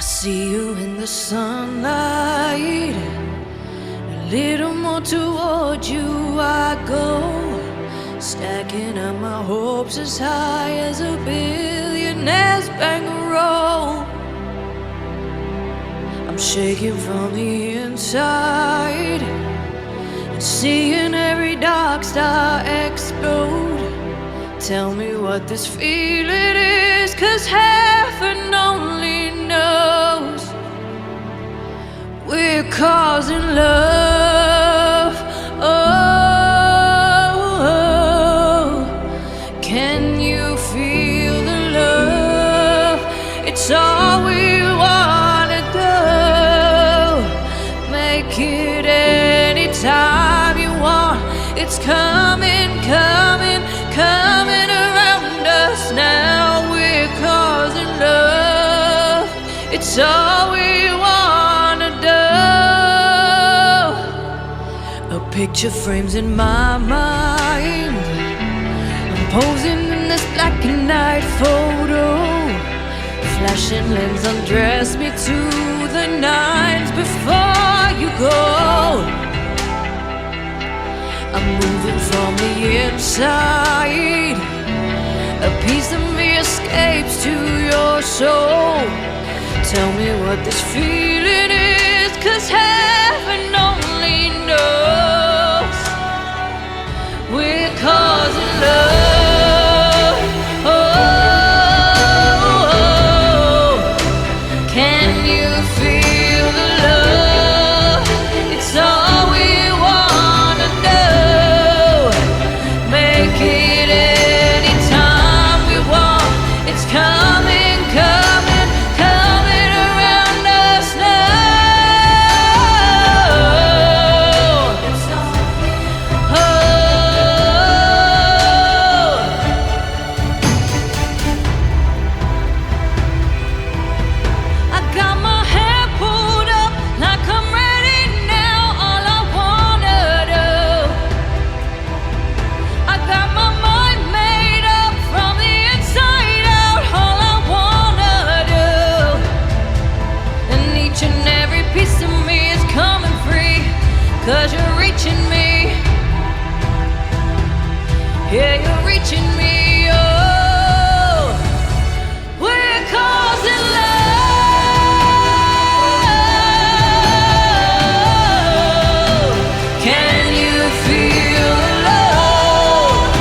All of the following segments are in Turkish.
see you in the sunlight. A little more toward you I go, stacking up my hopes as high as a billionaire's bankroll. I'm shaking from the inside and seeing every dark star explode. Tell me what this feeling is, 'cause heaven only knows. We're causing love. Oh, can you feel the love? It's all we wanna do. Make it anytime you want. It's coming, coming, coming around us now. We're causing love. It's all we wanna do. A picture frames in my mind. I'm posing in this black and white photo. Flashing lens undress me to the nines before you go. I'm moving from the inside. A piece of me escapes to your soul. Tell me what this feeling is, 'cause heaven only knows. We're causing love. Oh, can you feel the love? It's all we wanna do. Make it anytime we want. It's coming, coming, coming around us now. Oh, I got my hair pulled up like I'm ready now. All I wanna do, I got my mind made up from the inside out. All I wanna do, and each and every piece of me is coming free, 'cause you're reaching me. Yeah, you're reaching me. Oh, we're causing love. Can you feel the love?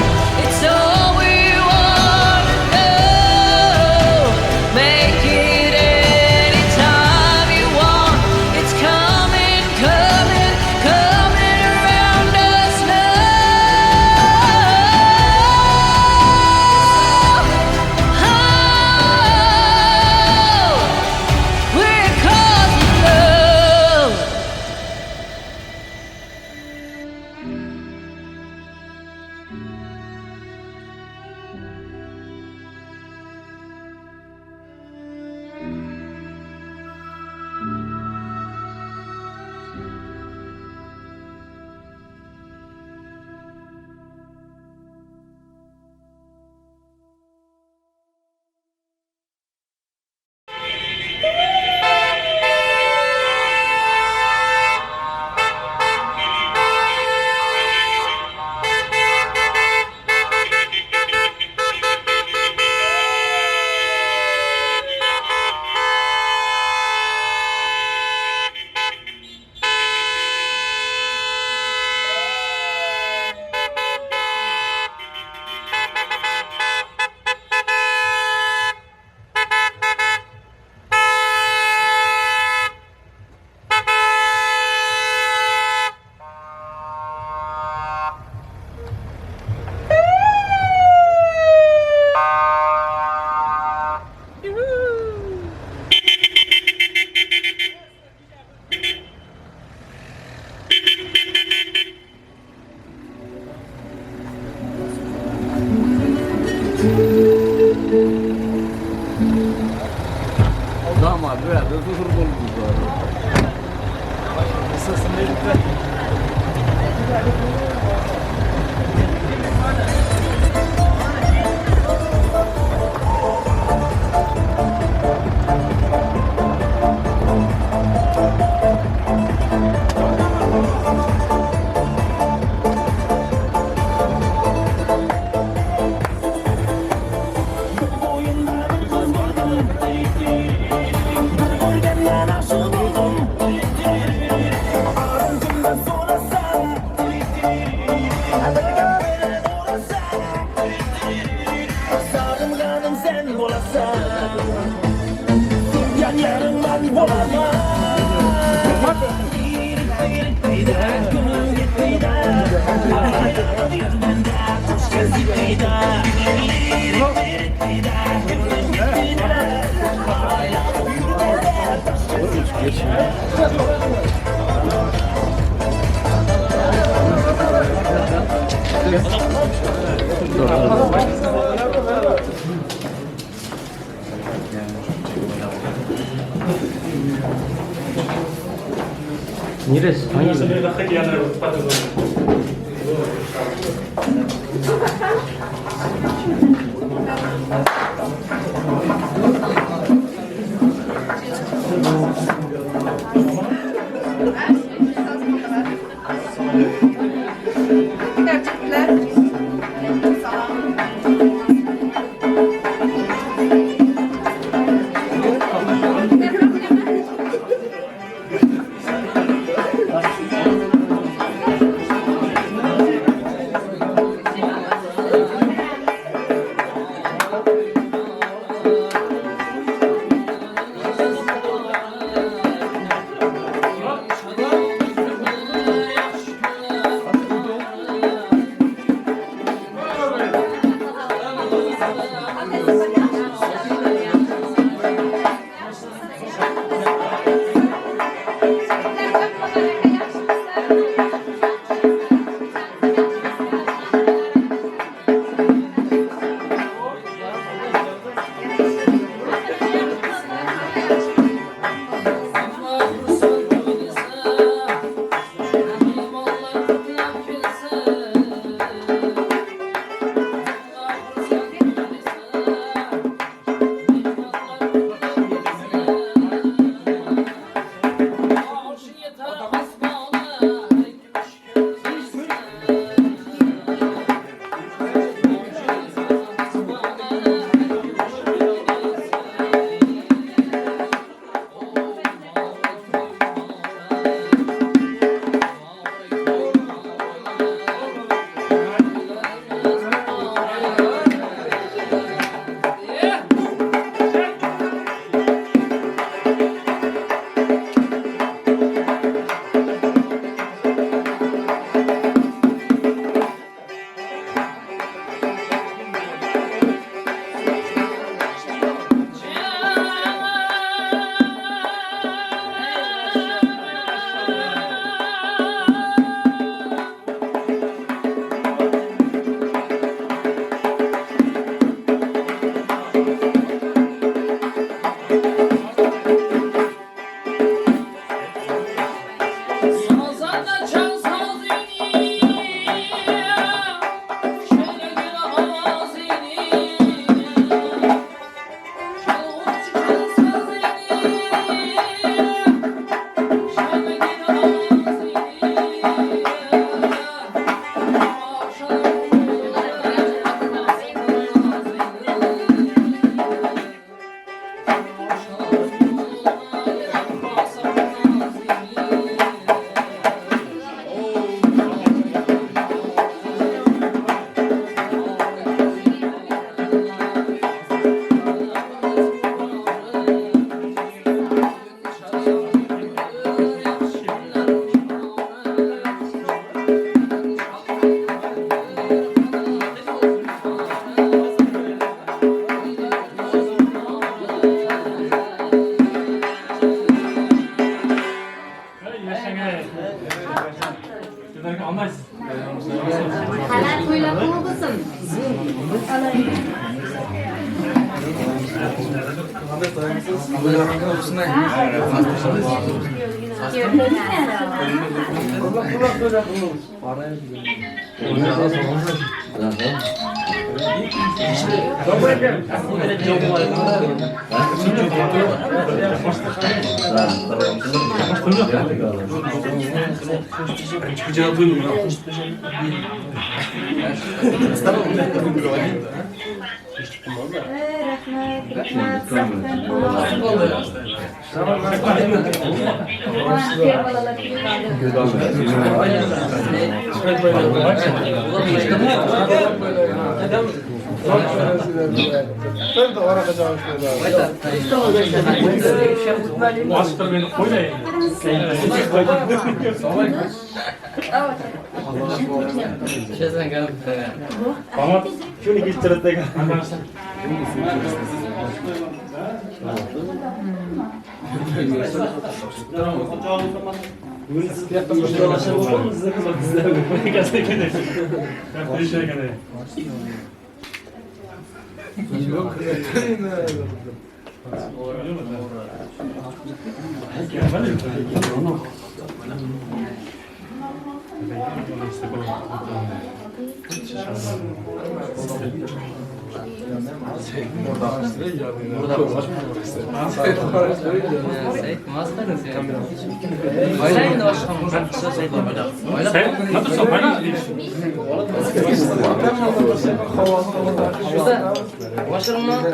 It's all we wanna do. Make it anytime you want. It's coming, coming, coming around us now. Sarılganım sen bolasan Yan yarımdan bolamam Peyda, gönül peyda Yüzmende kuş gözü peyda Peyda, gönül peyda Neresi? Hangisi? Halal to'ylab bo'lsin. Rahmat. Master beni koymayın. Ama şunu gittirdik.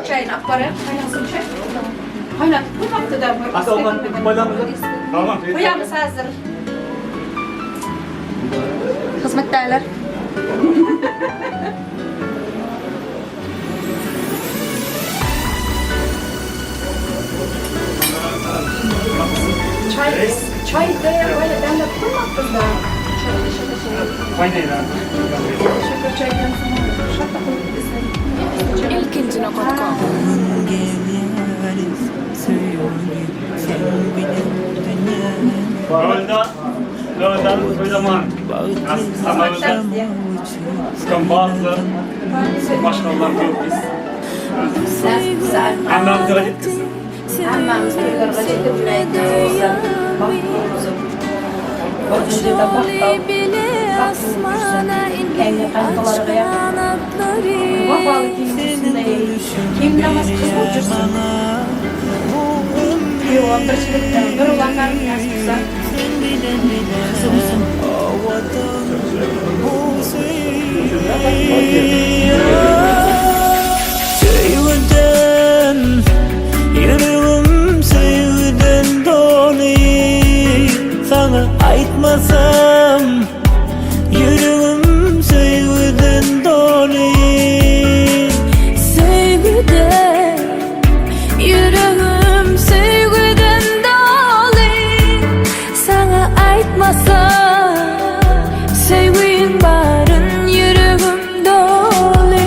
Çayın akbarı, kaynasın çay. Kaynat, bu haftada bu. Hatta ondan tamam. Koyamız hazır. Hizmetlerler. Çay da böyle ben de koymadım da. İlkincine.com Lörden o zaman sınavda çıkan bazı başkanlar yok biz. Anlamdıra gitsin. Anlamız kırgırga çekip olsa. Bakınca da bakta. Kendi kankaları yapar. Vafalı kimsinde kim namaz kız uçursun. Yok, bir olanlar yazmışsa. Kızımsın. Sevden, yüreğim sevden dolu. Sana aytmasam, yüreğim sevden dolu. Sevgiden yüreğim sevgiden dolu. Sana aytmasam sevgin barın yüreğim dolu.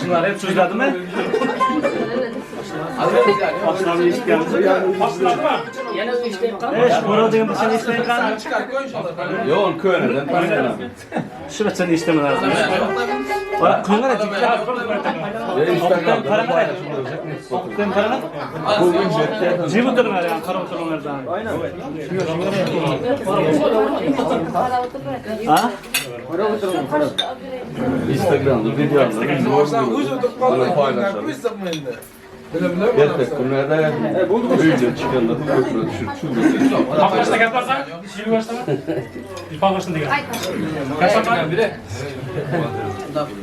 Şunlar hep sözlerdi mi? Başlarını isteyenler. Başlar mı? Burada diyeyim seni isteyen kan. Yoğun köyünden tanıyan abi. Şurada seni isteme lazım. Kuyunlar da dikkat. Oktan para kadar. Oktan para ne? Cibu durma ya. Kara oturmalardan. Ha? Instagram'da videolarını bana paylaşalım. Gerçek günlerde öyle çıkanlar köprü düşür. Paklaşta yaparsan, şimdi başlama. Bir paklaşta da gel. Kaçta biri.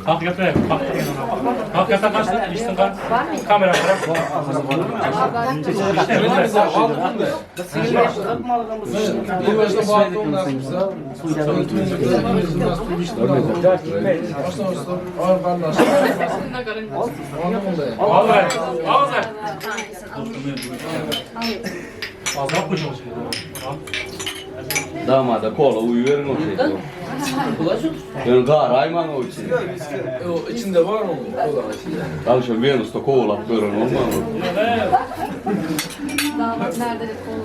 Kalk yapıyor. Kalk yapta kaçta? İşte kalk. Kamera bırak. Al ver. Al ver. Az yapmış olsun. Damada kola uyu verin o şeyde. Yani gar ayman o için. O içinde var mı? Alışan Venus'ta kola böyle olmaz mı? Damat nerede de kolu.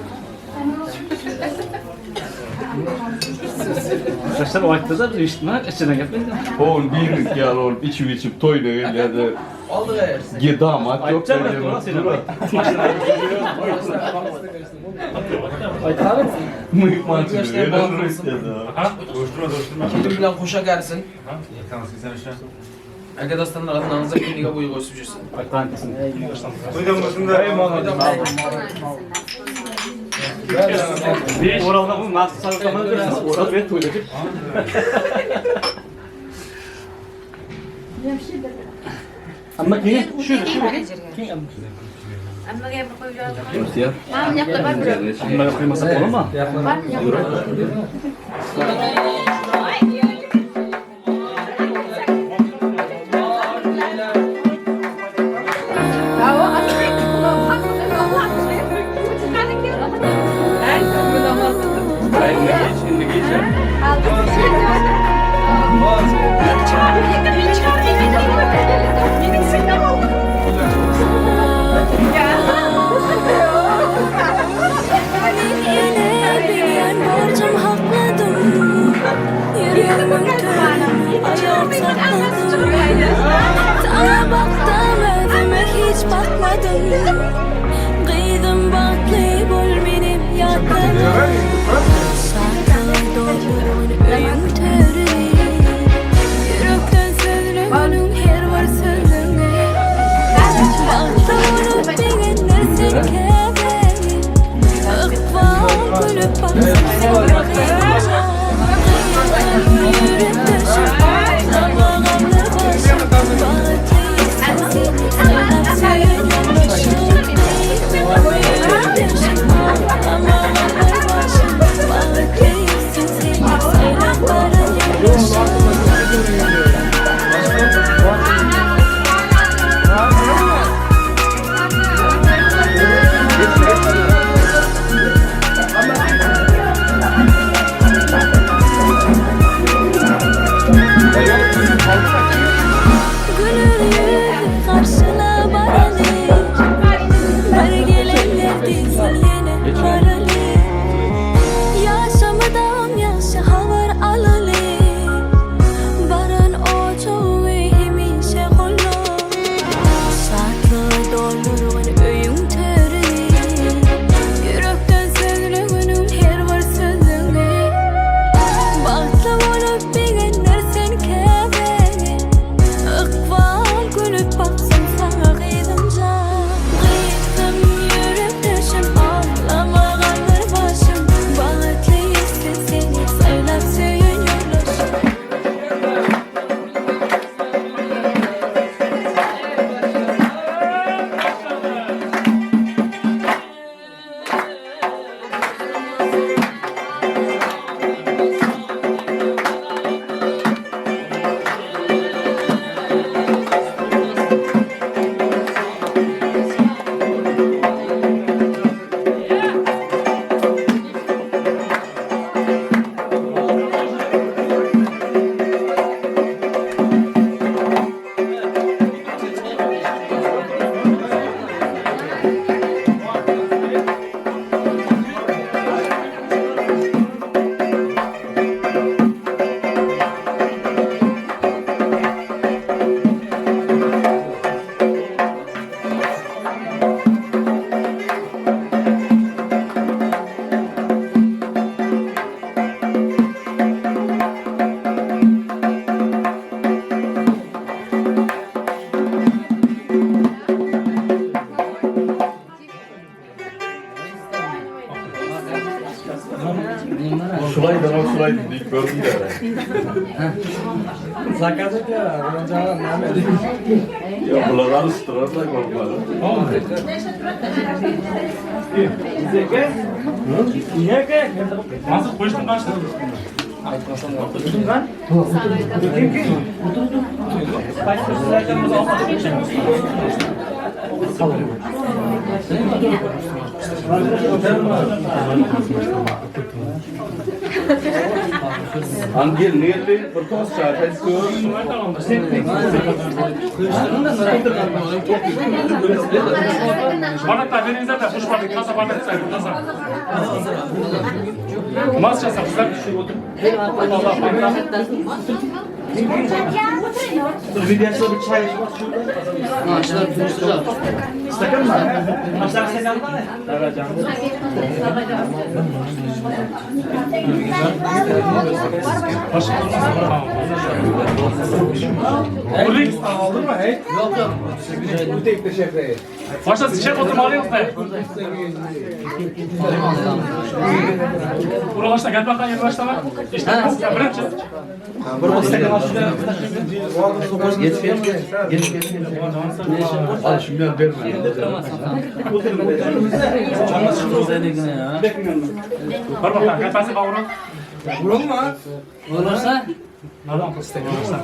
Arkadaşlar o ayakta da içtiler. İçine gelmedi. Oğlum birlik ya olup içip toyla öyle Aldı ya. de damat yok. Ayakta bıraktı lan seni. Mıyık maçı öyle Kim bilen koşa gelsin. Arkadaşlar adınızda kimliğe boyu koyup жүрсün. Ayakta hangisini? Bir oralda bu nasıl salatamanı görürsünüz. Oral ve tuğladık. Ama kim? Şurada. Amma gel koyacağız. Nasıl ya? Tamam yapla bak. Bunları koymasak olur mu? Var mı yapla? Bravo, açık. Ulan bak, Allah aşkına. Çocuklarla gel. Her gün namazı. Şimdi geçer. Borcum hakladım. Yüreğimin tüm ayağım sakladım. Sana baktım özüme hiç bakmadım. Kıydım baklı bol benim yadım. Saatler doldurun öyün törü. Yürekten sözlüğünün her var sözlüğüne. Bağda olup beğenler sen kebeni. Akval gülüp baksın sen Sulaydı ama sulaydı deyip gördüm de. Zakazet ya. Canım Mehmet. Ya bunlar alıştırırlar korkmadı. Nasıl koştun kaçtın? Angel nearly for toast chart has Bardak verinize de kuş bardak kasa bardak sayın kasa. Mas çasa kızlar. Aldın mı? Hey? Yok yok. Bu tek teşekkür ederim. Başta çiçek oturmalıyız da. Buraya başta gel bakalım yeni başta var. İşte ya bırak çiz. Al şimdi verme. Var bakalım gel pası kavurun. Vurun mu? Olursa? Nereden kıstık olursa?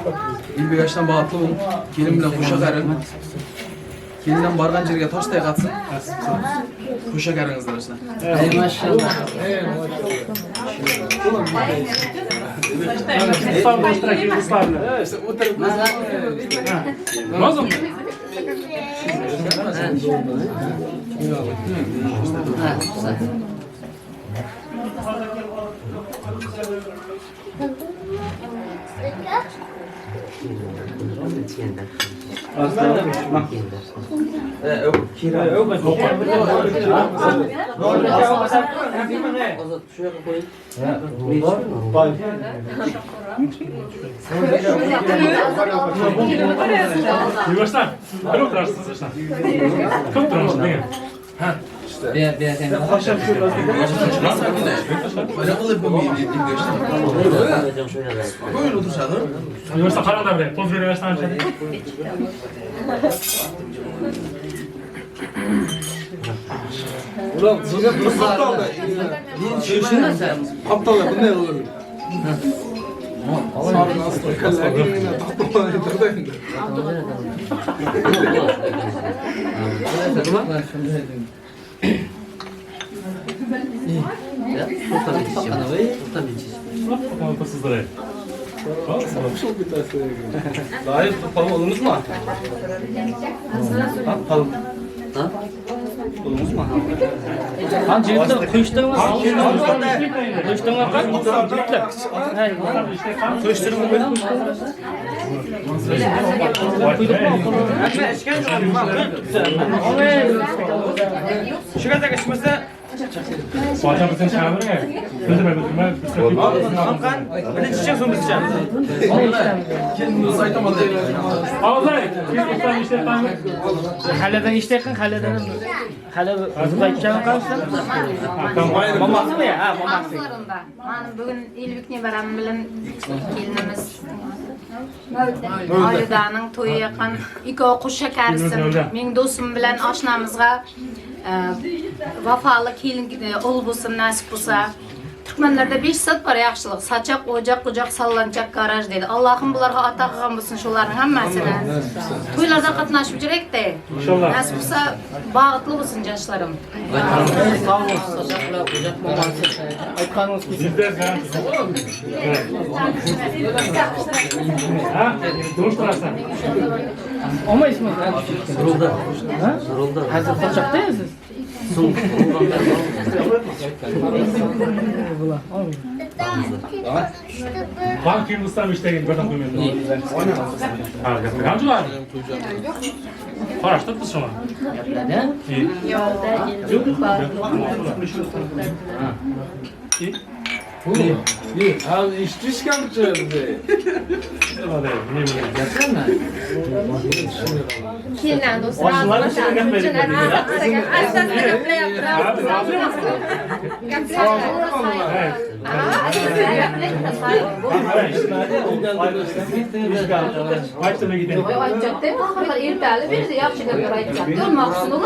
Bir yaştan bağıtlı olun. Gelin bilen kuşa karın. Gelinden bargan jerge toştay katsın. Kuşa karınızlar arasında. Ey maşallah. Ustam başta ki ustam. İşte o tarafı. Nasıl mı? Yavaştan. Böyle oturarsınız işte. Çok durmuş değil mi? Ha. Öyle kılıp bu miydi? Böyle otursadı. Yavaştan karan da bre. Poz veriyor yavaştan. Ulan size durup aptal da. Aptal da bu ne olur? Sarı nasıl? Kallarına aptal da yatırdı. Bakalım sizlere. Daha iyi tutalım olumuz mu? Tutalım. Olumuz mu? Han cebimde kuyuştuğum var. Kuyuştuğum var. Kuyuştuğum var. Şu kadar geçmezse Fatih abi sen çağırır ya. Gözüme gözüme. Hakan, ben içeceğim sonra içeceğim. Kendini saytamadı. Ağzay. Biz ustam işte tam. Haleden işlerken haleden hale uzayacağım kalsın. Maması mı ya? Ha, maması. Bugün ilbikni baram bilen kelinimiz Aydanın toyu yakan iki okuş şekersin. Men dostum bilen aşnamızga vafalı kelin ol bulsun, nasip bulsa. Türkmenlerde 5 sat var yaxşılık. Saçak, ocak sallanacak garaj dedi. Allah'ım bularga ata qilgan bulsun şuların hammasini. Toylarda qatnaşıp жүрek de. İnşallah. Nasip bulsa bağıtlı bulsun yaşlarım. Sağ olun. Saçakla ocak maması. Aytkanınız kesin. Bizde sen. Ha? Duruş taraftan. Ama ismi Surulda. Ha? Surulda. Hazır saçakta ya siz? Bak kim ustam işte gelin. Buradan duymuyorum. Ha, gel. Hangi var? Paraştır mı sonra? Neden? İyi. Yolda Yok. İyi. Abi iş düşken mi bize? Keyin do'stlar, Başlama gidelim. Ertali berdi, yaxshi gaplar aytibdi. Maqsud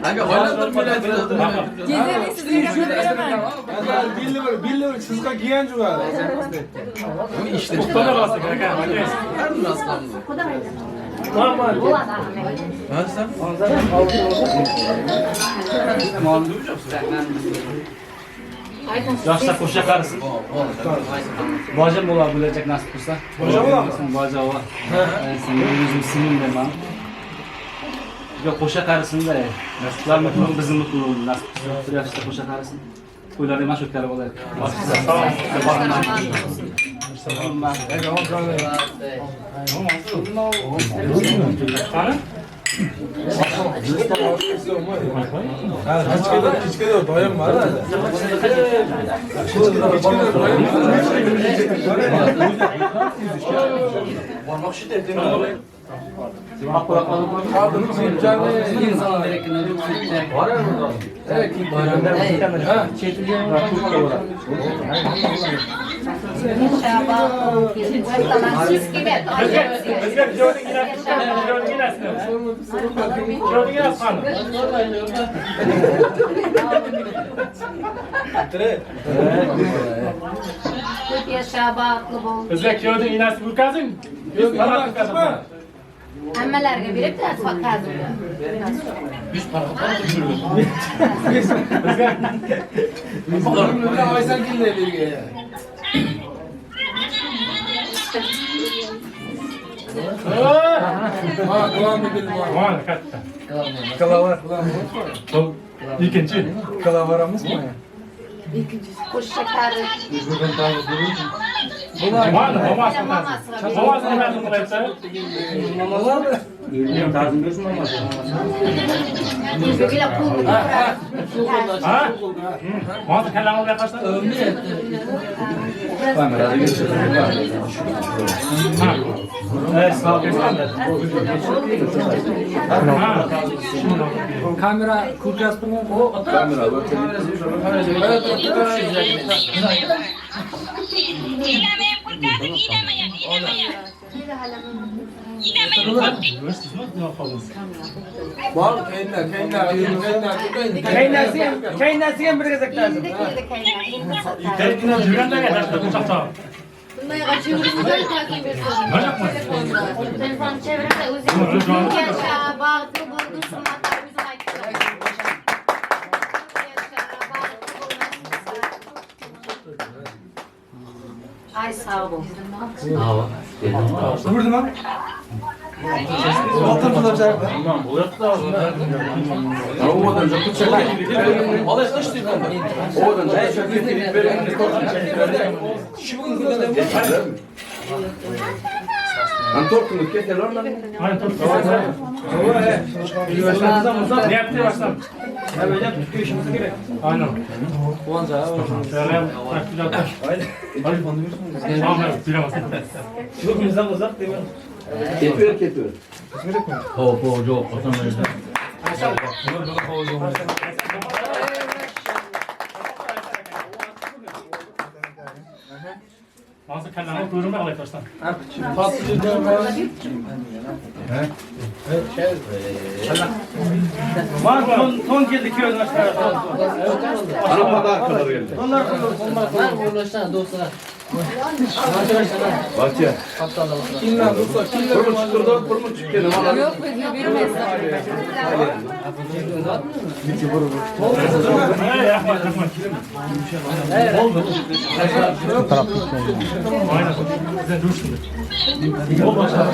Aga oylantirmaylar. Billi sizga giyen jugar. İşte Bana bastı kanka. her mi rastlandı? Normal. Ha sen? Yaşta koşa karısın. Bacım ola bulacak nasip olsa. Bacım ola mı? Bacım ola. Senin yüzüm sinim de ben. Yok koşa karısın da. Nasiplar mutluluğun bizim mutluluğun nasip olsa. Yaşta koşa karısın. Kuyular hemen çökleri olayım. Tanı? Hiçbir doyum var da. Siz gibi Özgür, gördün yine. Gördün yine. Gördün yine sanı. ko'p yasha, baxtli bo'l. Özgür, gördün yine. Bu kazın. Biz bana bu kazın. Hammalarga berib ta'zimga. Biz parqatlar düşürüyoruz. Aysan gillerliğe. Ha, kulağımda bildim var. Var katta. Kalavar. Bu ikinci. Kalavarımız mı ya? Qo'sh shakari. Var mı? Maması mı? Maması mı lazım buraya? Mamalar mı? Ko'ylab qo'lni Ha? Maması kallan oraya kaçtı? Ha. Evet, sağ olun. Ha. Kamera kurcas mı? O kamera. Var Kaynasıya bir gezek lazım. Yürüyende gel. Uçakta. telefon çevirib o'zingiz yasha, baxtli bo'l, hurmatlarimizni aytib ay sağ ol. Vurdu mu? Altın bulacak. Alay kaç diyor? Antorkunluk keser oradan. Hani tut. Ne yaptı baştan? Aynen. Şöyle takdir ataş. Hadi. Tamam, bilemezsin. Bizden uzak değil mi? Ketiyor. Nasıl kallanı kuyruğuna alayım baştan. Var ton geldi ki önüne çıkartalım. Ana pazar kadar geldi. Onlar Bak ya. Kimden dursa kimden Kurmu çıktırdı, kurmu çıktı. Yok, Yapma. Oldu. Aynen. Sen dur şimdi. Ol başla.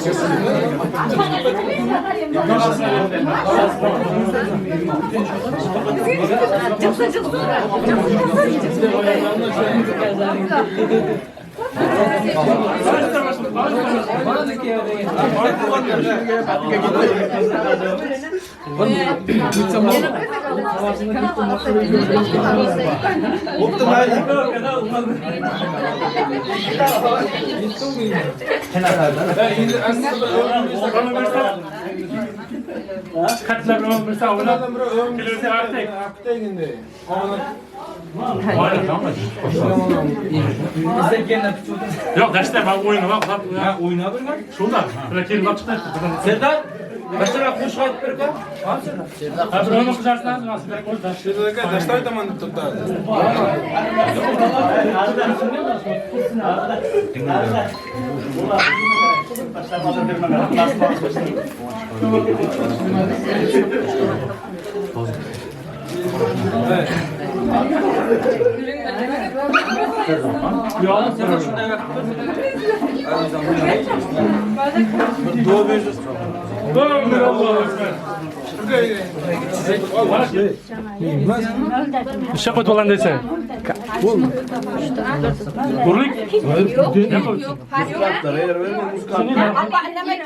Katlar bilen mesela ona kilosu artık. Hayır tamam. Yok kaçta ben oyunu bak. Ha oynadın lan. Şurada. Böyle kelime açıkta. Serdar. Başına kuş kayıt bir kan. Hadi onu kızarsınız nasıl bir koyda. Şurada daşlar tamam tuttu. Ya sen Doğru Allah'a ekber. Şapot olan dese. Burlik. Ne koyuyorsun? Abba anneme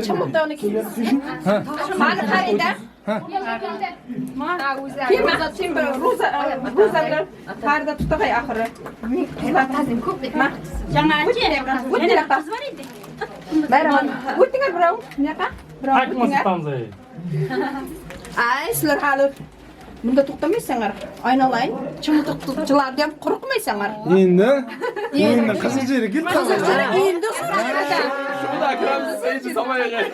çabuk da onu kesin. Bana karıyda. Kim böyle ruzalar karda tutakay ahırı. Kızlar tazim kublik ma. Merhaba. Guttingar bro. Nyaka? Hakkı masın tamzayı. Ay sizler halı. Bunda to'xtamaysanlar. Aynalayın. Chimildiqchilar ham qo'rqmaysanlar. Endi qizilchalik git Endi Şurada akramızı sayıcı samaya gel.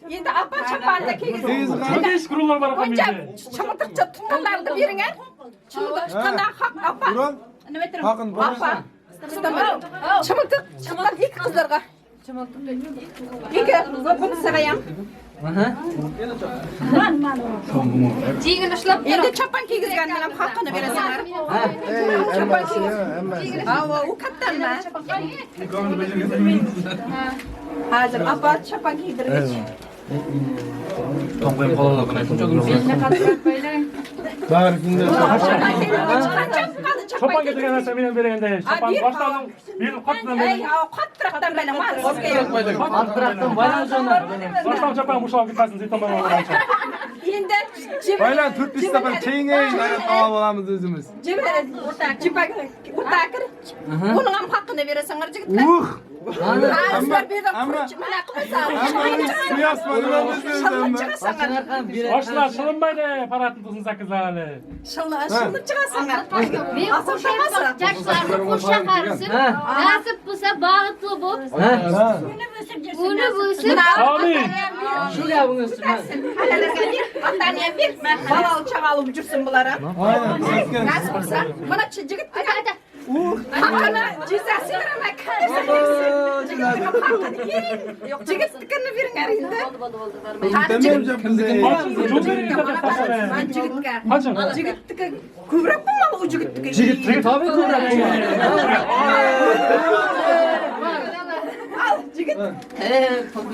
Endi apa chapanda kelgizing. Hadi iş kurullar var Buncha efendim. chimildiqcha tutganlarni beringlar. Chimildiq tutganda haq apa. Nima aytdim? Haqin Apa. Chimildiq chiqqan ikki qizlarga. Ikki buni sarayam. Jigini ushlab tur. Endi chapan kiygizgan bilan haqqini berasanlar. Chapan kiygizgan. Ava u kattanma. Hozir apa chapan kiydirgich. To'nqayim qolganligini aytdim. Barikinde. Çopan getirgen narsa benim bergende. Çopan başladım. Bir katından Ey, benim. qattiroqdan bilan var. Qattiroqdan baylanjona. Başlam çopan muşal gitmesin. Zeytan bana orancha. Endi Baylan 4-5 safar keyin olib olamiz o'zimiz. o'takir. Buning ham haqqini berasanlar jigitlar. Sizlar bu yerdan mana qilmasan. Başlar şılınmaydı. Paratın tuzun sakızlarını. Shilni chiqasanlar. Men qo'shaman jakslarni qo'sha qarisin. Nasib bo'lsa bag'itli bo'lib, uni bo'lsin. Amin. Shu gapini otani ham ber. Balal chaqalib jursin bular ham. Nasib bo'lsa mana jigit haqqini jizasi beraman. Yo'q, jigitnikini beringlar endi. Ben jigitga. Kaçın? Jigitniki ko'proq bo'lmadi u jigitniki. Jigit tabii ko'rlar. Al jigit.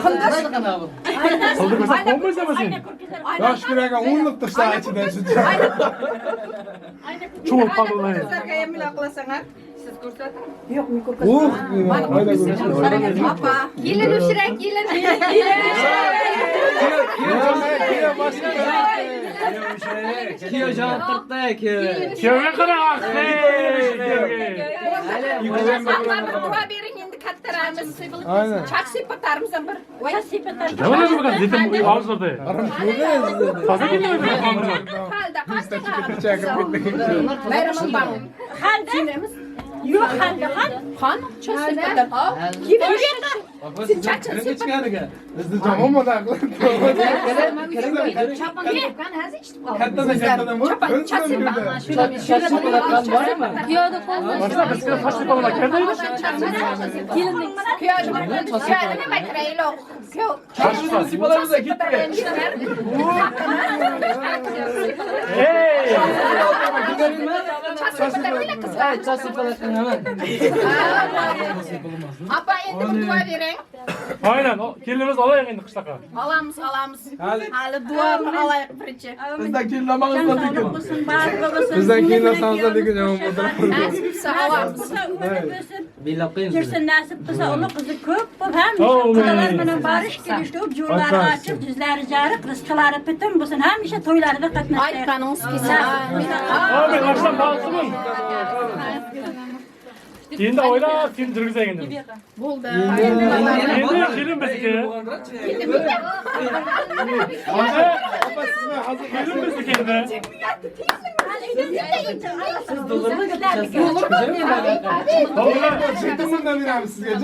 Kıldırırsa konmaysamasın. Yosh kiraga 10 tursa ichidan shu. Çoğu kalırlar. Sizlarga ham mila qilasanlar. Siz ko'rsating. Yo'q, men ko'rsating. Apa, kelin ushirak, kelin. Kiyo javob turibdi, kiyo. Köyge kırak. Duo bering endi kattaramiz. Aynen. Chaq sepatarmiz ham bir. Voy sepatar. Ne var bu kadar? Zeytin ağız orada. Fazla geliyor. Halda bayramın bang. Halda. Yo'q, halda qan. Chaq sepatar. Kim Sen çaçın sepatar. Bizde tamam mı lan? Chapan yapgan hozir eshitib qoldim. Kattadan bu. Chapan chaq sepatar. Piyoda qo'lni Başta kızgın taşlı balına kendiydi. Kuyovni nima kiraylik? Taşlı. Sipalarımıza gitti. Hey! Apa endi bir duo bering. Aynen. Gelinimiz alayım indi kışlaka. Alamız. Hali duvarını alayıq birinci. Bizden kirlamanızla dikin. Bizden keyin asanızda degan yomon bo'ldi. Nasipse alamız. Жүрсін нәсіп болса, ұлы қызы көп болып, һәміше құдалармен барыш келішті болып, жолдары ашып, жүзлері жарық, рызқылары бүтін болсын, һәміше тойларда қатынасты. Айтқаныңыз келсе. Abi kaçtan bağlısın? Kendi oyla film жүргізейін енді. Болды. Kendi kelin bizike. Kelin bizike kendi. Çektimden beramiz sizga.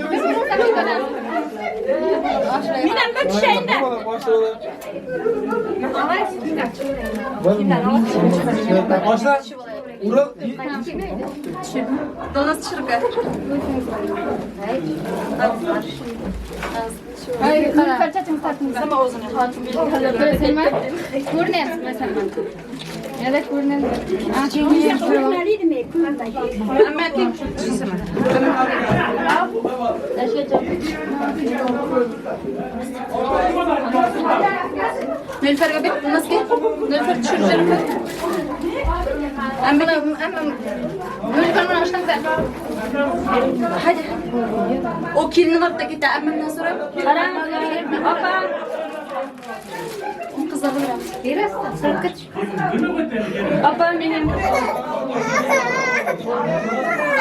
Minem bir şeyinde. Başla. Ural. До нас чирка. Nilüfer'e bir nasıl ki? Nilüfer çırpacak. Nilüfer'in açtan güzel. Hadi. O kilini alıp da gitti. Emmemden sonra. Apa. Kızarı biraz. Biraz da. Sırıp kaç. Apa benim.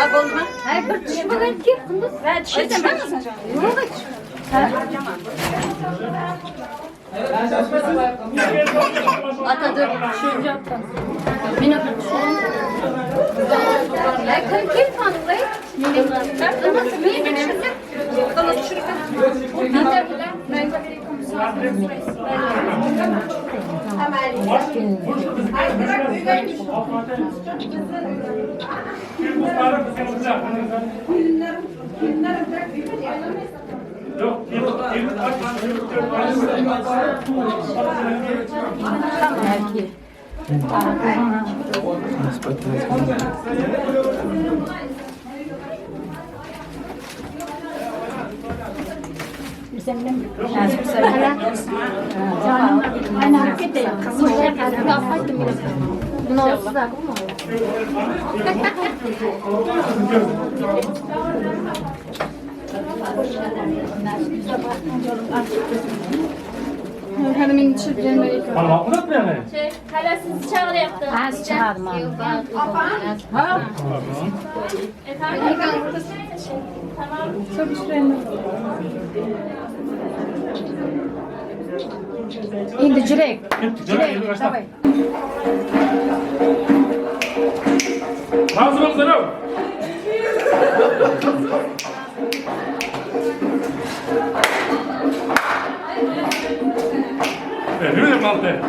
Apa oldu mu? Hayır, bir düşmeden ki. Ben düşeceğim. Yok hiç. Atadı şu yaptım. Beni kim tanıdı? Ben nasıl benim nasıl Yok, Hadi benim çırpacağım. bana bakmadın mı yani? Hala sizi çağırıyordum. Ha, siz çağırdım abi. İndi Cirek. Cirek, davay. Hazır mısın? Yürü yapalım be.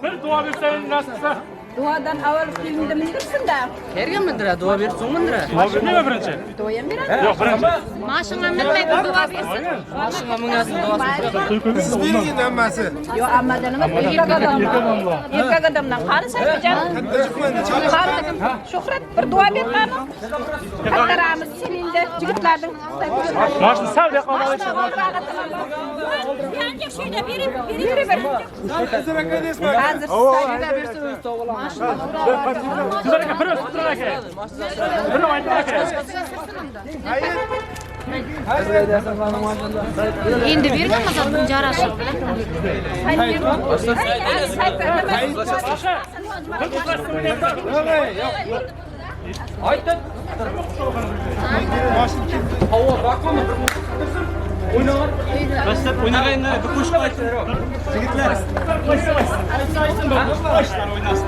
Bir dua versen nasılsa. Duadan avval filmde mindirsin da. Hergen mindire, dua berip soň mindire. Dua vermeye birinci. Doyan bir Yok birinci. Maşına minmeyip dua versin. Maşyna minäsin duwasy. Siz bilgin emmesi. Yo ammadanıma erkek adam. Erkek adamdan qarı sayıcan. Şöhret bir dua ver bana. Hattaramız seninle jigitlerden. Maşını sal da kalmalı için. Bence şöyle biri Hazır sayıda bir söz doğulan. Güzel ki biraz tutun ki. Bir oyun ki. Endi bir namazatın jaraşy. Başlar oynagayınlar, bir koşup aytın. Jigitler. Başlar oynasın.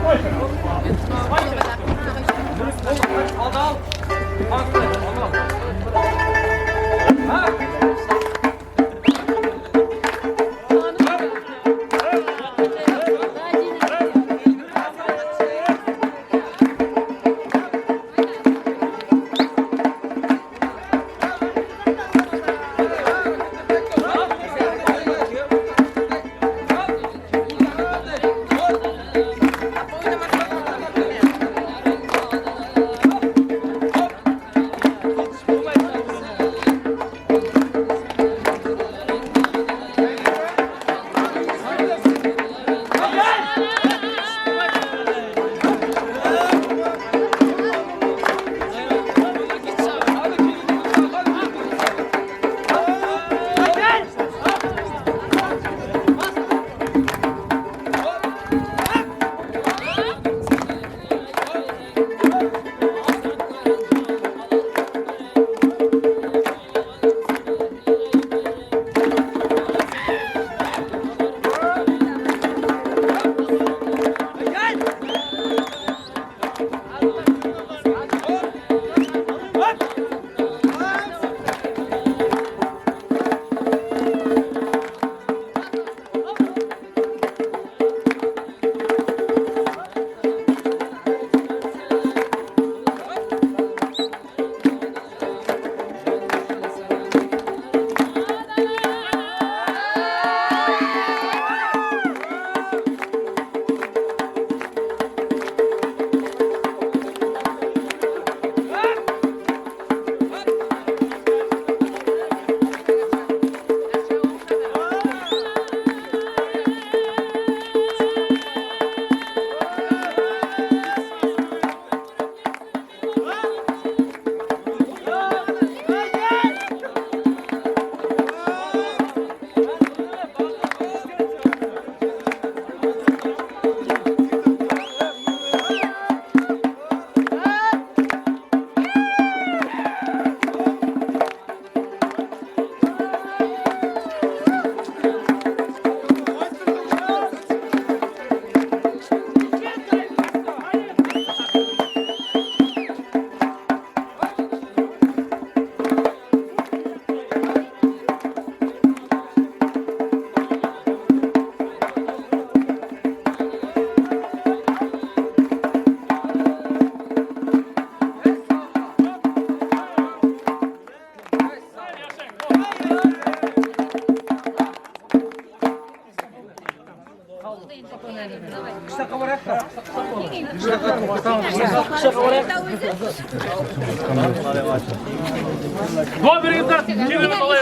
Dua verin de gelin olayı.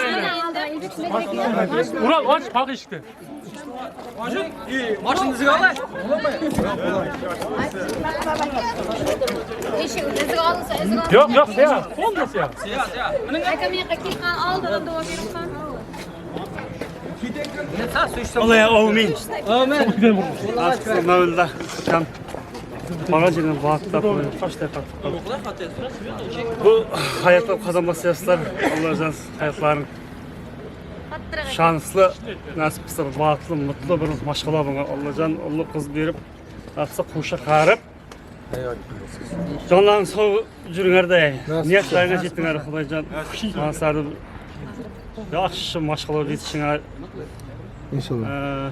Ural aç kalk işte. Başınızı alay. Yok yok ya. Olmaz ya. Allah ya amin. Amin. Gidelim buradan. Aslında öldü. Tam magazinin vaatla kaç defa. Bu hayatta kazanması yaslar Allah'ın hayatların şanslı nasip kısır vaatlı mutlu bir maşgala bana Allah'ın Allah kız verip atsa kuşa karıp canlan sağ jürüngerde niyetlerine jettinger Xudoyjon mansardı yaxşı maşgala yetişinger İnşallah.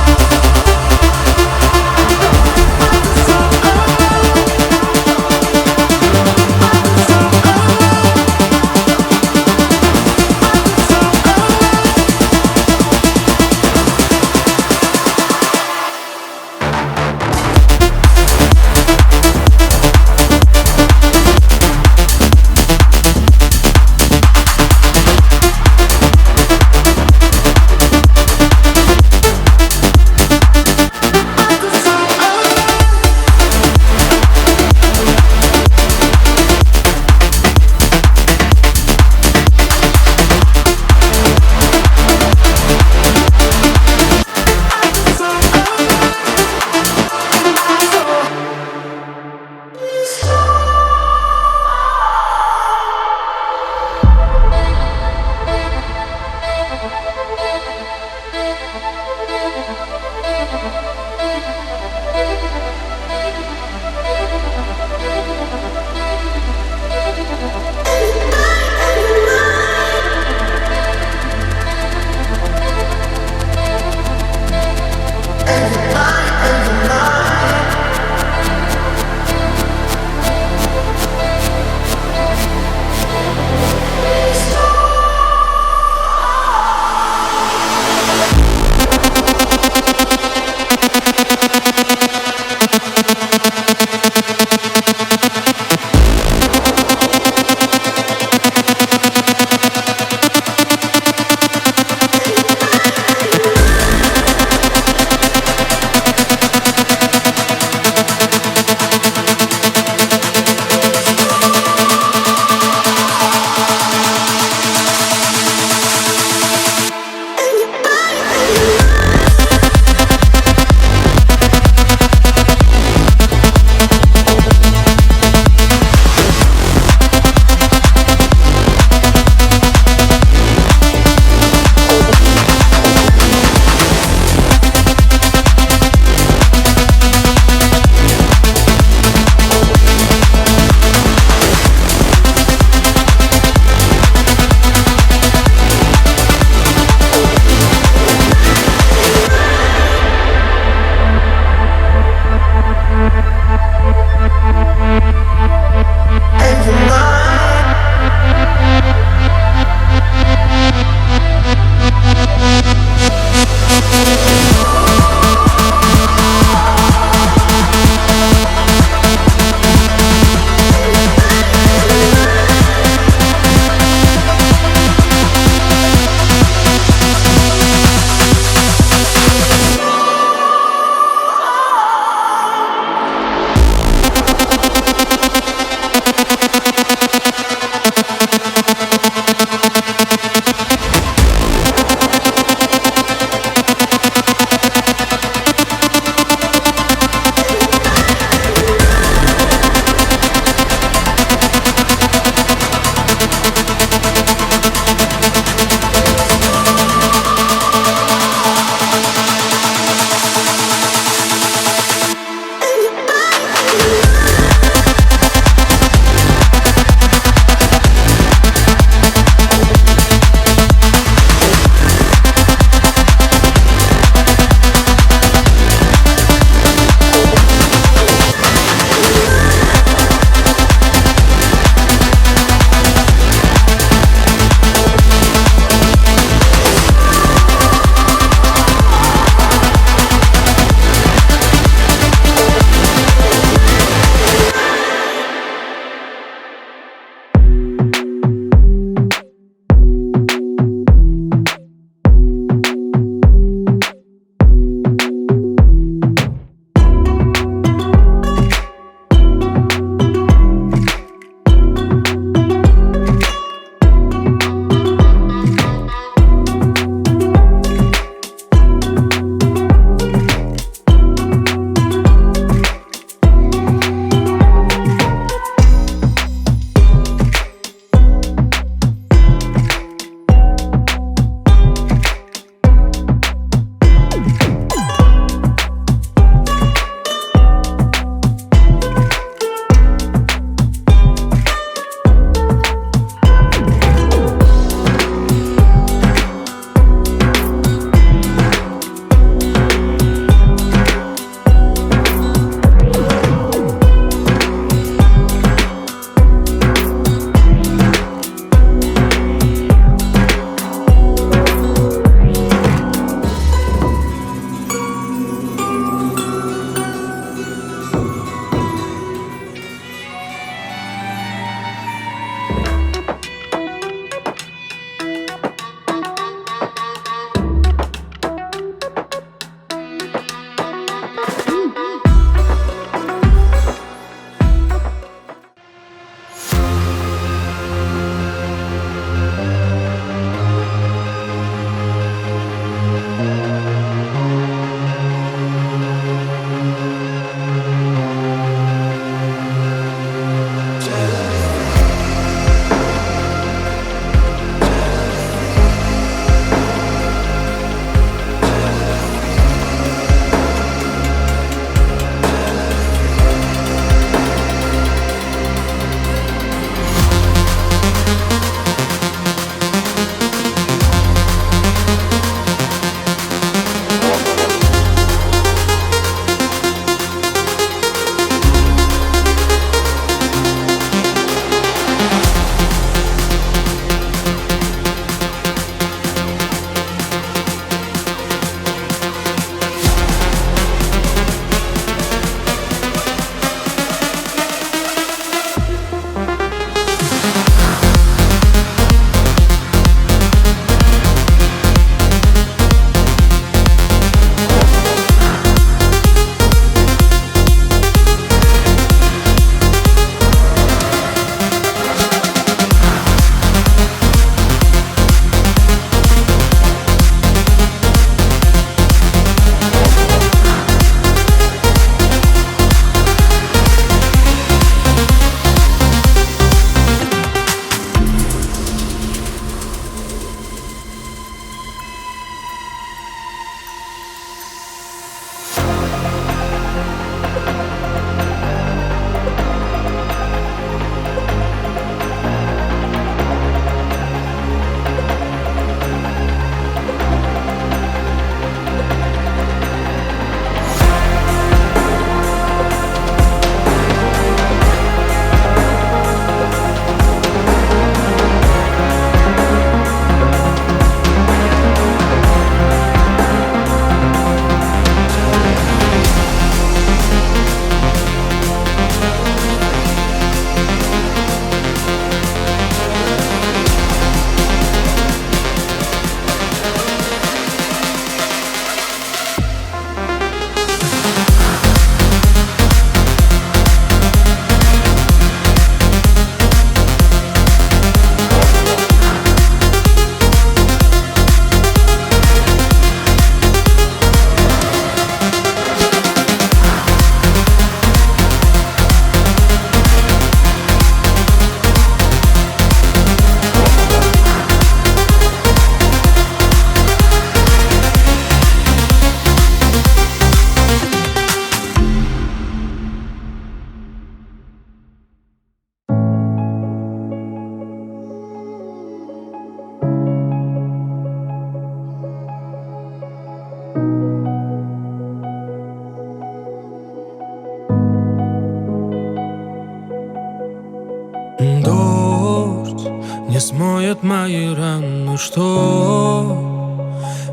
Ходят мои раны, что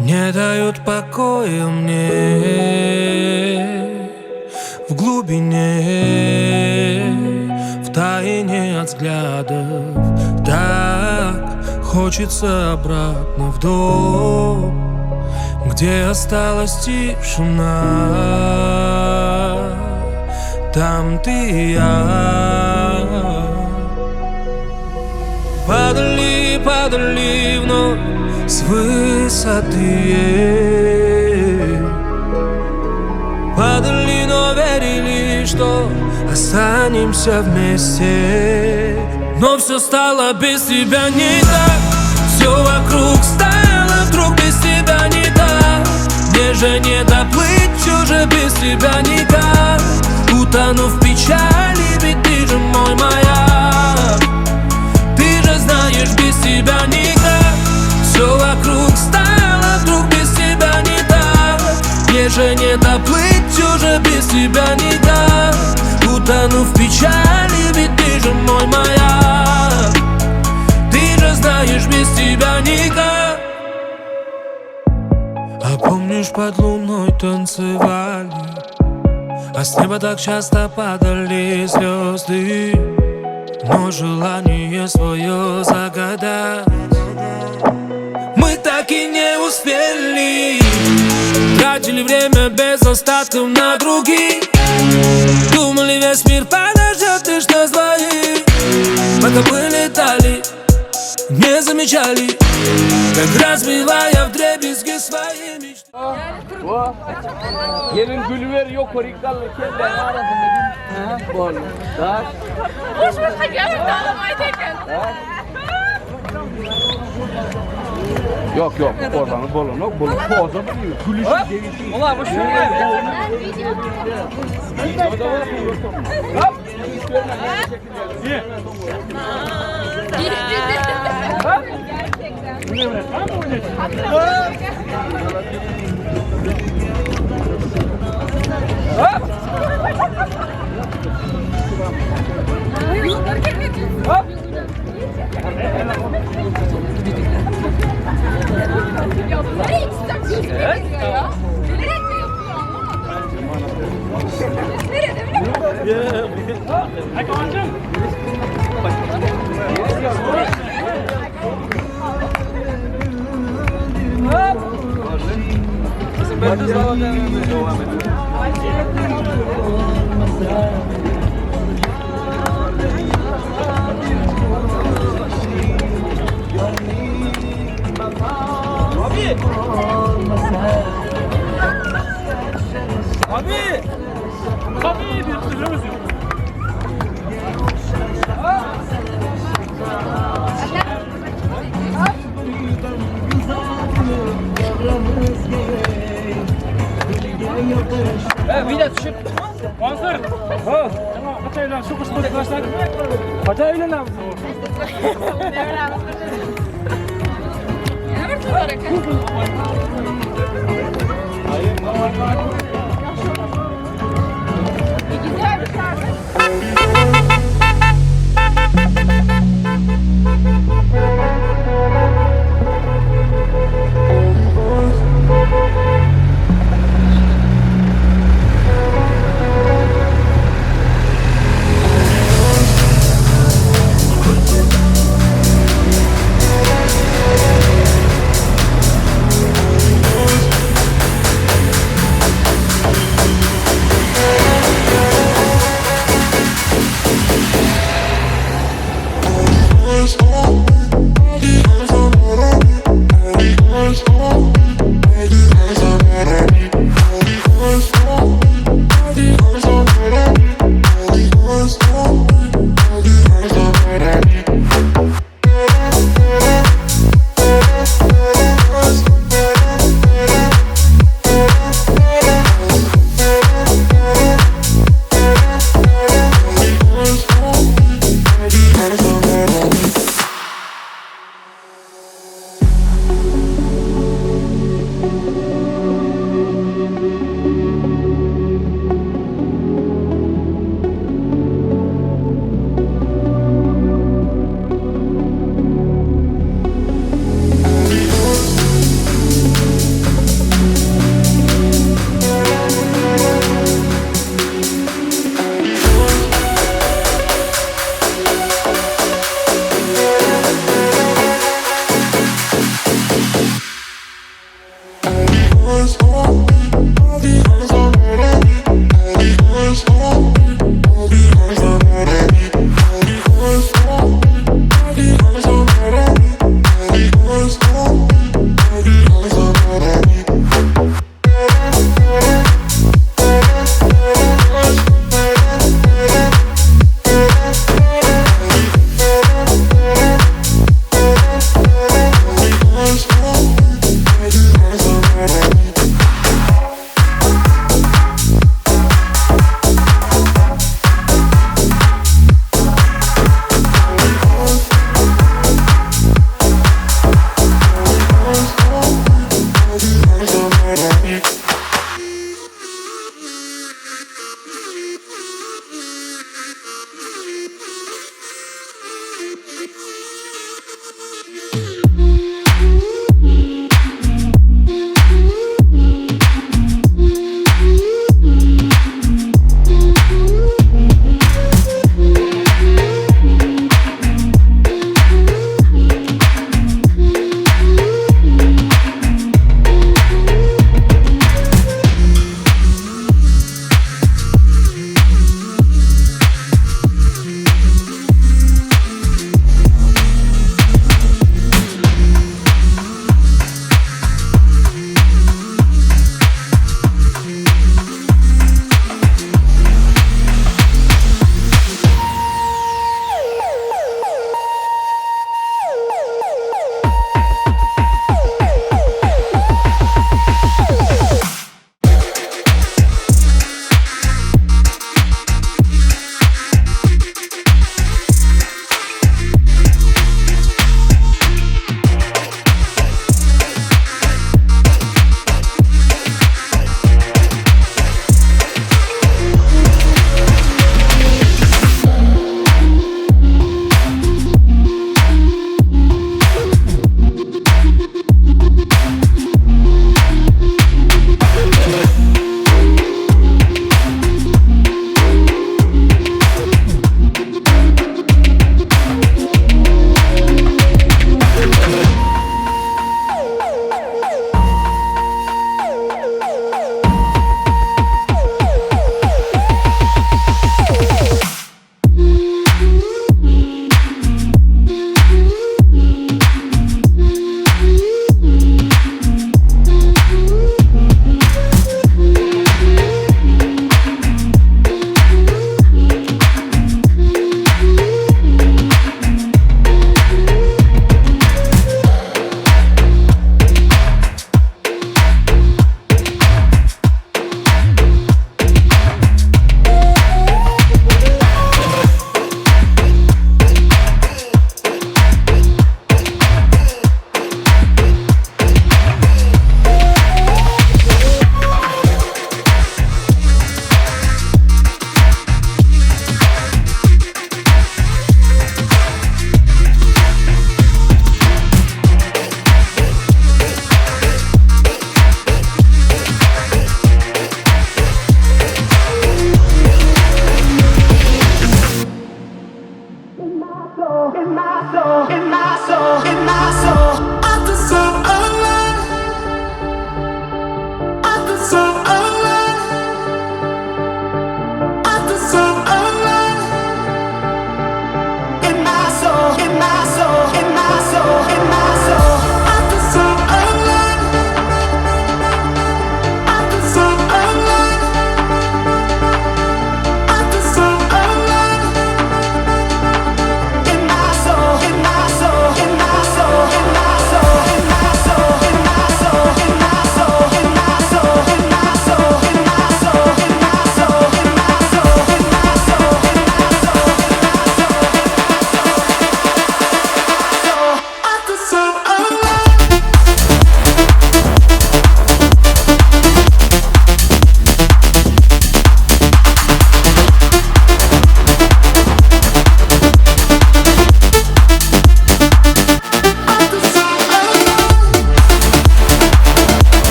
не дают покоя мне. В глубине, в тайне от взглядов, так хочется обратно в дом, где осталась тишина. Там ты и я. Падали вновь с высоты. Падали, но верили, что останемся вместе. Но все стало без тебя не так. Все вокруг стало вдруг без тебя не так. Мне же не доплыть, все же без тебя никак. Утону в печали, ведь ты же мой маяк. Ты же знаешь, без тебя никак. Все вокруг стало вдруг без тебя не так. Мне же не доплыть, все же без тебя никак. Утону в печали, ведь ты же мой маяк. Ты же знаешь, без тебя никак. А помнишь, под луной танцевали, а с неба так часто падали звезды. Но желание свое загадать мы так и не успели. Тратили время без остатков на других. Думали, весь мир подождет лишь нас двоих. Пока мы летали, не замечали, как разбивая вдребезги свои meczty. Gelin gülver yok korikal kelle arasında bol. Tak. Yok oradan bolun yok bolun poza biliyor. Gülüşü gelişi. Ulan bu şu Bilet tushib. Hozir. Xo'p. Qachondan shu qushni boshladik? Qachon uylanamiz?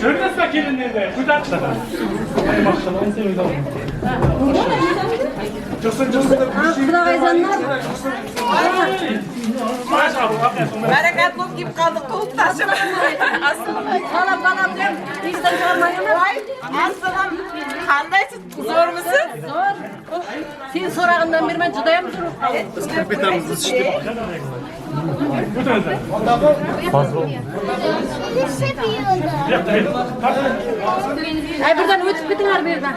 Görünmez bak gelinliğinde. Kucak sana. Maşallah en sevdiğim adam. Bereket bol gibi kaldık koltuk taşıma. Salam bana diyorum. Bizden sormayın. Aslanım kandaysın? Zor musun? Zor. Sen sorağından beri ben cüdayım durum. Ay buradan ötüp gidin her birden.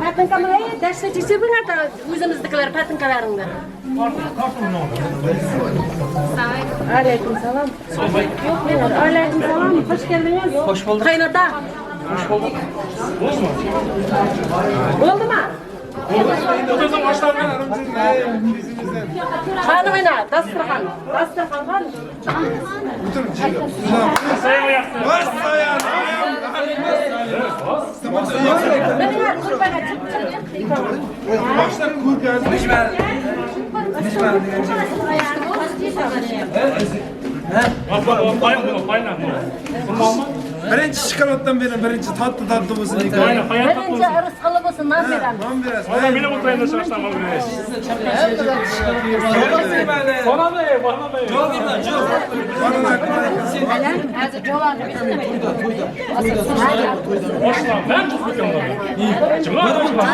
Patın kamerayı derste çizibin hatta yüzümüzdekiler patın kamerinde. Aleyküm selam. Aleyküm selam. Hoş geldiniz. Hoş bulduk. Kaynata. Hoş bulduk. Oldu mu? Otursun başlarına. Hanım ina, dasturkan. Dasturkan var mı? Sayın ayakta. Başlar kur geldi. Birinci şokolattan verin, birinci tatlı olsun. Birinci ırıskalı olsun, nan veren. Lan biraz. Valla bile mutlayın da çalıştan var biraz. Bana da ye, bana da ye. Hoşlan, ben tutmuyorum da. Cumhur hoşlan.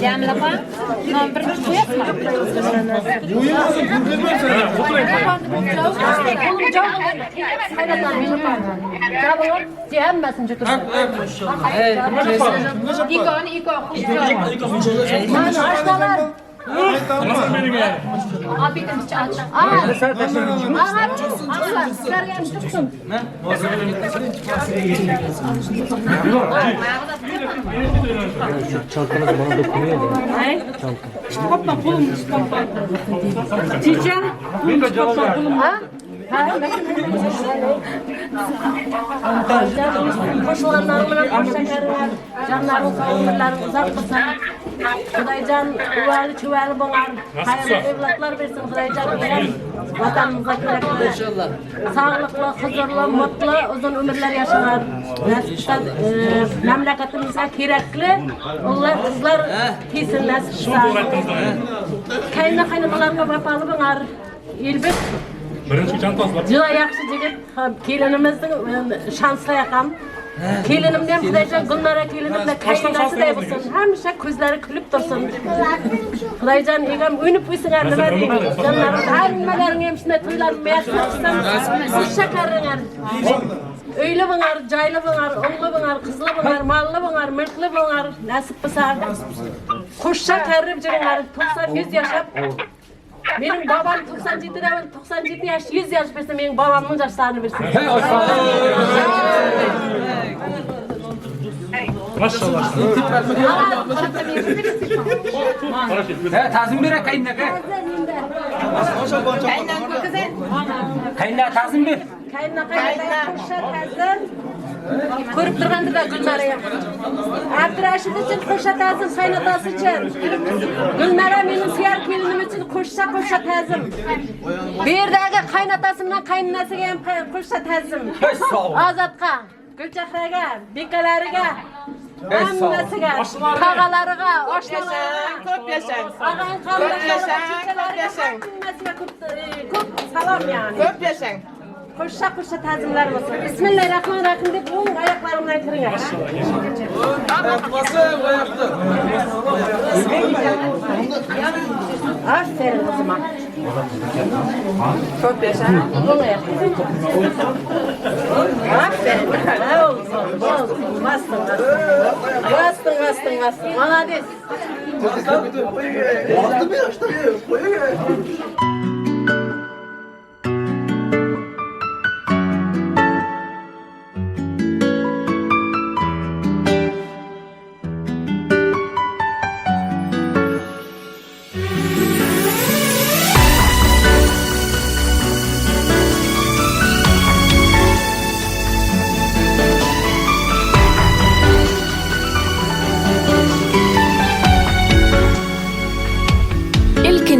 Cemile bak, nombrini koyasın mı? Uyumasın, kurtulmam sana. Oturayım. Oğlum canım, kaynatan benim var. Canım, diyemezsin çocuk. Yani açtalar. Nasıl benim yani? Abi de hiç aç. Aha. Sergen tutsun. Çalkanız bana dokunuyor ya. Kopma kolum. Çiçeğim. Ha? Koşulanlarımla koşakarlar. Canların sağlıklarını uzak tutsun. Kudaycan uvalı çuvalı boğar. Hayırlı evlatlar versin Kudaycan. Vatanımıza gerekli. Sağlıklı, huzurlu, mutlu, uzun ömürler yaşanar. Memleketimize gerekli. Onlar kızlar kesin nasip sağ. Kaynanalarga vafalı boğar. Elbet. Birinci çantası var. Cıla yaxşı jigit, kelinimizin şanslı yakam. Kelinimden Kudaycan günlere kelinimle kaynanası da yapılsın. Hemşe közleri külüp dursun. Kudaycan egam önüp uysun nima deyim. Canlarım hammalaring hemşine to'ylarni yaxshilashsan, hoşça qarringlar. Öyle boğar, jaylı boğar, oğlu boğar, kızlı boğar, mallı boğar, mülklü boğar, nasip bo'lsa. Hoşça qarrib jiringlar, 90-100 yaşap. Benim babam 97 yaş, 100 yaş verse benim babamın yaşlarını versin. Maşallah. Tazim bir kayınla kay. Kayınla tazim bir. Kayınla koşar tazim. Ko'rib turganda Gulnara. Abdurashid uchun qo'sha tazim, qaynotasi uchun. Gulnara mening suyar kelinim uchun qo'sha tazim. Bu yerdagi qaynotasi bilan qaynonasiga ham qo'sha tazim. Ozodqa, Gulchehraga, bekalariga, hammasiga, tog'alariga, oshnalariga, ko'p yashang. Og'ang qarindoshlarga, ko'p salom yani. Ko'p yashang. Koşa tazimler olsun. Bismillahirrahmanirrahim deyip on ayaklarımdan kırın ya. Aferin kızıma. Çok yaşa. Bunu yap. Aferin. Ne olsun? Bastın. Malades.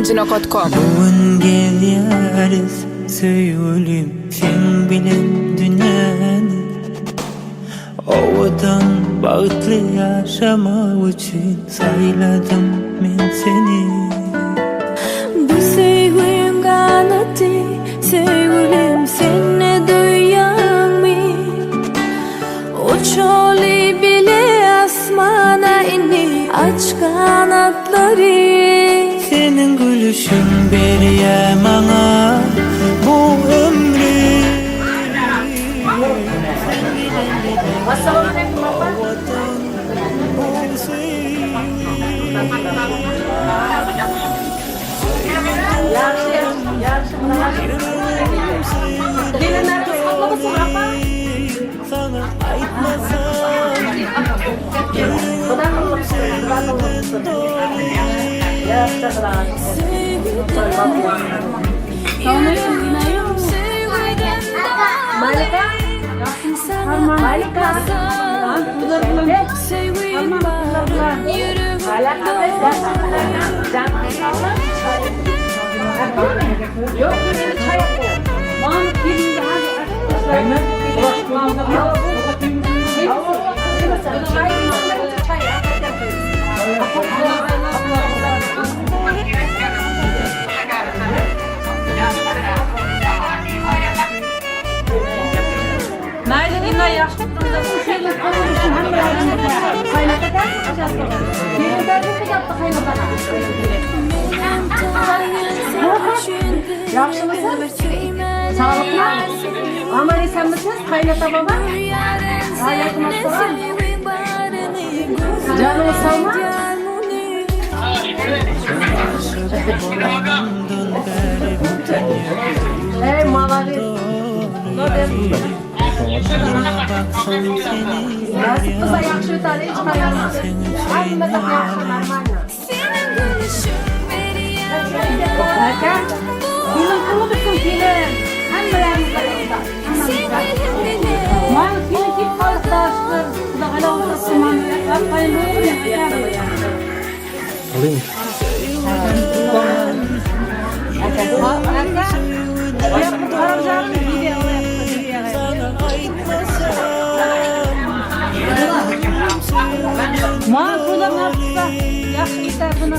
Jinok.com. Bugün geliyoruz söyleyeyim sen bilen dünyani. Ovadan bağıtlı yaşama için sayladım ben seni. Bu sevgim kanadı, sevgilim seni duyan mı? Uçoli bile asmana inni aç kanatları. Senin gülüşün beriye bana bu ömrü. Assalamualaikum Bapak. Gelinler kız katlamasın Bapak. Malika. Malika. Yok benim çay yok. Mahmut gelin daha Mayli dinle yaxshi turdi. Bu şeyni qo'yishim ham qaynatadan ajratib. Kelinlarni gapni qaynatadan. Yaxshimisiz? Sağlıklı? Aman esenmisiz? Qaynata baba? Aleyküm assalam. Canınız sağ mı? Hey mağabi. Nasip kıza yaxşı ötəli, hiç qayanmaz. Ağzımda da yaxşı, normalna. Aka, film kılıbısın film. Hammalarımızda yolda. Mahmut film kip kalıp dağıştır. Kuda hala olmasın Mahmut. Ben kayın doğru yapacağım. Alayım. Aka, yapıp kararacağım. Video yaptı. Mahmut burada ne yapsa? Yaxşı kitabını.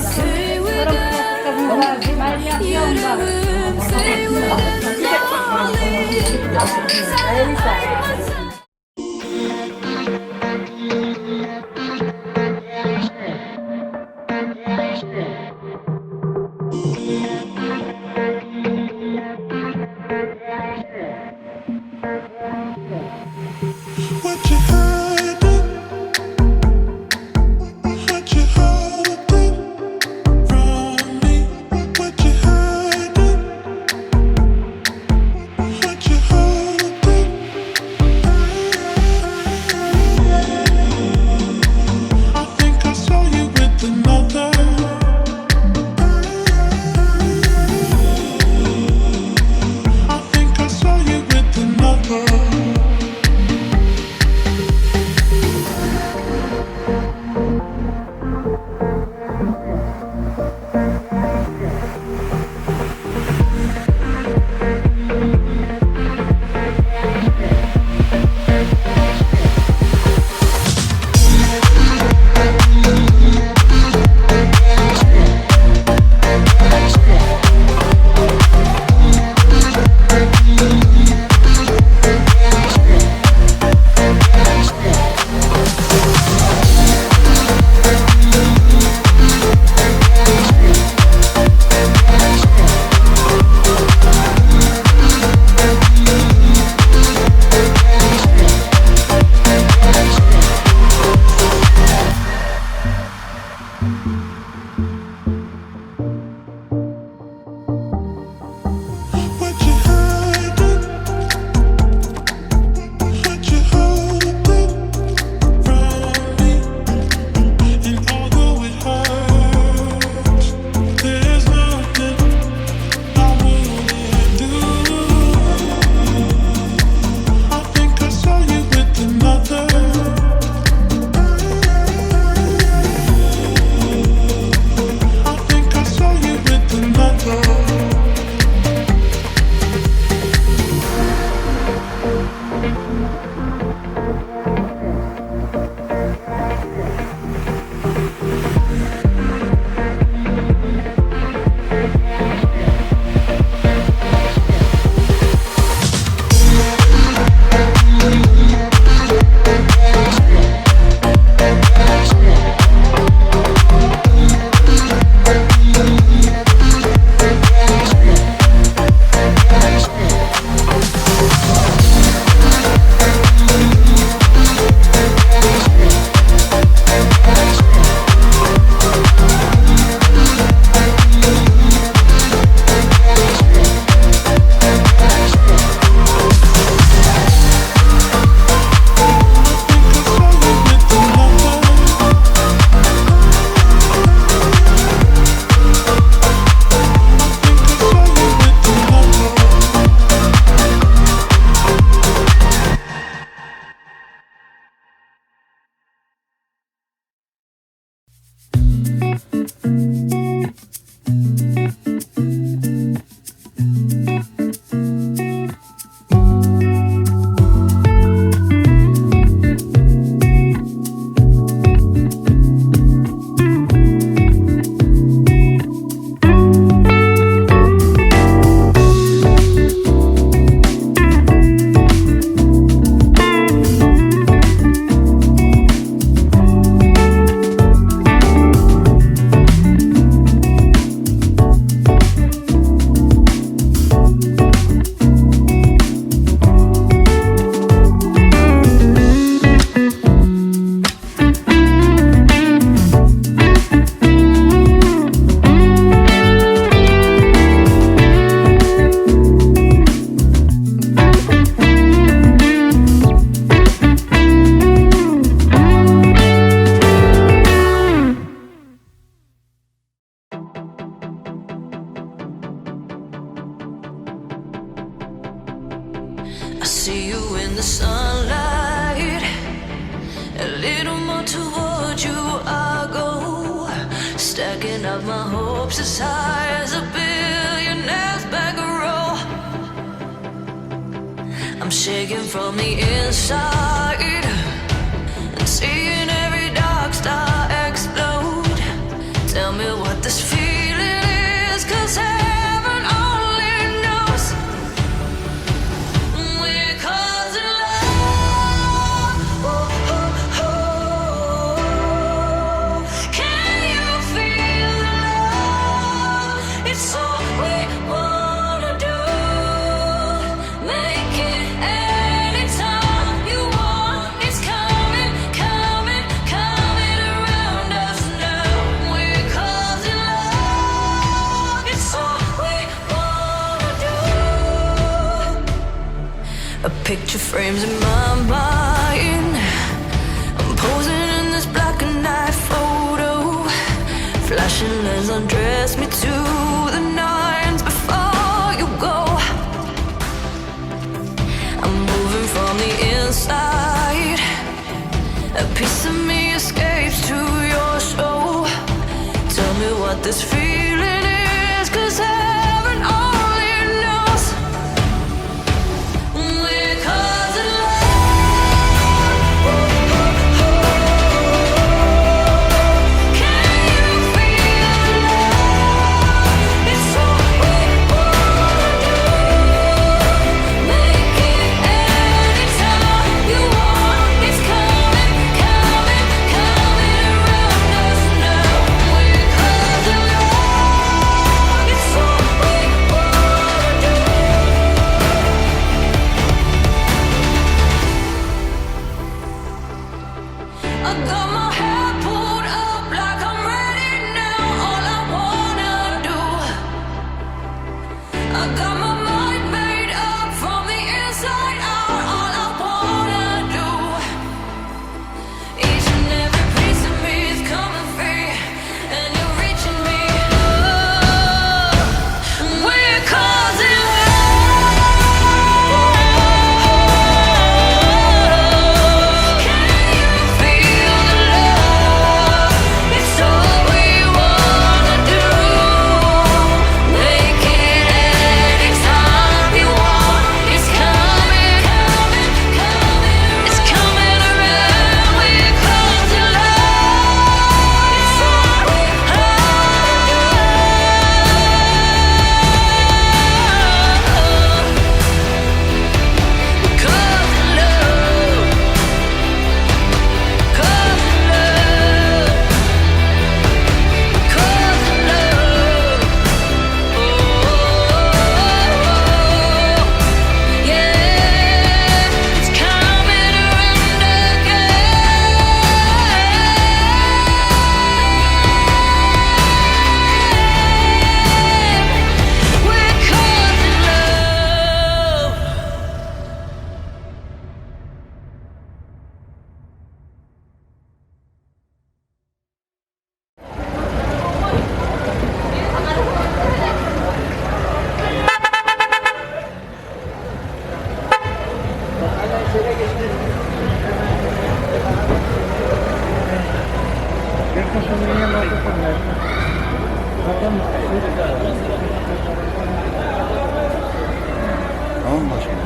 I see you in the sunlight. A little more toward you I go, stacking up my hopes as high as a billionaire's bankroll. I'm shaking from the inside and seeing every dark star explode. Tell me what this feeling is, 'cause heaven only knows. We're causing love. Oh, oh, oh. Can you feel the love? It's all we wanna do. Make it anytime you want. It's coming, coming, coming around us now. We're causing love. It's all we wanna do. A picture frames in my mind. I'm posing in this black and white photo. Flashing lens undress me to the nines before you go. I'm moving from the inside. A piece of me escapes to your soul. Tell me what this feeling is, 'cause heaven only knows. We're causing love. Oh, oh, oh. Can you feel the love? It's all we wanna do. Make it anytime you want. It's coming, coming, coming around us now. We're causing love. It's all we wanna do. I got my hair pulled up like I'm ready now. All I wanna do. I got my mind made up from the inside out. All I wanna do. Each and every piece of me is coming free, and you're reaching me. We're causing love. Can you feel the love? It's all we wanna do. Make it anytime you want. It's coming, coming, coming. It's coming around. We're causing love. It's all we wanna do. Causing love. Causing love. Causing love. Oh, yeah. It's coming around again. We're causing love. Tamam başkanım.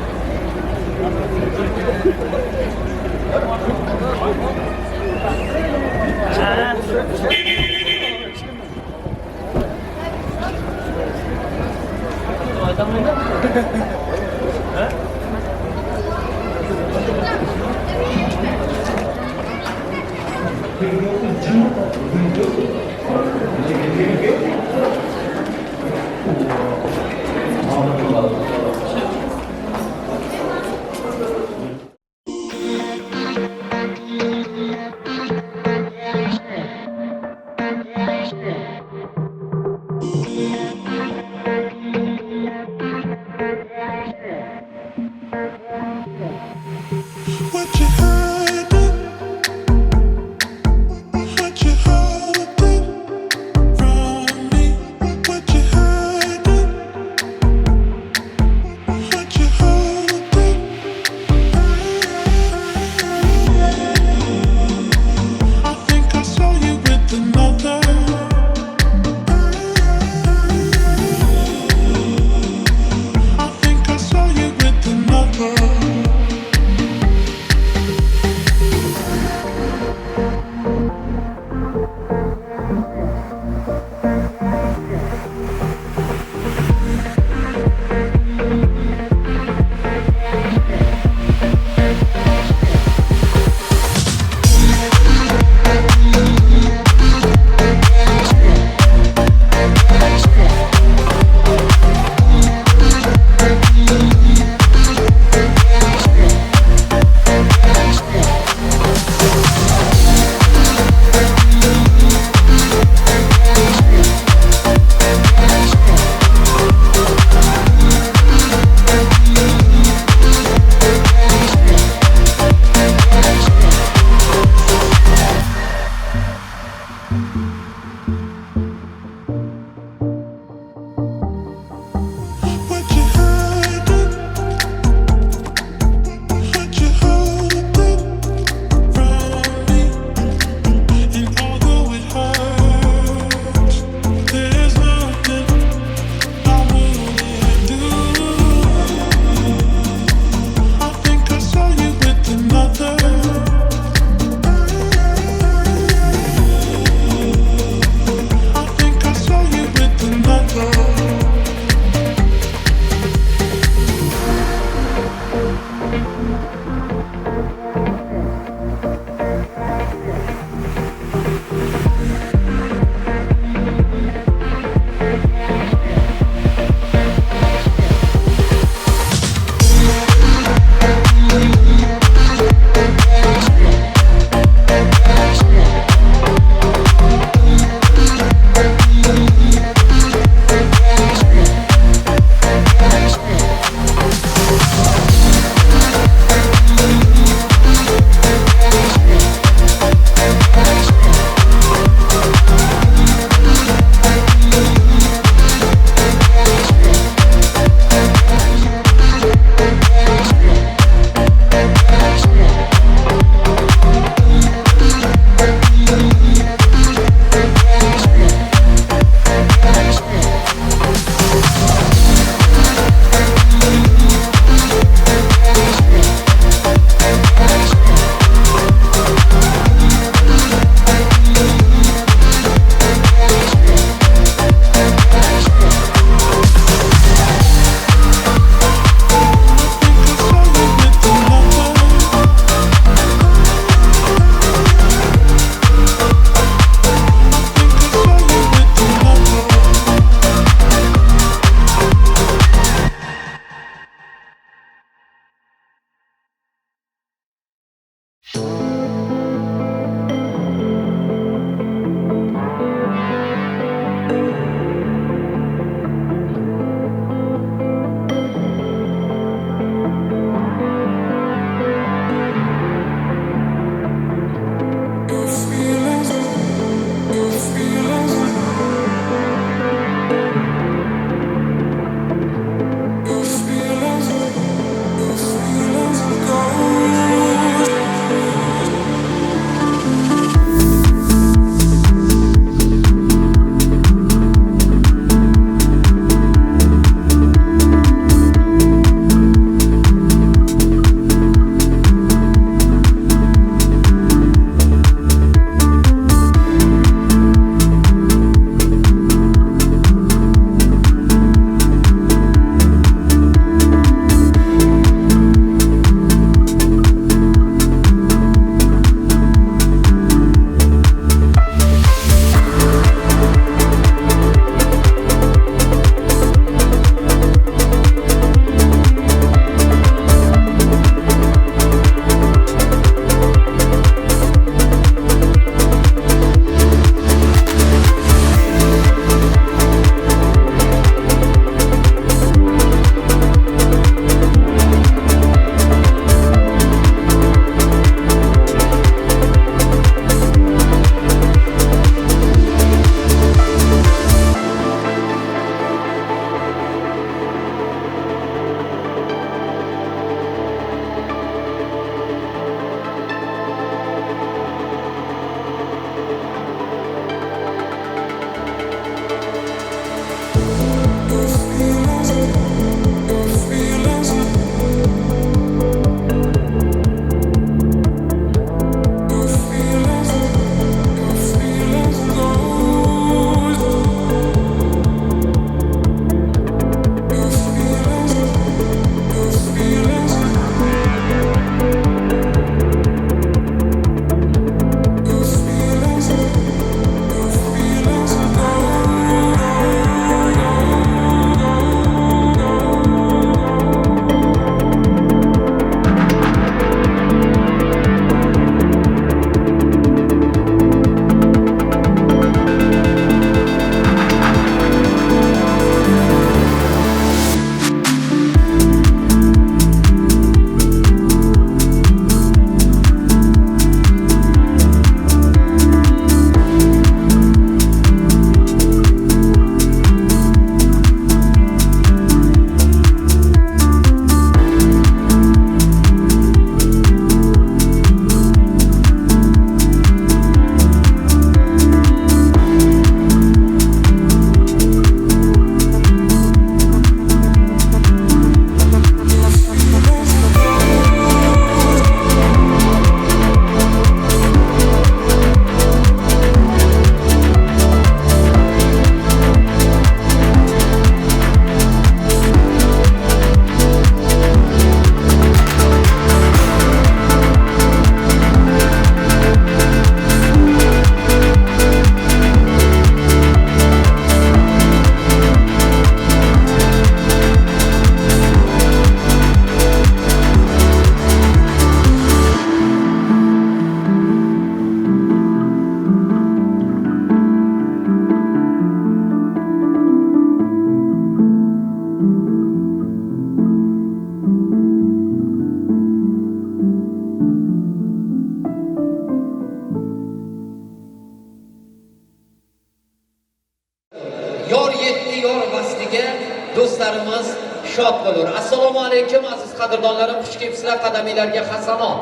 yor vasliga do'stlarimiz shod bo'lur. Assalomu alaykum aziz qadrdonlarim, xush kelibsizlar qadaminglarga hasanot.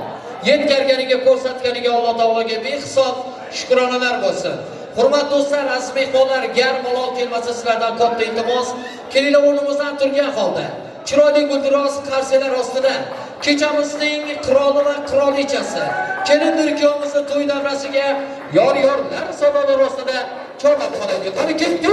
Yetkarganiga ko'rsatganiga Alloh taologa behisob shukronalar bo'lsin. Hurmatli do'stlar, aziz mehmonlar, gar malol kelmasa sizlardan katta iltimos, kelinglar o'rnimizdan turgan holda chiroyli guldiroz qarsalar ostida kechamizning qiroli va qirolichasi kelindir kuyovimizni to'y davrasiga yor-yorlar sadolari ostida chorlab qolaylik. Qani ketdik.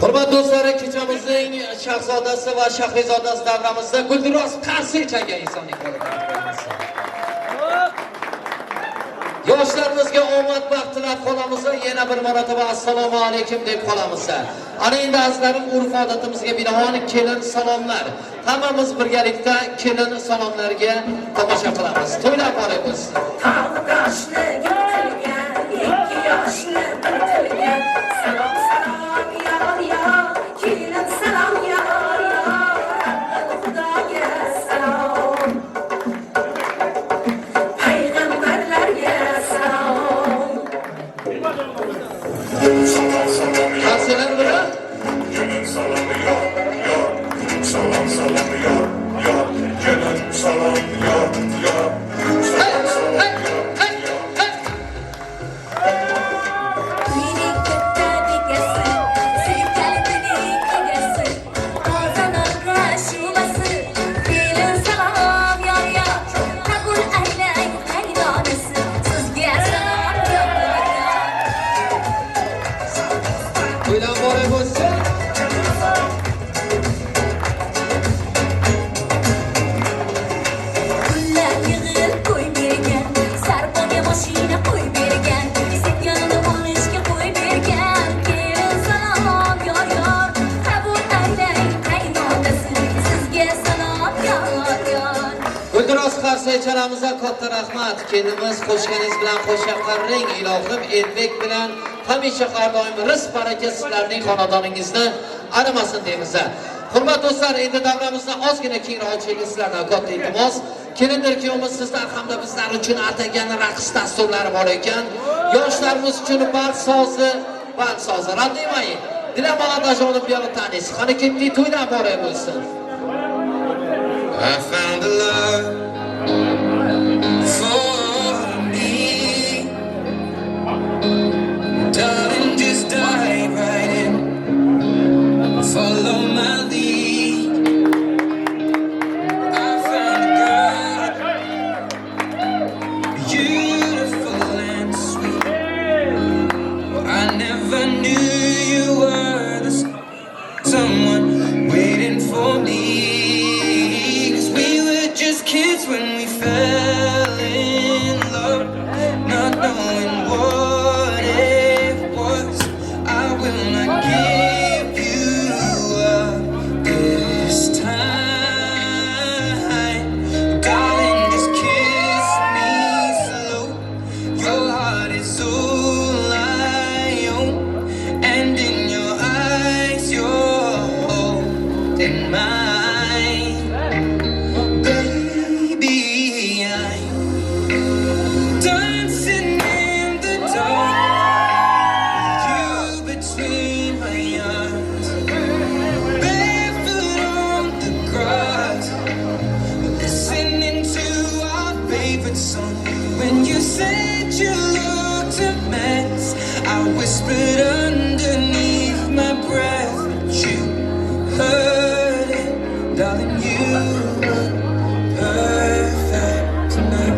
Hurmatli do'stlar, kechamizning shahzodasi va shahrizodasi davramizda guldiroz qarsi changan insonlik bo'ladi. Yoshlarimizga omad baxt tilab qolamiz, yana bir marotaba assalomu alaykum deb qolamiz. Ana endi azizlarim, urf-odatimizga binoan kelin salomlar. Hammamiz birgalikda kelin salomlarga tomosha qilamiz. To'ylar muborak bo'lsin. Chanamizga katta rahmat. Kelimiz qo'shganingiz bilan qo'shaqarring ilohim Edbek bilan hamisha har doim rizq baraka sizlarning xonadoningizni arimasin deymiz. Hurmatli do'stlar, endi davramizda ozgina kengroq ochaylik sizlardan katta iltimos. Kelindir kuyovimiz sizlar hamda bizlar uchun atagan raqs dasturlari bor ekan. Yoshlarimiz uchun barq sozi rad demaying. Dilam oladajoni bilan tanisiz. Qani ketdik, to'ylar muborak bo'lsin. I found a love for me, darling, just dive right in, follow my lead. I found a girl, beautiful and sweet. I never knew you were the someone waiting for me. Kids when we fell in love, not knowing what it was. I will not give you up. heard it, darling, you look perfect tonight.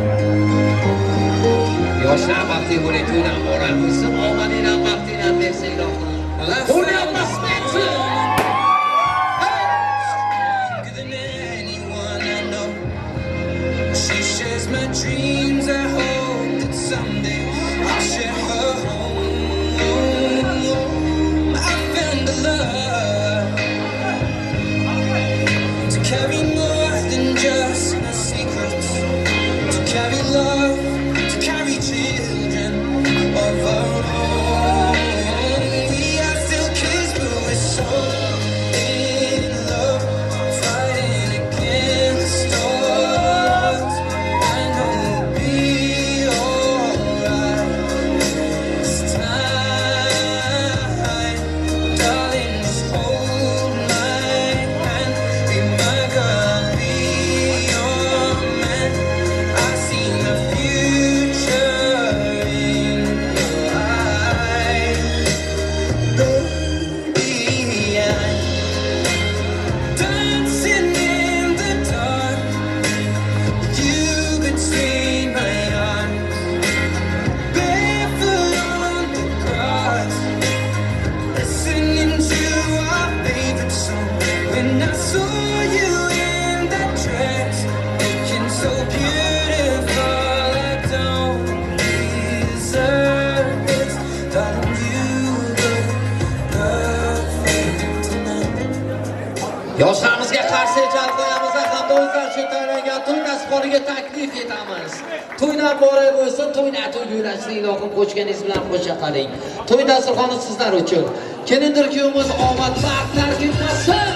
Yoshlar vaqti bo'ling, to'ydan borar bo'lsin, omadingdan vaqtingdan bersa ilohim. O'ynab basmetri. Stronger than anyone I know. She shares my dreams. I hope that someday I'll share her home. I found a love to carry more than just my secrets, to carry love, to carry children of our own. We are still kids, but we're so in love, fighting against odds. I know we'll be alright this time, darling. Just hold my hand, be my girl, I'll be your man. I see the future in your eyes, baby. I'm dancing in the dark, you between my arms, barefoot on the grass, listening to our favorite song. When I saw you in that dress, looking so beautiful, I don't deserve this, darling, you look perfect tonight. Yoshlarimizga qarshi jalb qo'yamiz hamda o'zlari tayyorlangan to'y dasturxoniga taklif etamiz. To'ydan boray bo'lsin, to'yni to'y yo'lashni ilohim qo'shganingiz bilan qo'sha qoling. To'y dasturxoni sizlar uchun. Kelindir kuyovimiz omad baxt tarkibmasin.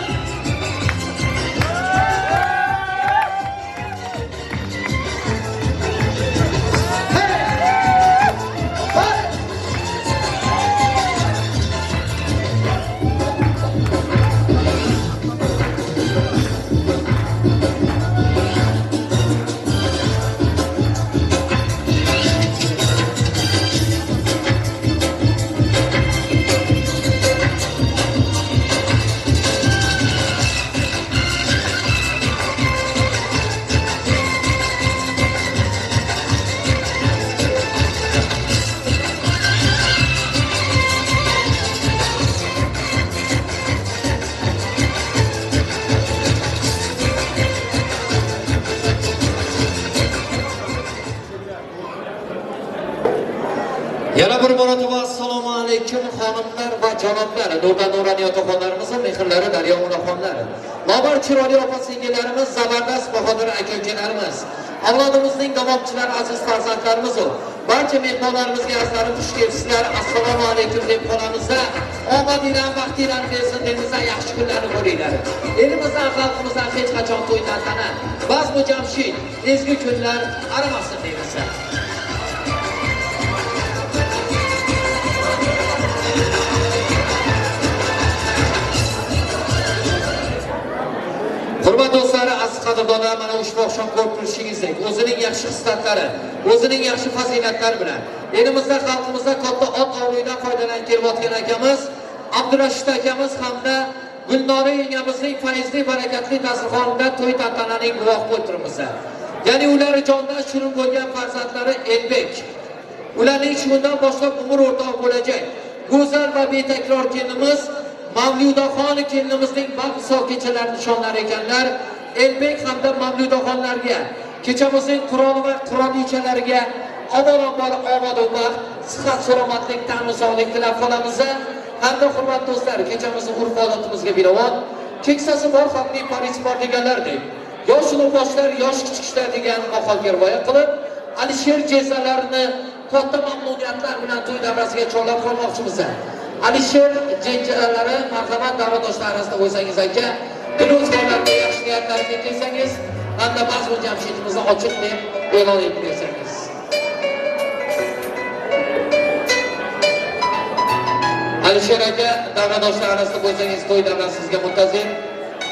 Yana bir marotaba assalomu alaykum xonimlar va janoblar, nurdan-nurani otaxonlarimiz, mehrlari, daryo onaxonlari. Lobar chiroyli opa-singillarimiz, zabardast bahodir aka-ukalarimiz, avlodimizning davomchilari, aziz farzandlarimiz, barcha mehmonlarimizga azlarim xush kelibsizlar. Assalomu alaykum deb qolamiz-da. Omadingdan, vaqtingdan bersin denizdan yaxshi kunlarni ko'ringlar. Elimizdan, xalqimizdan hech qachon to'y tantana, bazm jamshid, ezgu kunlar aramasin deymiz. Hurmat do'stlar, aziz qadrdonlar, mana ushbu oqshom ko'rib turishingizdek, o'zining yaxshi xislatlari, o'zining yaxshi fazilatlari bilan elimizda, xalqimizda katta ot ovlidan foydalanib kelayotgan akamiz Abdurashid akamiz hamda Gulnora yengamizning fayzli, barakatli dasturxonida to'y tantananing guvoh bo'lib turibmiz. Ya'ni ular jondan shirin bo'lgan farzandlari Elbek. Ularning shundan boshlab umr o'rtoq bo'lajak go'zal va betakror kelinimiz Mavludaxon kelinimizning bag'risoq kechalari nishonlar ekanlar. Elbek hamda Mavludaxonlarga, kechamizning Qur'on va Qur'onichalariga avvalambor omad, sihat, salomatlik, ta'min sog'lik tilab qolamiz. Hamda hurmat do'stlar, kechamizni urf-odatimizga binoan keksasi bor xalqning Paris bor deganlardek, yosh ulug'boshlar, yosh kichiklar degan maqolga rivoya qilib, Alisher jezalarini katta mamnuniyatlar bilan to'y davrasiga chorlab qolmoqchimiz. Alisher jenjalari marhamat davradoshlar arasida bo'lsangiz aka, dunyolarga yaxshi niyatlarga kelsangiz, hamda mazmun jamshidimizni ochiq deb e'lon etib bersangiz. Alisher aka, davradoshlar arasida bo'lsangiz, to'y davrasi sizga muntazir.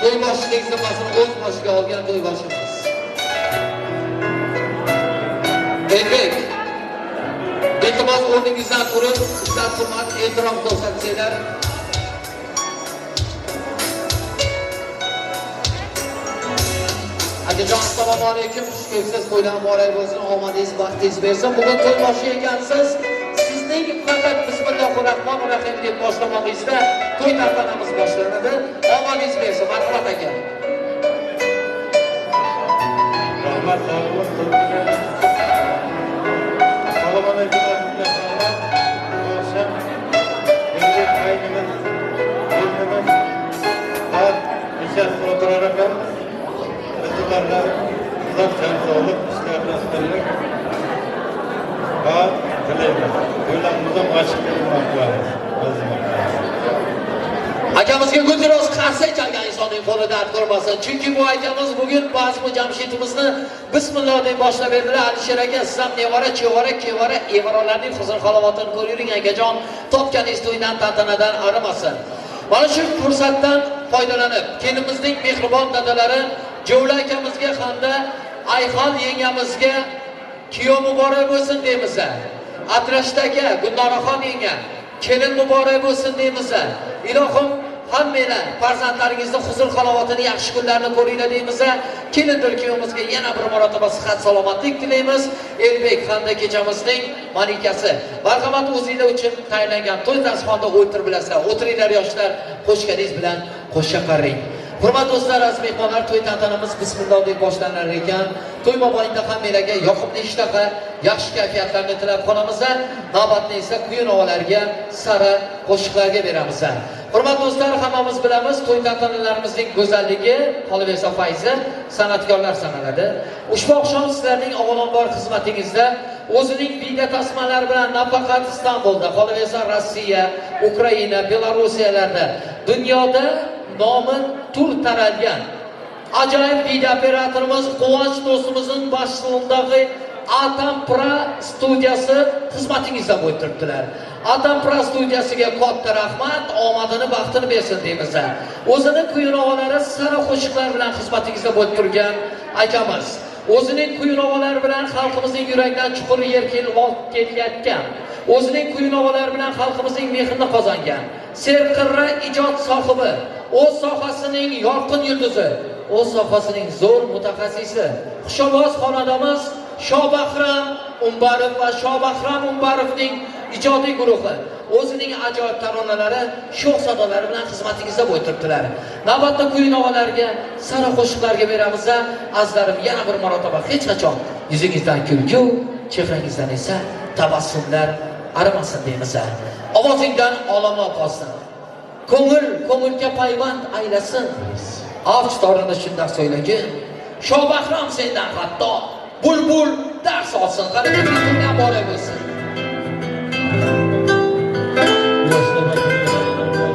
To'y boshchilik zimmasini o'z boshiga olgan to'y boshimiz. Elbek, iltimos o'rningizdan turib, izzat, hurmat, ehtirom ko'rsatsanglar. Akajon assalomu alaykum. Xushkelibsiz, to'ylar muborak bo'lsin. Omadingiz, baxtingiz bersin. Bugun to'y boshi ekansiz. Sizning faqat bismillahir-rohmanir-rohim deb boshlamoqingizda to'y tantanamiz boshlanadi. Omadingiz bersin. Marhamat aka. Rahmat, assalomu alaykum. Akamizga guldiroz qarsa chalgan insonning qo'li dard ko'rmasin. Chunki bu akamiz bugun Bazmu Jamshidimizni bismillah deb boshlab berdilar. Alisher aka, siz ham nevara, chevara, evarolarning huzur halovatini ko'ring akajon. Topganingiz to'ydan tantanadan arimasin. Mana shu fursatdan foydalanib, kelinimizning mehribon dadalari Jo'la akamizga hamda Ayxon yengamizga kuyov muborak bo'lsin deymiz. Atrashdagi Gulnoraxon yenga kelin muborak bo'lsin deymiz. Ilohim hammanglar farzandlaringizni huzur halovatini, yaxshi kunlarni ko'ringlar deymiz. Kelin kuyovimizga yana bir marotaba sihat salomatlik tilaymiz. Elbek hamda kechamizning malikasi. Marhamat, o'zingizlar uchun tayinlangan to'y dasturxonida o'tirib bilasizlar. O'tiringlar yoshlar, qo'shganingiz bilan qo'sha qarang. Hurmatli do'stlar, aziz mehmonlar, to'y tantanamiz bismillah deb boshlanar ekan. To'y mobaynida hammalarga yoqimli ishtaha, yaxshi kayfiyatlarni tilab qolamiz. Navbatni esa kuy novalarga, sara qo'shiqlarga beramiz. Hurmatli do'stlar, hammamiz bilamiz, to'y tantanalarimizning go'zalligi, qolaversa fayzi san'atkorlar sanaladi. Ushbu oqshom sizlarning avvalambor xizmatingizda o'zining video tasmalari bilan nafaqat Istanbulda, qolaversa Rossiya, Ukraina, Belorusiyalarda, dunyoda nomi tur taralgan ajoyib video operatorimiz Quvonch do'stimizning boshchiligidagi Atampra studiyasi xizmatingizda bo'lib turibdilar. Atampra studiyasiga katta rahmat, omadini, baxtini bersin deymiz. O'zining kuy-novalari, sara qo'shiqlar bilan xizmatingizda bo'lib turgan akamiz. O'zining kuy-novalari bilan xalqimizning yuragidan chuqur yer kelayotgan. O'zining kuy-novalari bilan xalqimizning mehrini qozongan. Serqirra ijod sohibi, o'z sohasining yorqin yulduzi, o'z sohasining zo'r mutaxassisi, xushovoz xonadonimiz Shobahram Umbarov va Shobahram Umbarovning ijodiy guruhi o'zining ajoyib taronalari, sho'x sadolari bilan xizmatingizda bo'lib turibdilar. Navbatda kuy-novalarga, sara qo'shiqlarga beramiz. Azizlarim, yana bir marotaba hech qachon yuzingizdan kulgu, chehrangizdan esa tabassumlar arimasin deymiz. Ovozingdan olamlar qolsin. Ko'ngilga payvand aylasin. Avj torini shunday so'ylagin. Shobahram sendan hatto bulbul dars olsin. Qanday muborak bo'lsin.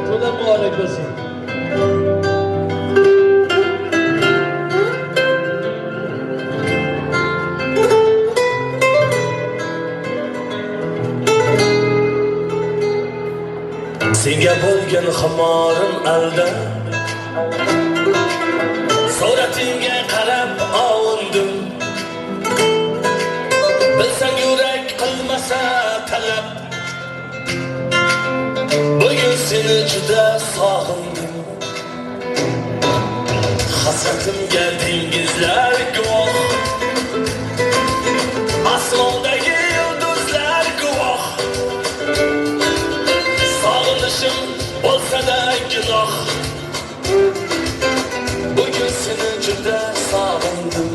Xudo muborak bo'lsin. Senga bo'lgan xamorim alda, suratingga qarab ovundim. Bilsang yurak qilmasa talab, bugun seni juda sog'indim. Hasratimga dengizlar guvoh, osmondagi yulduzlar guvoh. Sog'inishim bo'lsa-da gunoh, bugun seni juda sog'indim.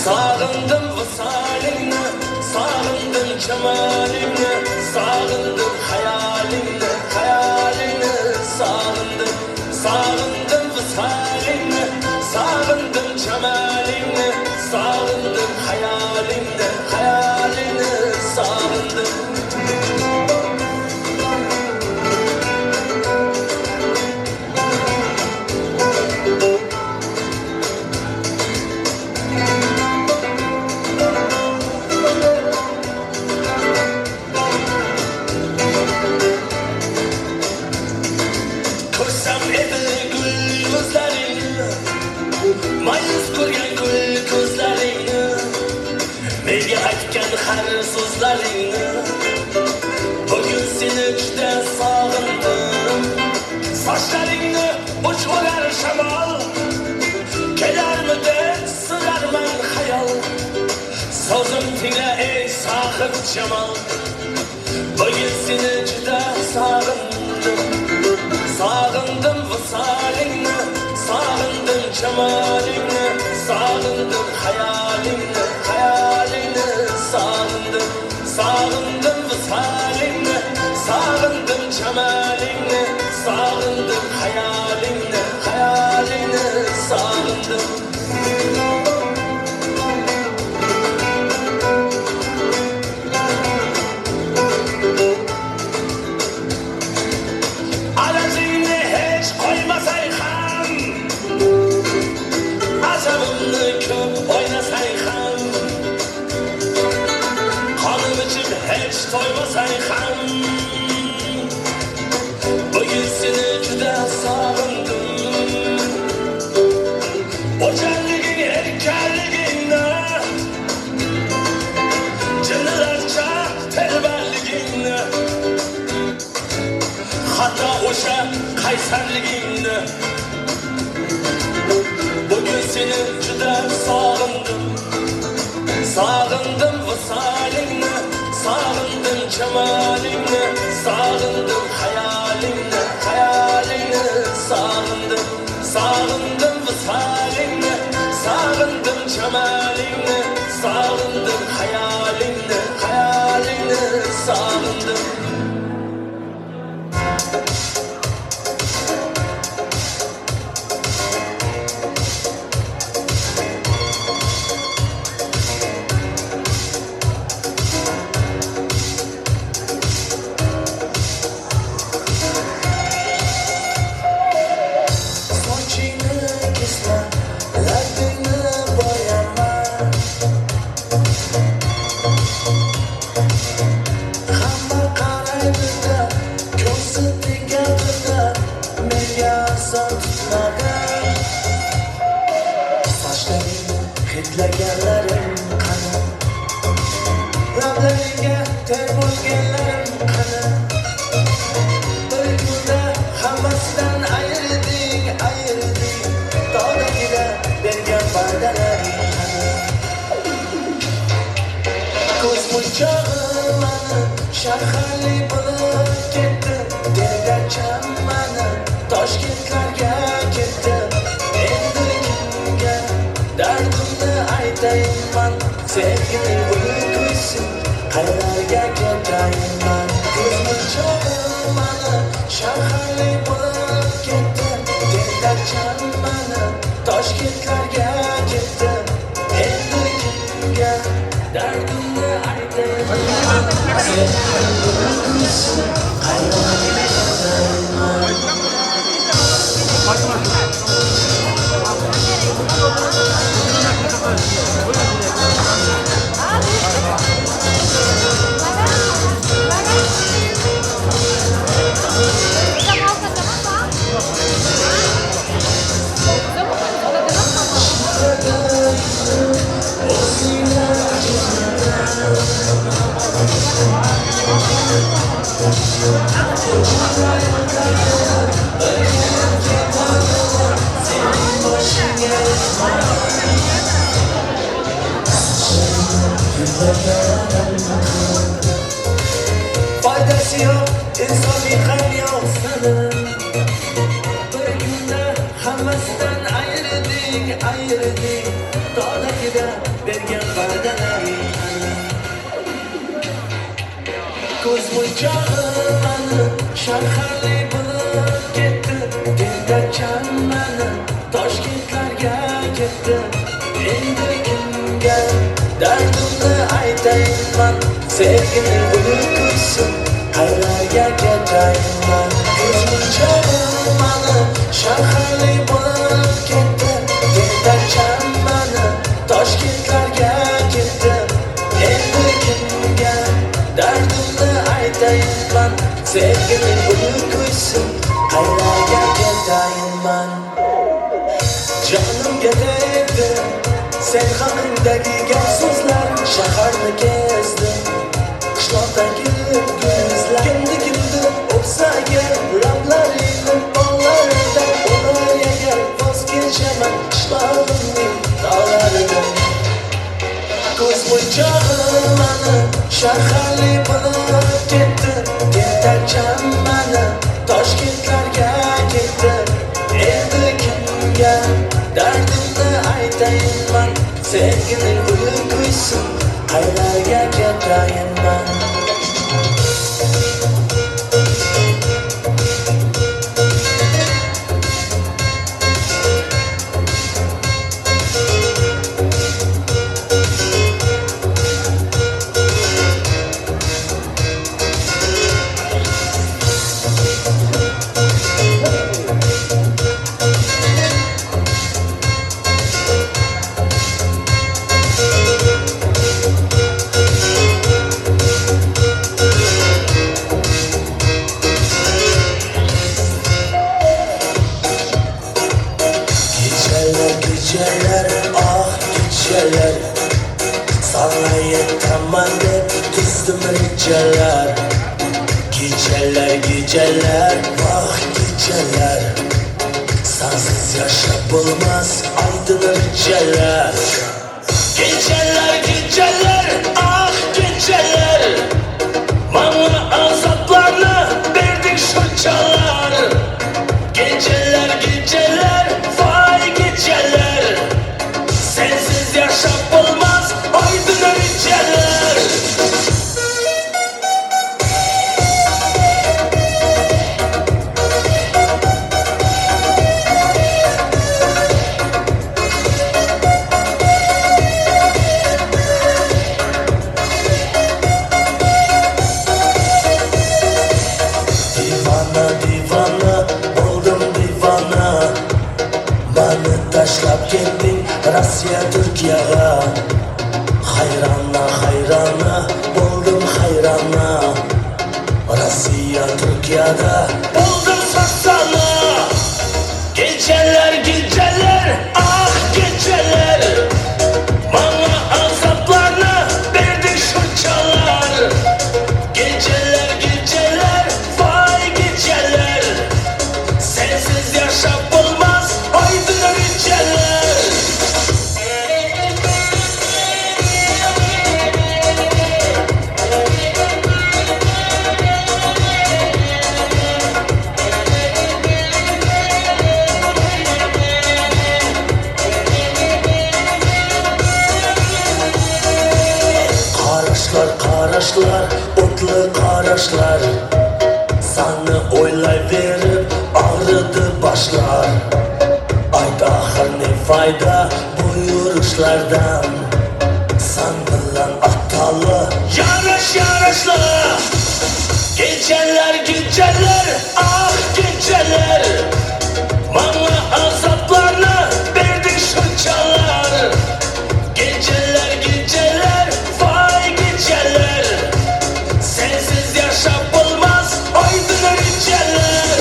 Sog'indim visolingni, sog'indim jamolingni, sog'indim xayolingni, sog'indim visolingni, sog'indim jamolingni, sog'indim xayolingni, sog'indim. Mayus ko'rgan gul ko'zlaringni, menga aytgan har so'zlaringni, bugun seni juda sog'indim. Sochlaringni uch olar shamol, kelarmidi jamol bugün seni juda sog'indim sog'indim visolingni sog'indim jamolingni sog'indim hayolingni sog'indim visolingni sog'indim jamolingni sog'indim hayolingni sog'indim Alacığını hiç koymasay ham azabımni ko'p o'ynasay ham qonim ichib hech to'ymasay ham bugün seni juda sog'indim o'jarliging erkanligingni jinnilarcha telbaligingni hatta o'sha qaysarligingni bugün seni juda sog'indim sog'indim visolingni sog'indim jamolingni sog'indim hayolingni sog'indim visolingni sog'indim jamolingni sog'indim hayolingni sog'indim Hidlaganlarim qani lablaringga ter bo'lganlarim qani bir kunda hammasidan ayırding tog'dagida bergan va'dalaring qani ko'z munchog'im mani shaharli bo'lib ketdi dergacham mani Toshkentlarga ketdi endi kimga dardimni aytayman sevgining bulut ko'ysin qayerlarga ketayman ko'z munchog'im mani shaharli bo'lib ketdi derdacham mani Toshkentlarga ketdi endi kimga dardimni aytayman sevgining bulut ko'ysin qayerlarga ketayman Faydası yok, insani kan yok sana bir kunda hammasidan ayırding tog'dagida bergan va'dalaring ko'z munchog'im mani shaharli bo'lib ketdi derdacham mani Toshkentlarga ketdi endi kimga dardimni aytayman sevgining bulut ko'ysin qayerlarga ketayman ko'z munchog'im mani shaharli bo'lib ketdi derdacham mani Toshkentlarga ketdi endi kimga dardimni aytayman sevgining bulut ko'ysin qayerlarga ketayman jonimga tegdi sen haqingdagi gap so'zlar shaharni kezdim qishloqdagi ko'zlar kimdi o'psaga lablaringni bog'larida bo'lay agar voz kechaman qishlog'imning tog'laridan ko'z munchog'im mani Shaharli bo'lib ketdi Tentakcham mani Toshkentlarga ketdi Endi kimga dardimni aytayman Sevgining uyi kuysin Qaylarga ketayman Geceler, ah geceler Sana yetemem hep kızdım riceler Geceler, ah geceler Sensiz yaşanılmaz aydın riceler Geceler, ah geceler Bana azaplarını verdik şu çalar Geceler, vay geceler Sensiz yaşanılmaz aydın riceler Divana, oldum divana Beni taşlap gittin Rusya, Türkiye'ye Hayrana, oldum hayrana Rusya, Türkiye'de oldum saksana Geceler, ah geceler Bana azaplarını verdik şu çalar Geceler, vay geceler Sensiz yaşanılmaz aydın riceler Karaşlar, otlu karaşlar Sana oylayverip ağrıdı başlar Ay daha ne fayda bu yürüyüşlerden Sen bilen atalı yarışla Geceler, ah geceler Bana azaplarını verdik şu çalar Geceler, vay geceler Sensiz yaşanılmaz aydın riceler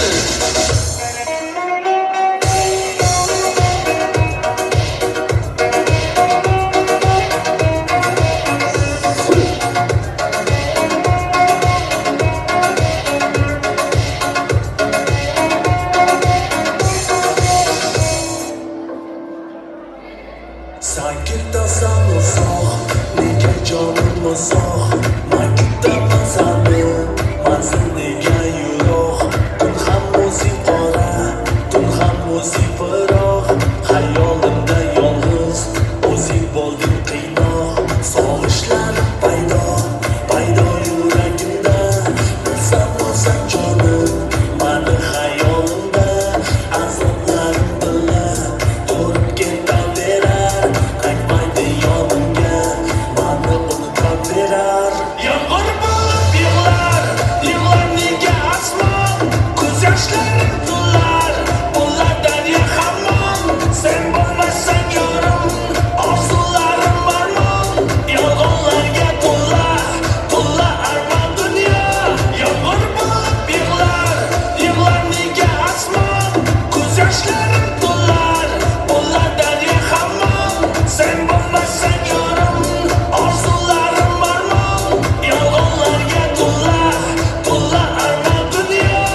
Sakit'ten sen uzak, nege canım uzak Makit'ten mazanı, mazınıga yürok Tun ham o'zi qora, tun ham o'zi biroq Hayolimda yolg'iz, o'zing bo'lding qiynoq Sog'ishlarim paydo yuragimda Bilsam jonim, mani hayolimda Azoblarim bila, turib ketaverar Qaytmaydi yonimga, mani unutaverar Yomg'ir bo'lib yig'lar nega asman Ko'z yoshlarim tullar, ulardan hamon Sen bo'lmasang yorim, orzularim barmon Yolg'onlarga to'la armon dunyo Yomg'ir bo'lib yig'lar nega asman Ko'z yoshlarim tullar, ulardan hamon Sen bo'lmasang yorim, orzularim barmon Yolg'onlarga to'la armon dunyo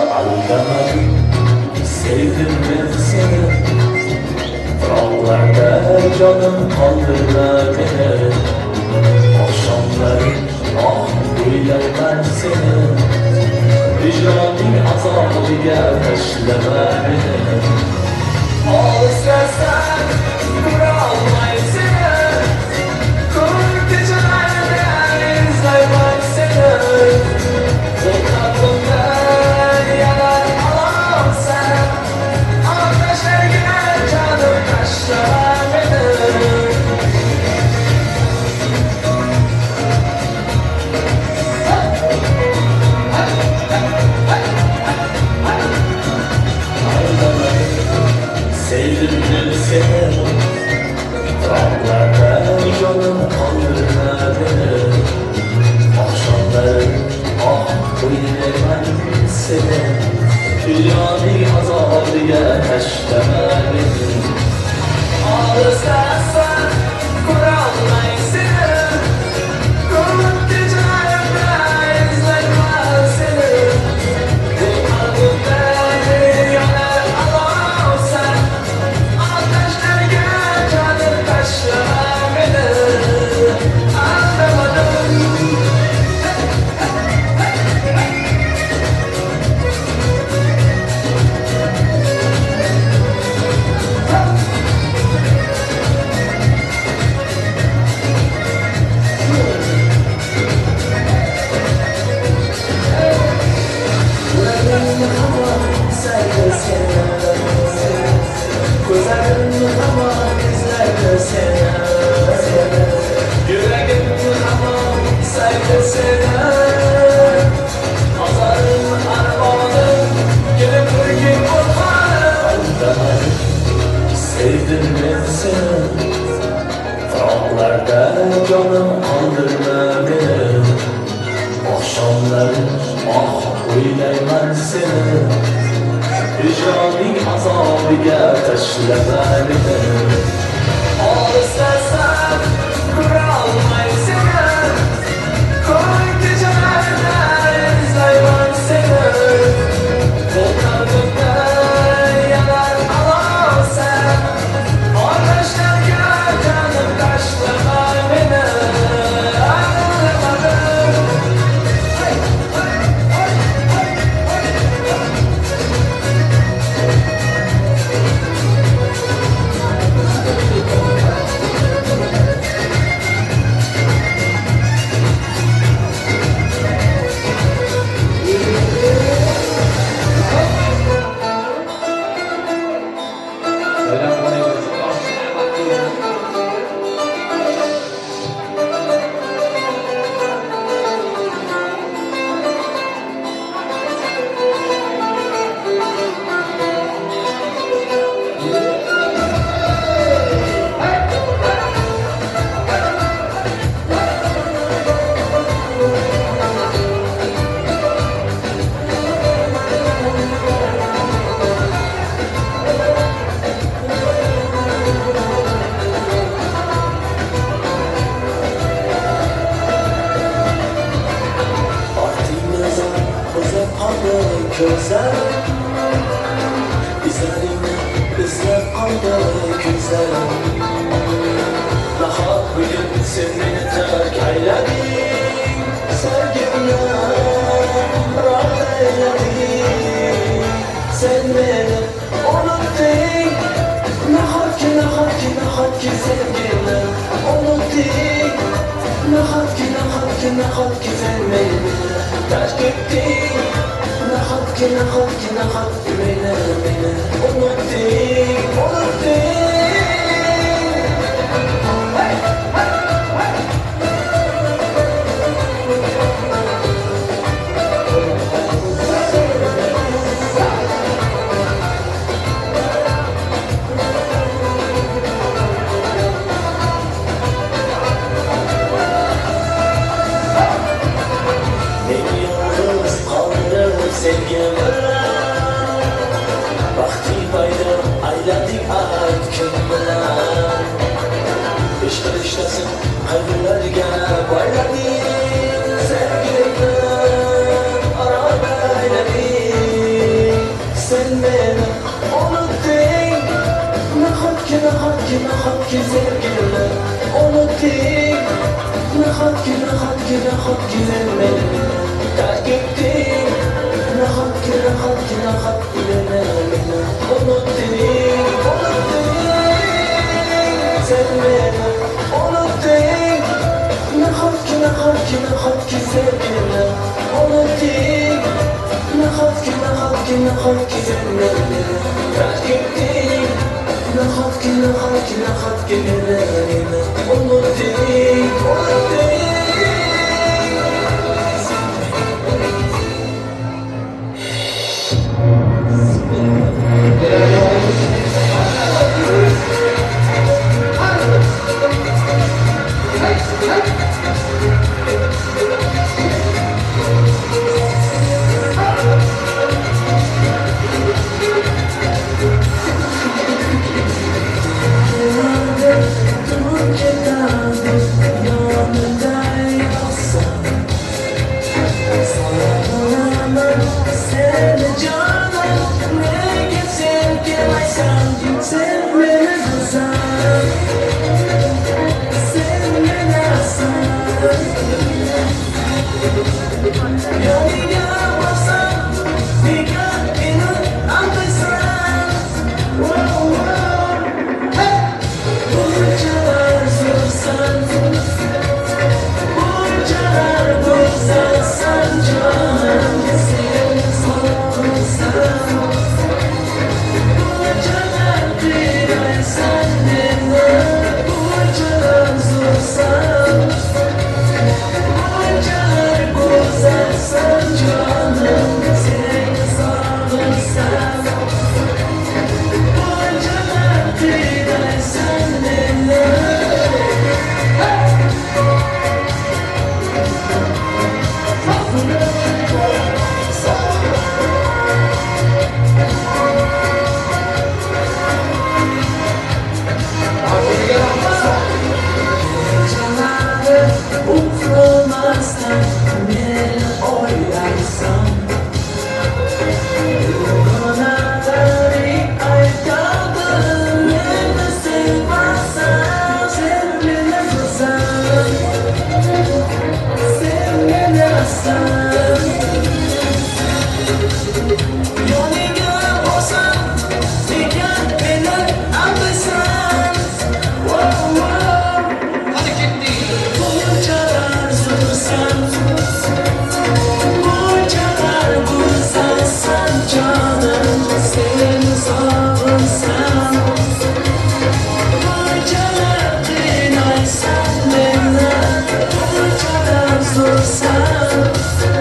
Aldamadım, sevdim ben seni. Dağlarda canım kaldırma beni. Akşamları uylar ben seni. Vicdanın azabıya taşlama beni. Al istersen kuralmayı seni. Kurt gecelerden izlemek seni. Sokakımdan yalan alamam sen. Ateşler gider canım taşlama beni. Sevdim seni. Dağlarda canım kaldırma beni. Akşamları uyuyaman seni. Dünyayı azabıya taşlama beni. Ağırsan kuralmayı seni. Kurt gecelerinde izlemek seni. Bu kalbimden yanar alamam sen. Ateşlerge canım taşlama beni. Anlamadım. Sevdim ben seni. Dağlarda canım kaldırma beni. Akşamları uylayman seni. Vicdanın azabıya taşlama beni. Al istersen kuralmayı seni. Koy gecelerden izlemen seni. Bu kalbimden yanar alamam sen. Ateşler gel canım taşlama beni. Anlamadım. Güzel, izlerimle izler kaldı güzel. Daha bugün sen beni terk eyledin. Sevgimle rahat eyledin. Sen beni unuttun. Nahat ki sevgimle unuttun. Nahat ki sen beni terk ettin. Nahat ki beni unuttun. Beni yalnız kaldırır sevgim. Vakti bayram ayladık artık. nahotki sen meni terk ettin Nahotki meni unutding sen meni unutding Nahotki sen meni unutding Nahotki sen meni terk ettin Nahotki meni unutding Sen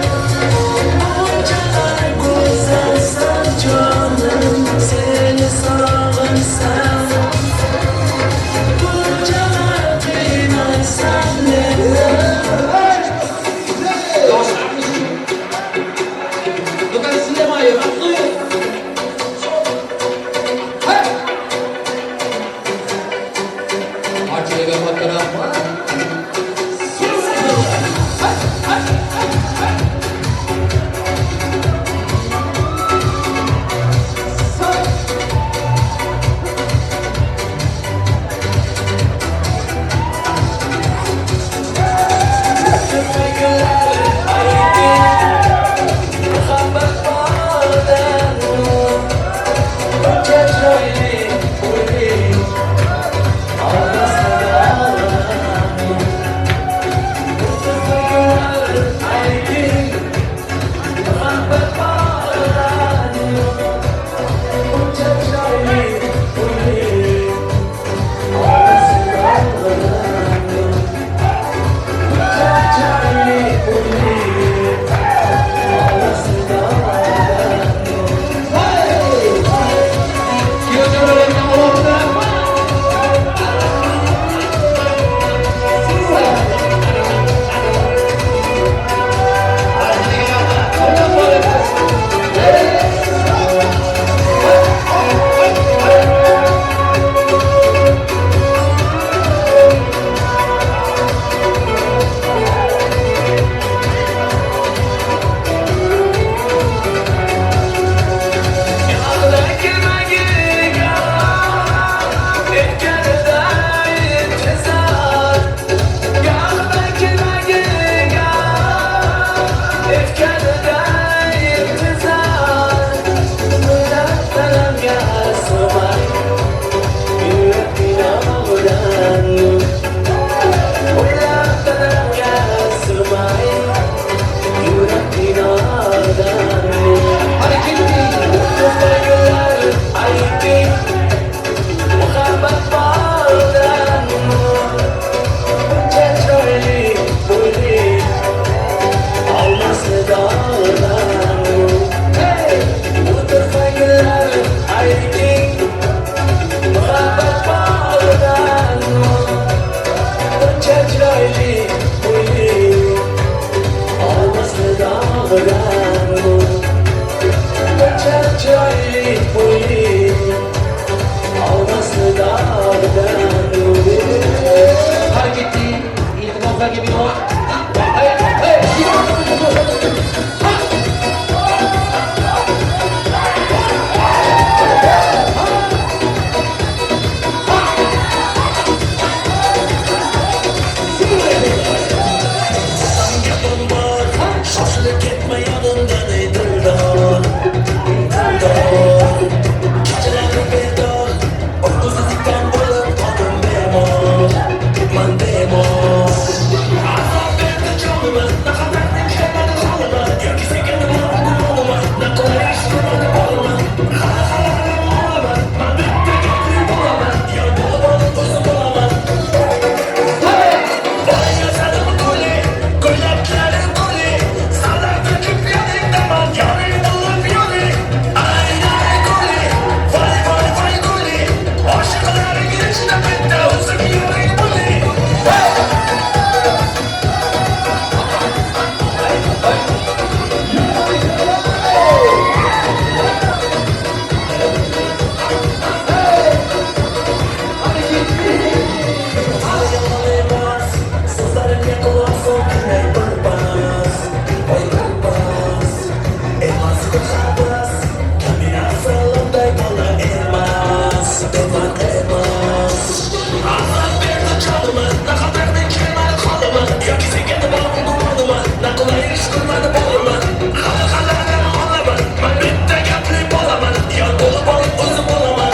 Ağlarım Çay boyu Alması dağlarım Hareketli, iltimoslar gibi o. Hey, hey, Şaşılık etme yanımdan ey dırdar Dırdar Geceler bedar Uykusuz iken bulup tadım bemor Man bemor Azap verdi canıma Ne kadar demşemedi kalıma Gökyüzü geldi bana kuluma Ne kadar yaşlamadı balıma Karalarım olamaz Ben bitti getirip olamaz Ya bulamam uzun bulamaz Vay yazarım guli Güleklerim guli Sana döküp yedik demem Yarın olup yoli Ay ay guli Vay vay vay guli Aşıkların girişine bitti Uzun yürü guli Sızların yakılan son güney bırbaz Oy bırbaz Elmas kutsadas Kamera fırlanday bana elmas Elmas elmas Allah verdi canıma Ne kadar ben kemal kalıma Gökyüzü geldi bana kullanıma Ne kolay eriştirmedi boluma Kalı kalardan olama Ben bitti getirip olamam Ya dolu balık uzun olamam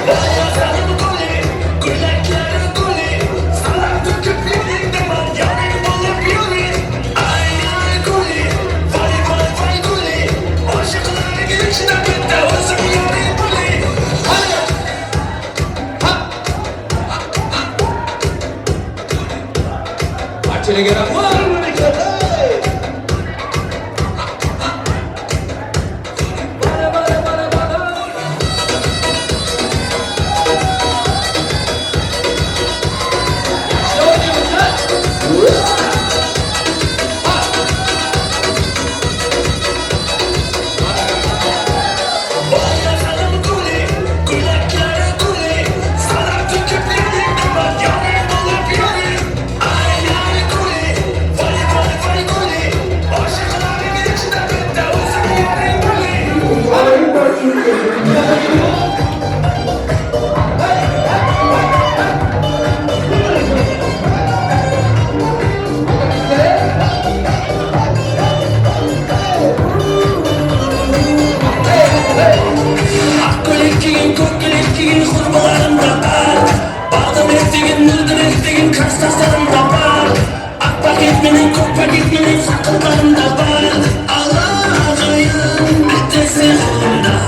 Vay yazarım guli Güleklerim guli Sana döküp yedik demem Yarın olup yoli Ay ay guli Vay vay vay guli Aşıkların girişine bitti Uzun yürü guli Açılı gelen var mı bir kere? Bana bana bana bana Vay yazarım guli Güleklerim guli Sana döküp yedik demem Yarın olup yoli Ay ay guli Vay vay vay guli Aşıkların girişine bitti Uzun yürü guli Akgülektiğin, kokgülektiğin hurmalarımda var Bağdım ettiğin, nurdum ettiğin kastaslarımda var Ak paketmenin, kok paketmenin sakınlarımda var Allah'ım bittesi hurda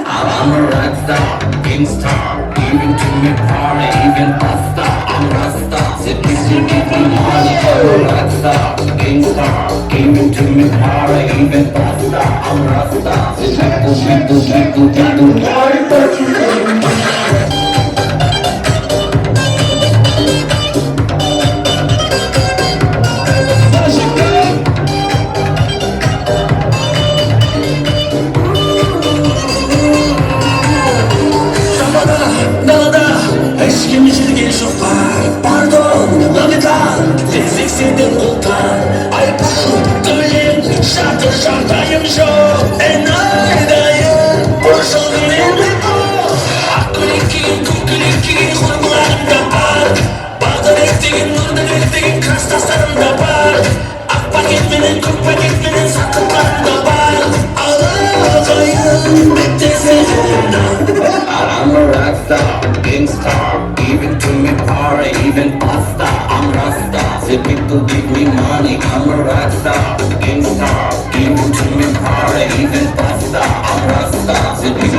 I'm a rockstar, gangsta, giving to me party, even pasta. I'm Rasta, say please you give me money. I'm a rockstar, gangsta, giving to me party, even pasta. I'm Rasta, say people. Şabada, dalada, eşkimicil genç var Pardon, lavitan, fiziksidin ultan Ay puşu, gülün, şartı şartayım şu Enaydayım, boşaldın elmi bu Akgülektiğin, kokgülektiğin hurmalarımda var Bağdan ettiğin, nurdan ettiğin kastaslarımda var Ak paketmenin, kok paketmenin sakınlarımda var Allah'ım bittesi hurda I'm a rockstar, gangsta, giving to me party, even pasta. I'm Rasta, say people give me money. I'm a rockstar, gangsta, giving to me party, even pasta. I'm Rasta, say people.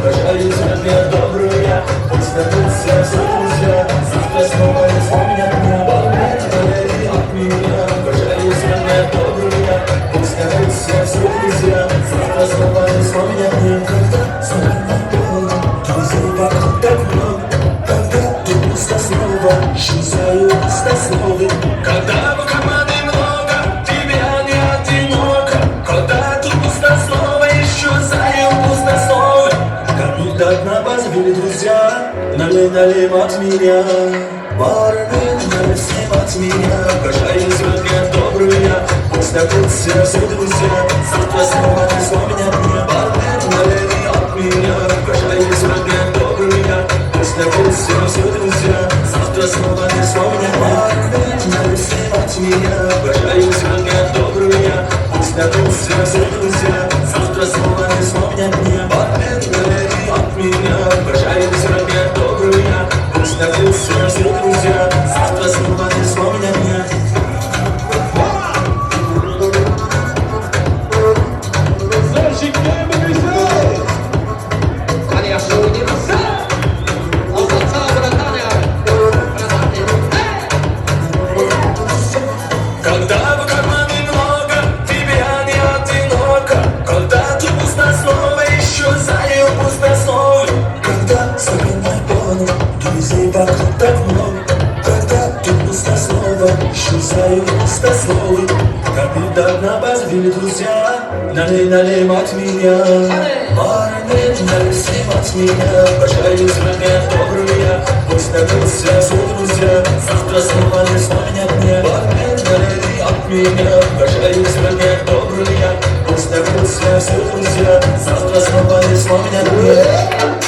Прощаюсь, я добрую, пусть вернутся, завтра снова не вспомнят. налей от меня, бармен, налей от меня, прощай, взгляд добрый я, пусть напьются все друзья, завтра снова ты вспомнят меня, бармен, налей от меня, прощай, взгляд добрый я, пусть напьются все друзья, завтра снова ты вспомнят бармен, налей от меня, прощай, взгляд добрый я, пусть напьются все друзья, завтра снова ты вспомнят меня, бармен, налей от меня, прощай, взгляд добрый я, пусть напьются все друзья, завтра снова ты вспомнят меня. Когда в кармане много, тебя не одиноко, когда ты пусто снова, еще залил пусто снова, когда стаканной полный, друзей вокруг так много, когда ты пусто снова, еще залил пусто снова, как недавно позвали друзья, налей от меня, бармен, налей от меня, прощай, взгляд добрый я, пусть напьются все друзья, завтра снова не вспомнят меня, бармен, налей от меня, прощай, взгляд добрый я, пусть напьются все друзья, завтра снова не вспомнят меня.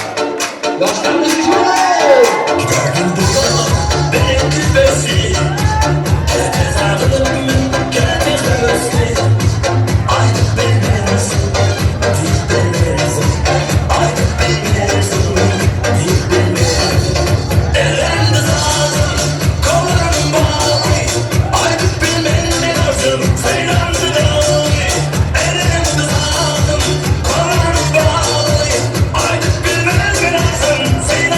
Say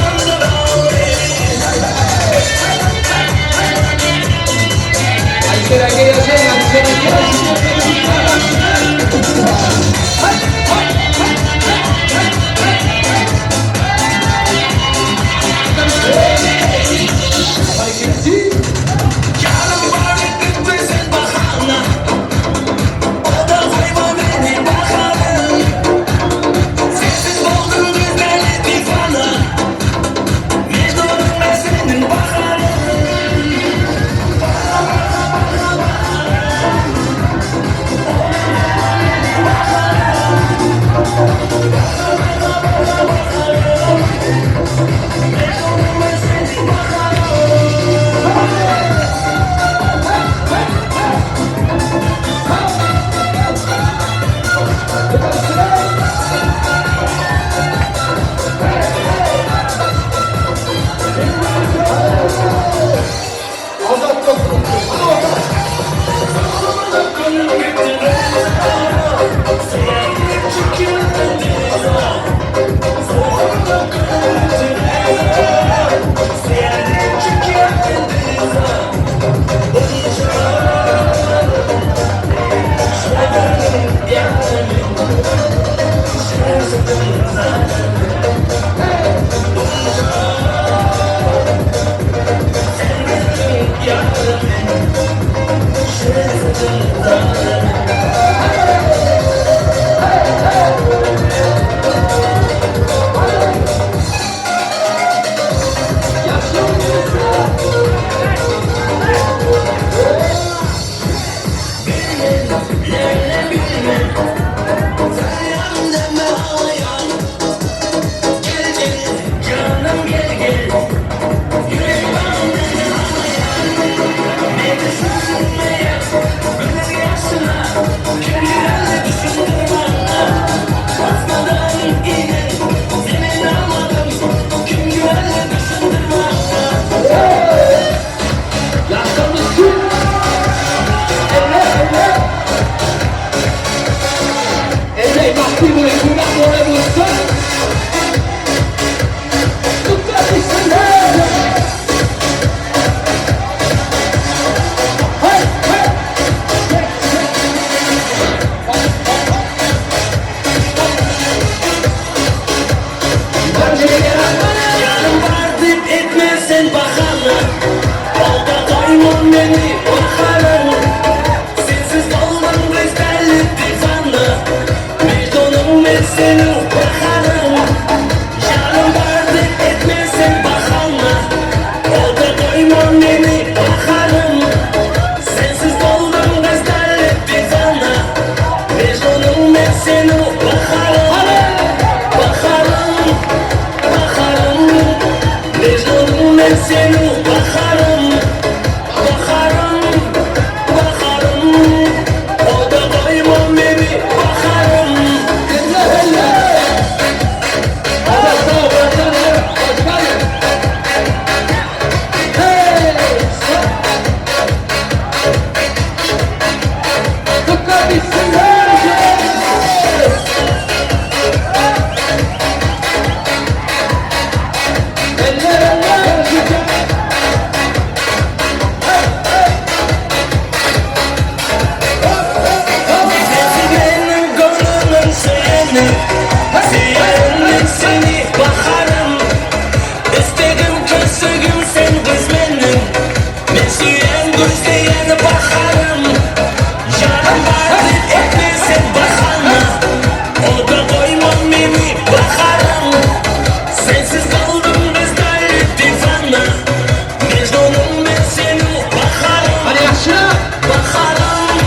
baharım,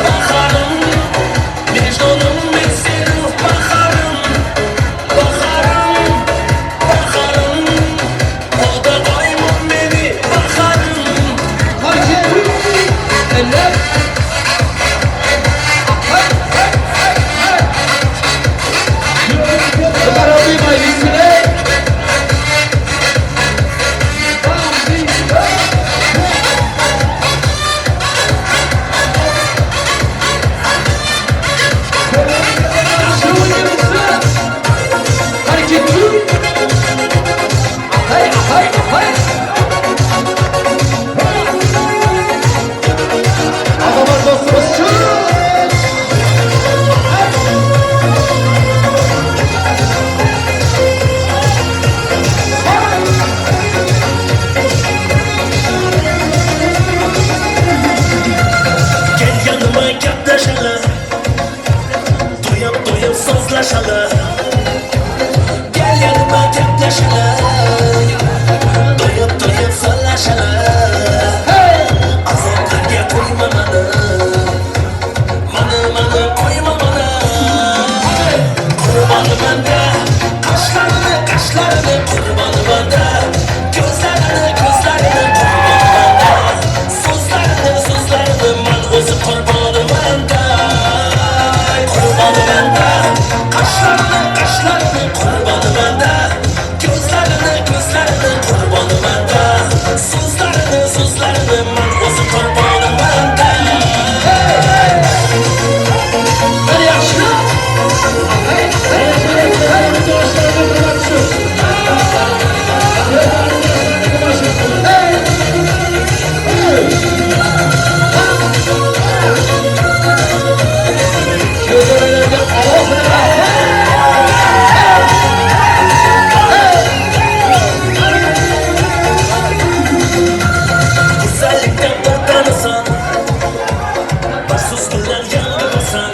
baharım, mecnunum ben senin baharım, baharım, baharım, o da koymam beni baharım. Gel yanıma yaklaşalım, doyup doyup sözleşelim. Gel yanıma yaklaşalım, doyup doyup sözleşelim. Azaplarga koyma bana, bana koyma bana. Kurbanı bende, kaşlarını kurbanı bende, gözlerini kurbanı bende, sözlerini man özü kurbanı bende. Kurbanı bende, kaşlarını kurbanı bende, gözlerini kurbanı bende, sözlerini man özü kurbanı bende. Hadi yaşlı. Güzellikten kurtarırsan, başsız güller yandırırsan.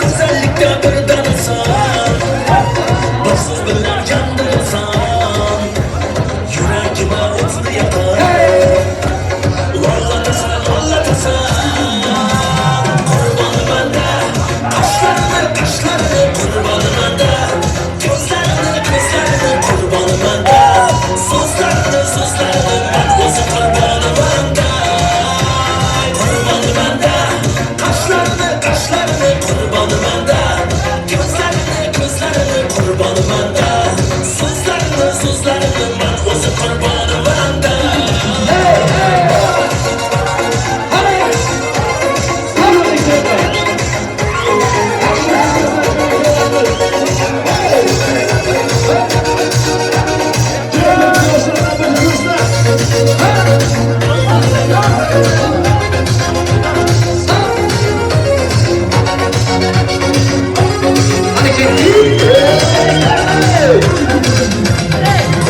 Güzellikten kurtarırsan, başsız güller yandırırsan. Yüreğime otur yakar, vallatasın. Kurbanı bende, kaşlarını kurbanı bende, gözlerini kurbanı bende, sözlerini ben özü kurbanı bende. Kurbanı bende, kaşlarını kurbanı bende, gözlerini kurbanı bende, sözlerini ben özü kurbanı bende.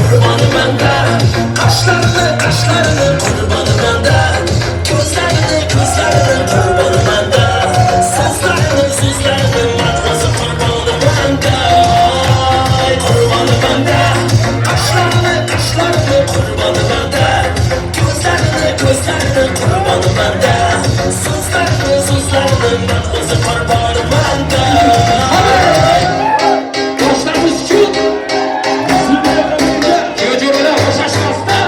Kurbanı bende, kaşlarını kurbanı bende, gözlerini kurbanı bende, sözlerini man özü kurbanı bende. Kurbanı bende, kaşlarını kurbanı bende, gözlerini kurbanı bende, sözlerini man özü kurbanı bende. Dostlarımız çok. Çocuğuna hoş açmasına.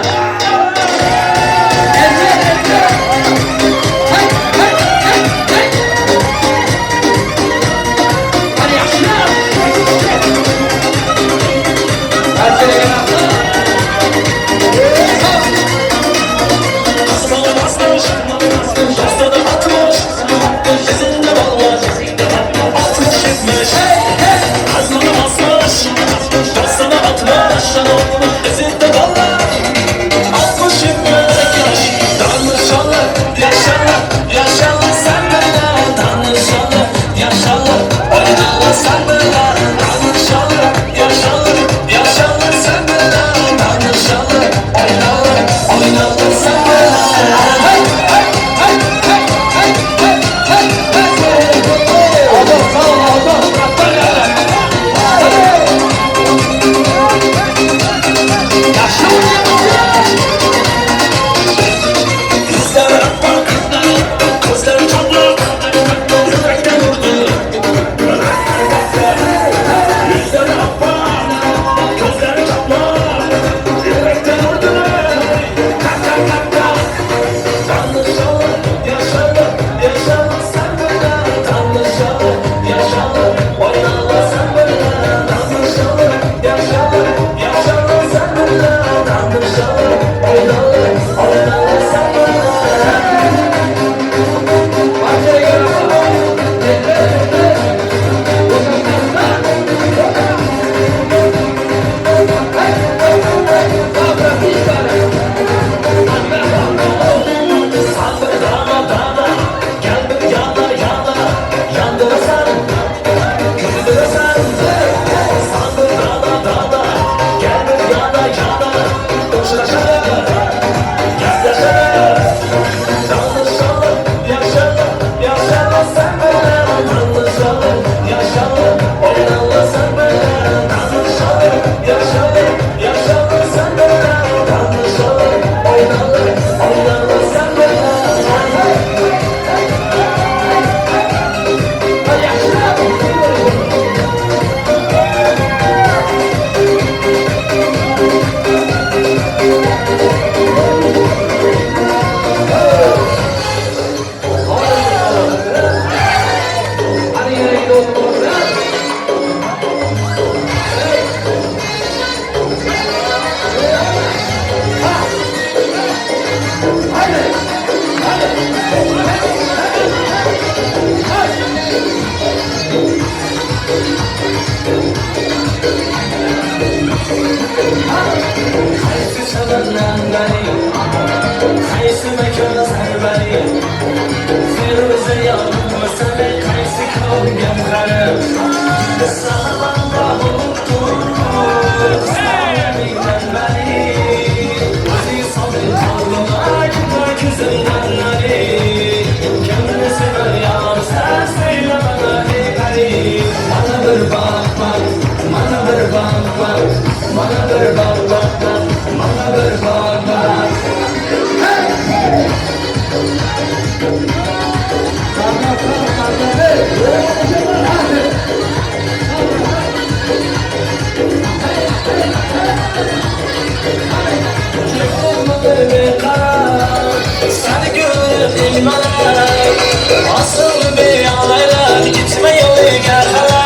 Asıl bir alayla gitme yolu gel hala.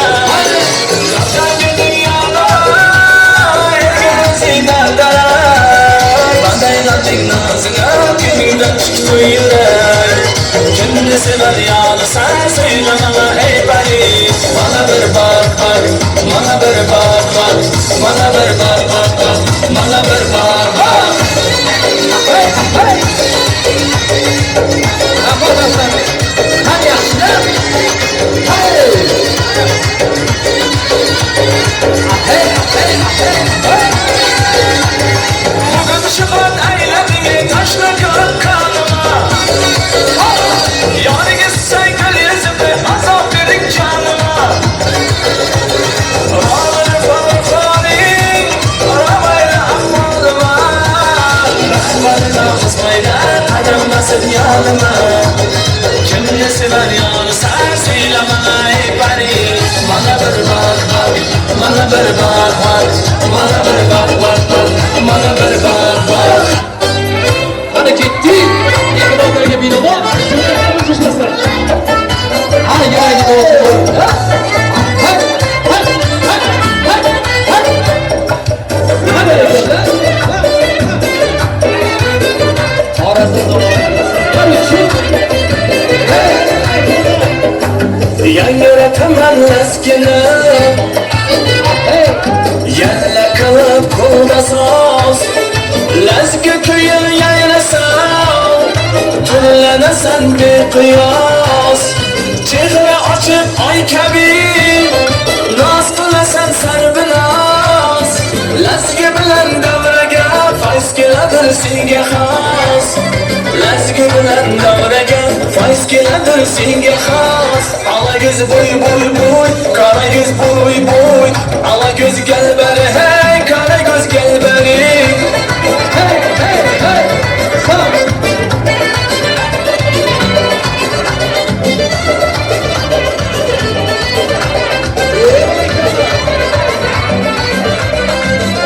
Zaten dünyada herkes idardara. Bandayla tıknazına gümünden çıktı yürek. Kimde sever yağlı sen söyle bana ey bari. Bana bir bak bak, bana bir bak bak, bana bir bak bak bak, bana bir bak bak. Hey hey. Hadi yaşlı. Hey. Hey hey hey. Bugün şıkın eylemini taşla kırık kanıma. Yani gitsen gül yüzüme azap verin canıma. Ağır farfarin arabayla ahmalıma. Rahmanına kısmayla kademmesin yanıma. Kimle sever yanı sen söyle bana ey bari. Bana bir bak bak, bana bir bak bak, bana bir bak bak bak, bana bir bak bak. Hareketli, yakınlarına bir bak. Hadi gel git olsun. Hadi, hadi, hadi, hadi, hadi. Hadi arkadaşlar. Yangara taman eskini Yerle kalıp kolda sos Lezgi köyün yaylasam Türlenesen bir kıyas Çehre açıp ay kabir Naz kılasan sarbinaz Lezgi bilen devrege Faiz kiledir singe khas Lezgi bilen devrege Faiz kiledir singe khas Ala göz boy boy boy Kara göz boy boy Ala göz gel beri hey Kara göz gel beri Hey hey hey Stop.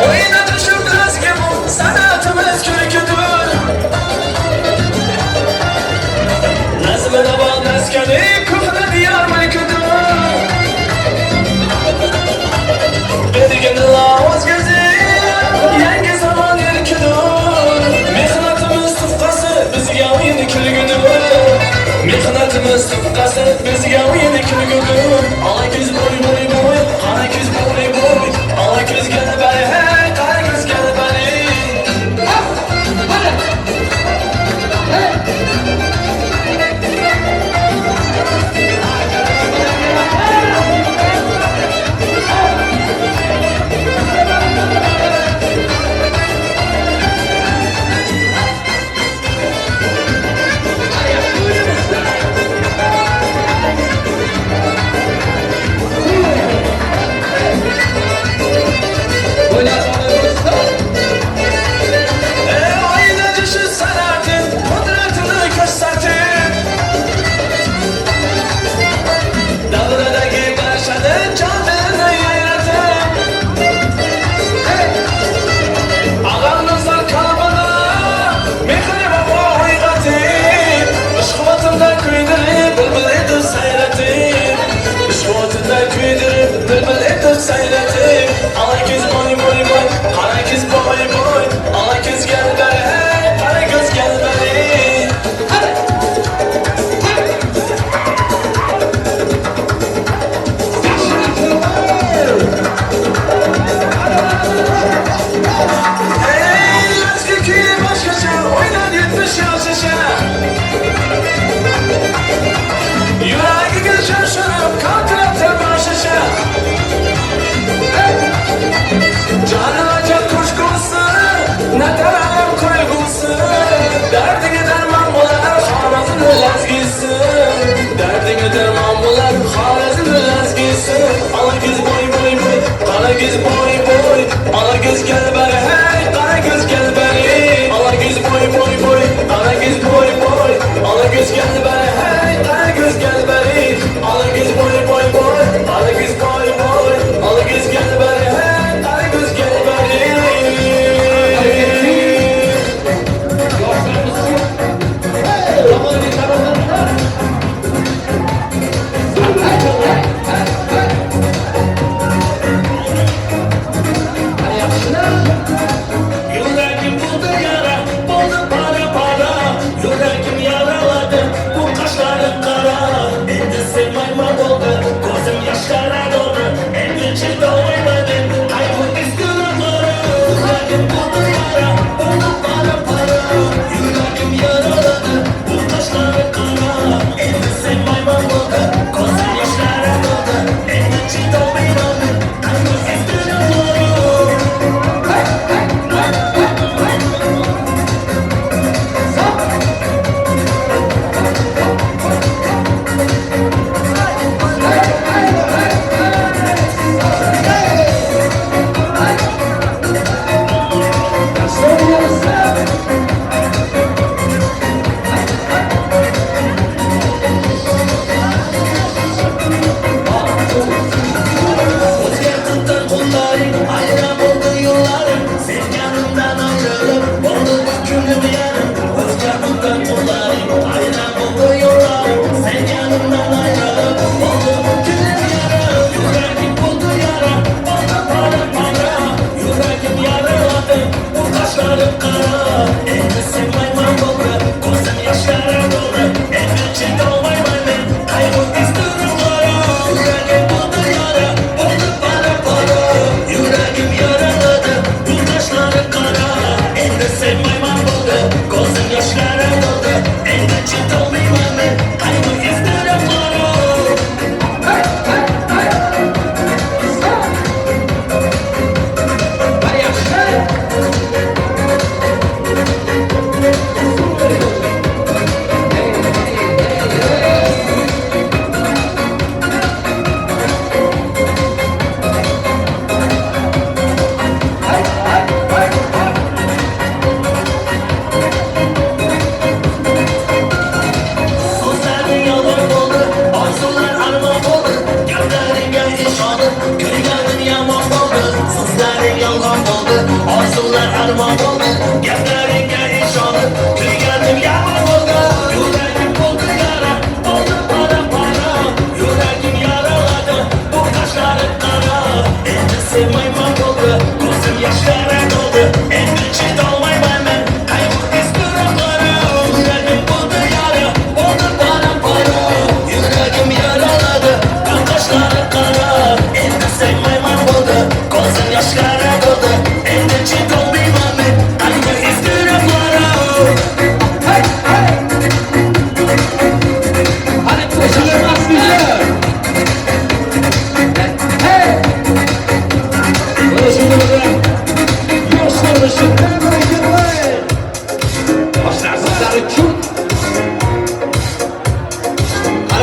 Oyuna düşüp Lezgi bu sanatımız kürküdür Nazmi davan eskeni küfrü diyar mülküdür Bedigin lavuz gözü Başımız tıpkası bizga uyini kimi gögün Ala göz boy boy boy Qara göz boy boy Ala göz gel bari hey Qara göz gel bari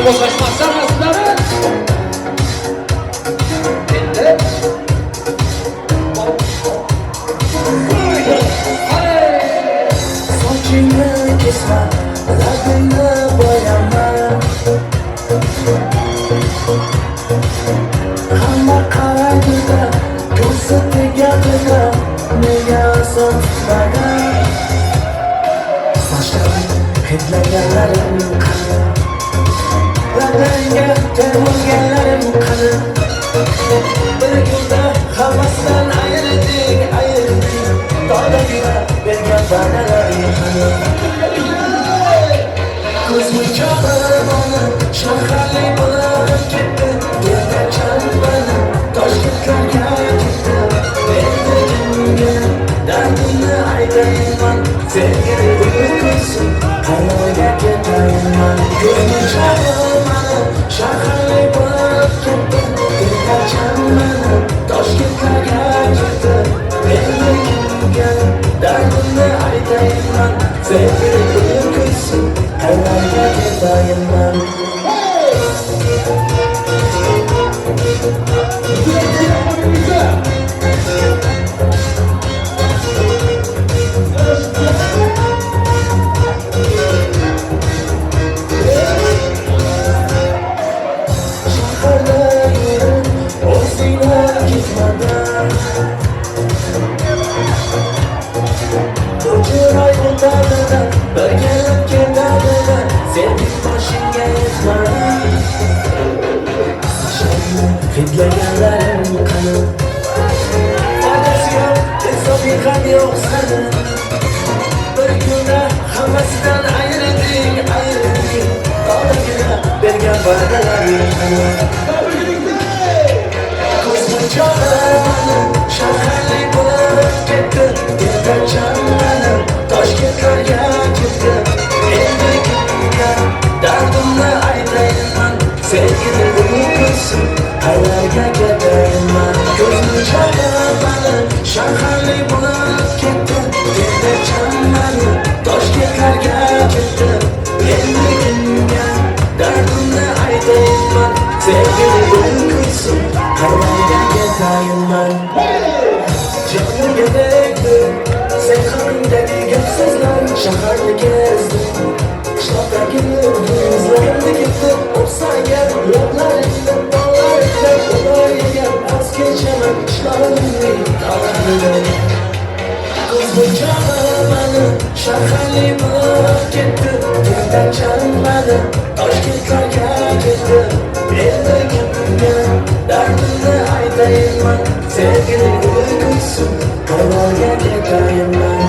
boshqashmaqsan aslari. Endi sochingni kesma, labingni bo'yama. Hamma qaraydi-da, ko'zi tegadi-da, nega son tutmagan? Sochlaring hidlaganlarim qani? Labingga termulganlarim qani? Bir kunda hammasidan ayirdik. Dodagina bergan va'dalaring qani? Ko'z munchoqim ona shaharli bo'lib ketdi. Yerdan mani Toshkentlarga ketdi. Endi kimga dardimni aytayman? Sevgili ko'zim qayerga ketayman? Ko'z munchoqim ona shaharli bo'lib ketdi. Yerdan mani Toshkentlarga ketdi. Endi kimga dardimni aytayman? Sevgili ko'zim qayerga ketayman? Hidlaganlarim qani? Foydasi yo'q, insofiy yo'q sani. Bir kunda hammasidan ayirdik. Dodagina bergan va'dalaring qani? Ko'z munchoqim shaharli bo'lib ketdi. Yerdan mani Toshkentlarga ketdi. Endi kimga dardimni aytayman? Sevgili ko'zim qayerga ketayman? Ko'z munchoqim mani shaharli bo'lib ketdi. Yerdan mani Toshkentlarga ketdi. Endi kimga dardimni aytayman? Sevgili ko'zim qayerga ketayman? Jonimga tegdi sen haqingdagi gap-so'zlar. Shaharni kezdim, qishloqdagi izlarimni ketdim. O'psagan lablaringni bog'laringdan xudoyiga az kechaman ishlarimning dog'laridan. Ko'z munchoqim mani shaharli bo'lib ketdi. Yerdan mani Toshkentlarga ketdi. Endi kimga dardimni aytayman? Sevgili ko'zim qayerga ketayman?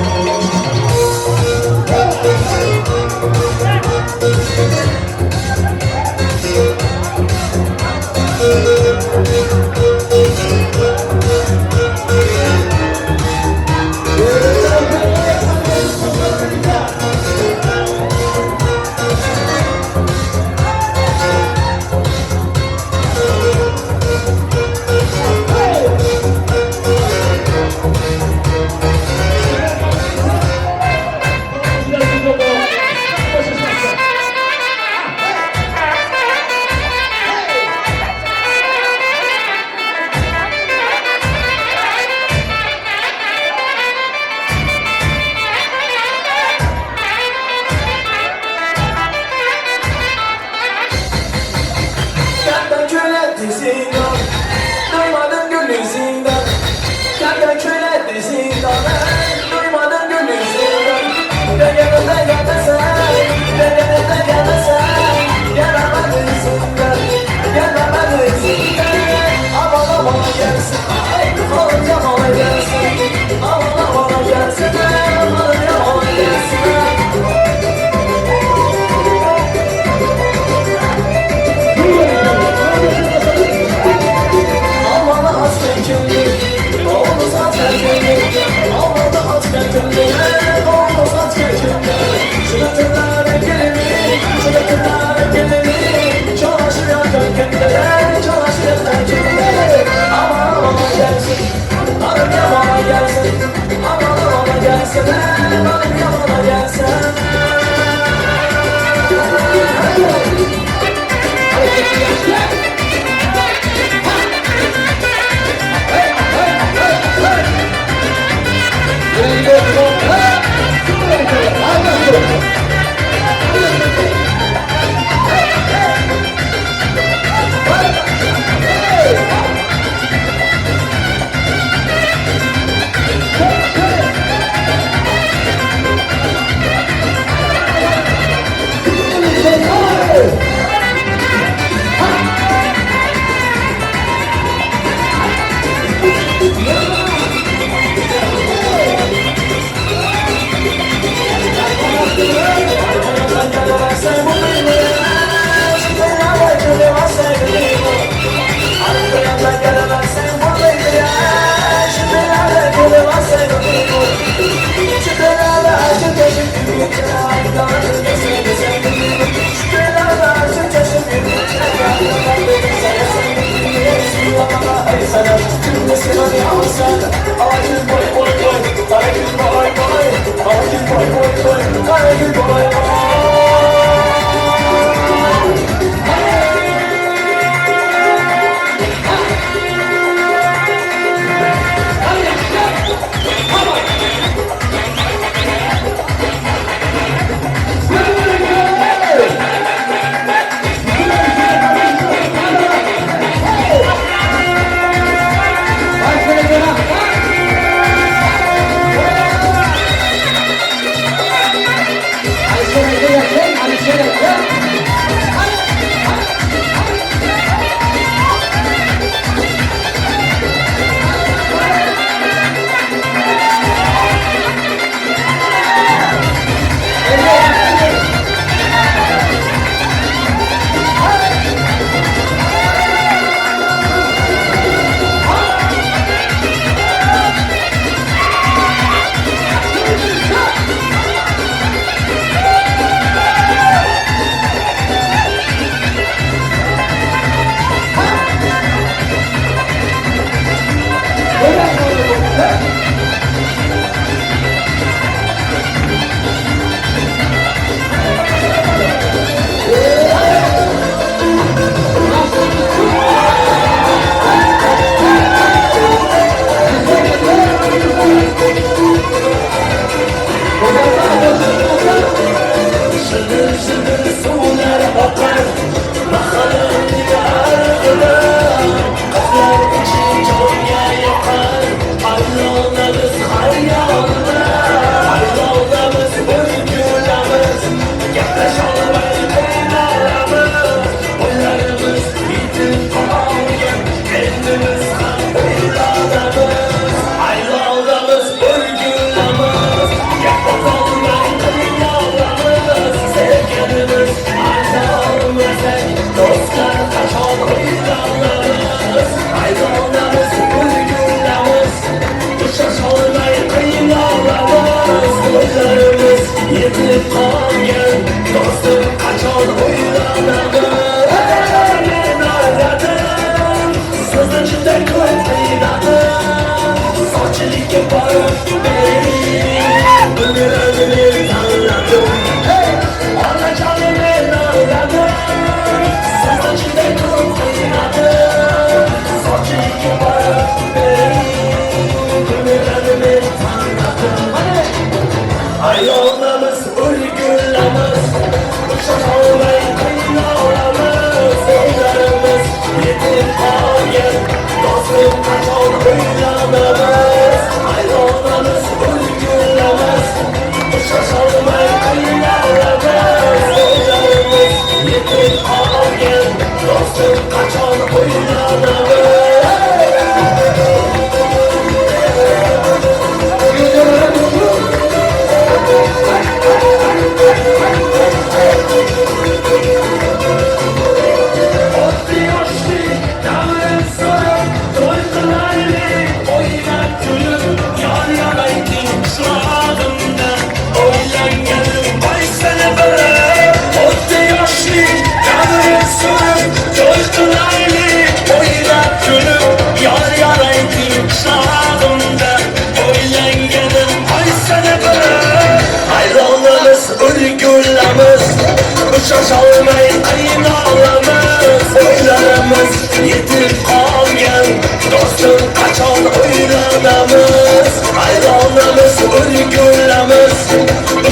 Şaşalmayın aynalarımız, oylarımız yetip kalgen dostum kaçan oylanamız, hayranımız, örgülerimiz.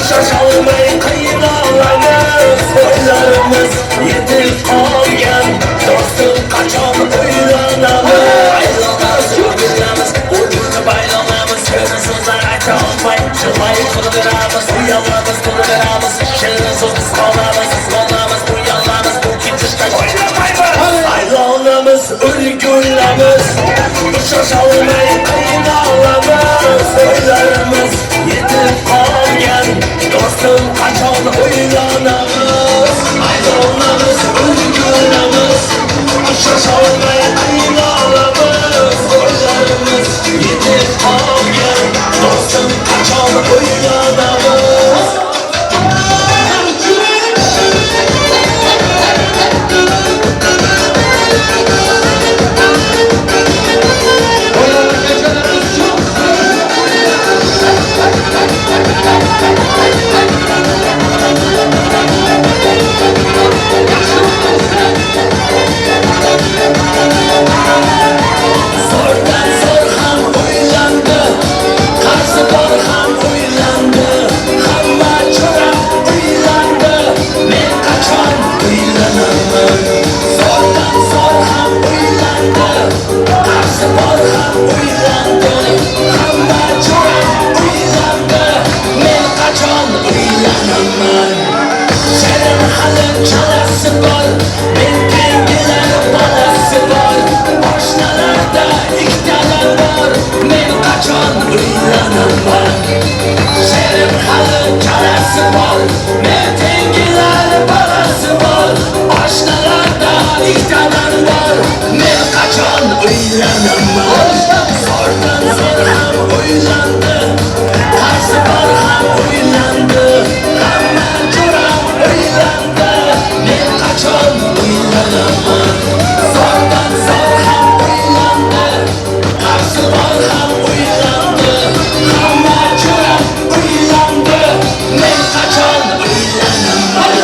Şaşalmayın aynalarımız, oylarımız yetip kalgen dostum kaçan oylanamız, hayranımız, örgülerimiz, uğurlu bayramımız. Gözün sözler açalmayın, çılmayı kurdurarımız, uyanlarımız kurdurarımız, şirin sözümüz kalmamız. Hayranımız, örgülerimiz, şaşalmayın aynalarımız, oylarımız yetip kalgen dostum. uylanaman. Senin halin çalası bol, ben pengiler balası bol. Başnalarda iktidarlar var, men kaçan uylanaman. Senin halin çalası bol, men pengiler balası bol. Başnalarda iktidarlar var, men kaçan uylanaman. Zordan zor ham uylandı, karşı var ham uylandı. Hamma jo'ram uylandı, men qachon uylanaman. Zordan zor ham uylandı, qarshi bor ham uylandı. Hamma jo'ram uylandı, men qachon uylanaman.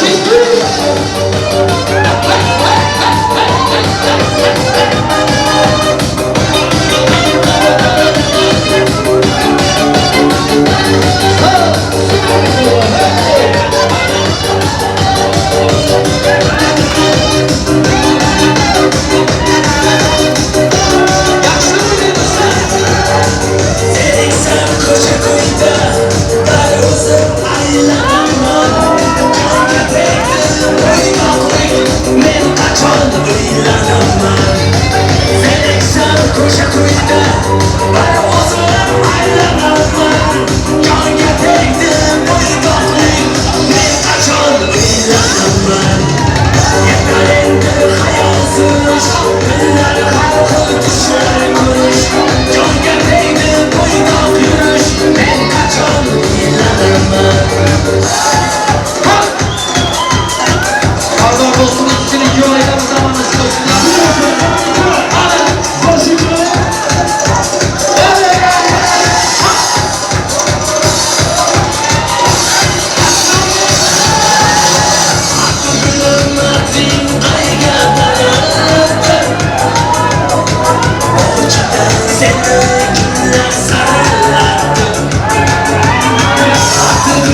Sen koca koyda, dar uzun aylanaman. Jonga tegdi uymoqlik, men qachon uylanaman. Sen koca koyda, dar uzun aylanaman. Jonga tegdi uymoqlik, men qachon uylanaman. Yetar endi hayosiz, kunlar har xil tushlar ko'rish. Jonga tegdi bo'ydoq yurish, men qachon uylanaman. Qazon bo'lsin, ikkilik yo'l aytamiz, zamonimiz Seni günler sarılardı. Artık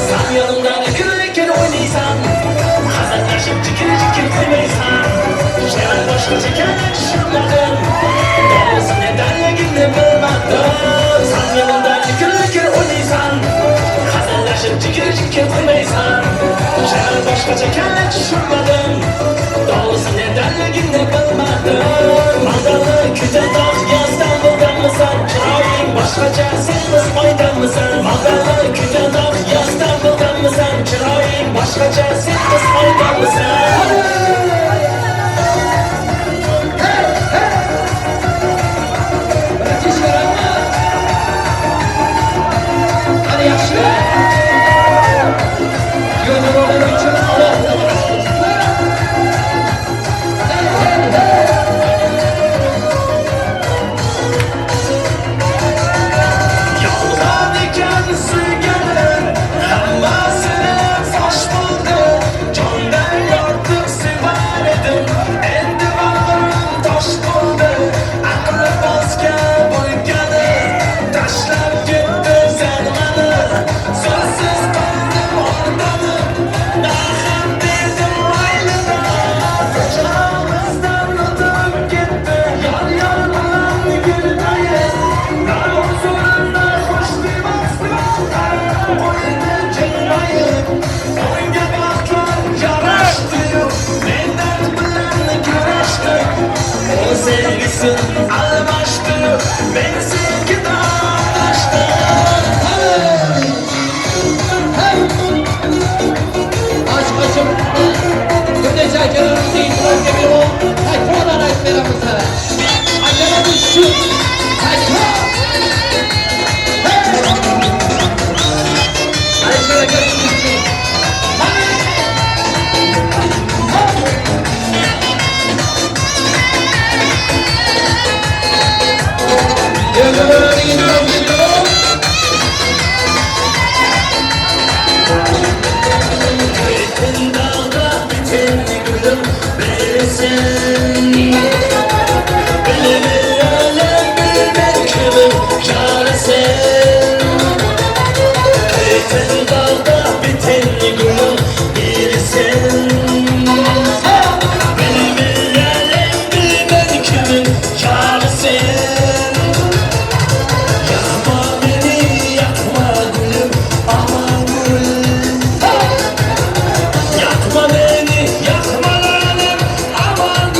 Sen yanımdan gülürken oynaysan, hazırlaşıp cikir cikir kıymıysan, şeral başka çekerek şırladın, doğrusu neden yeginde bilmedin. Sen yanımdan gülürken oynaysan, hazırlaşıp cikir cikir kıymıysan, şeral başka çekerek şırladın, doğrusu neden yeginde bilmedin. Madalı küte dağ yazdan buldan mısın, çırağın başkaca sınız oydan mısın. Madalı küte dağ yazdan buldan mısın, çırağın başkaca sınız oydan mısın. Hadi yaxşı. Gözüm onun için Allah'ım. Yolda diken sürgünü, hammasını foş buldu. Candan yortuk süvaredim, endi bağlarım taş buldu. Aklı bozga boygadı, taşlar gitti zermanı. Sözsüz kaldım ordanım, nahım bildim aylına. Çağımızdan adım gitti, yar yar bulan gülmeyiz. Nar huzurunda hoş bir bastım, oyunu cırmayıp. Oyunca baklar yaraştı, benden bilen güreşti. O sevgisin almıştı, beni sevgiden açtı. Aşk açım, ödeyecek yanımızı itiraz gibi o, tekrar arayıp veramızı. Acele düşsün, tekrar. Hadi şöyle götürsün. Yıldırım gidiyorum, gidiyorum. Bütün dağda bütün gülüm verirsin. Bilimi alem bilmek kimin çaresin. Bütün dağda bütün gülüm verirsin. Bilimi alem bilmek kimin çaresin. Yakma beni, yakma gülüm, aman gül. Yakma beni, yakma lanet, aman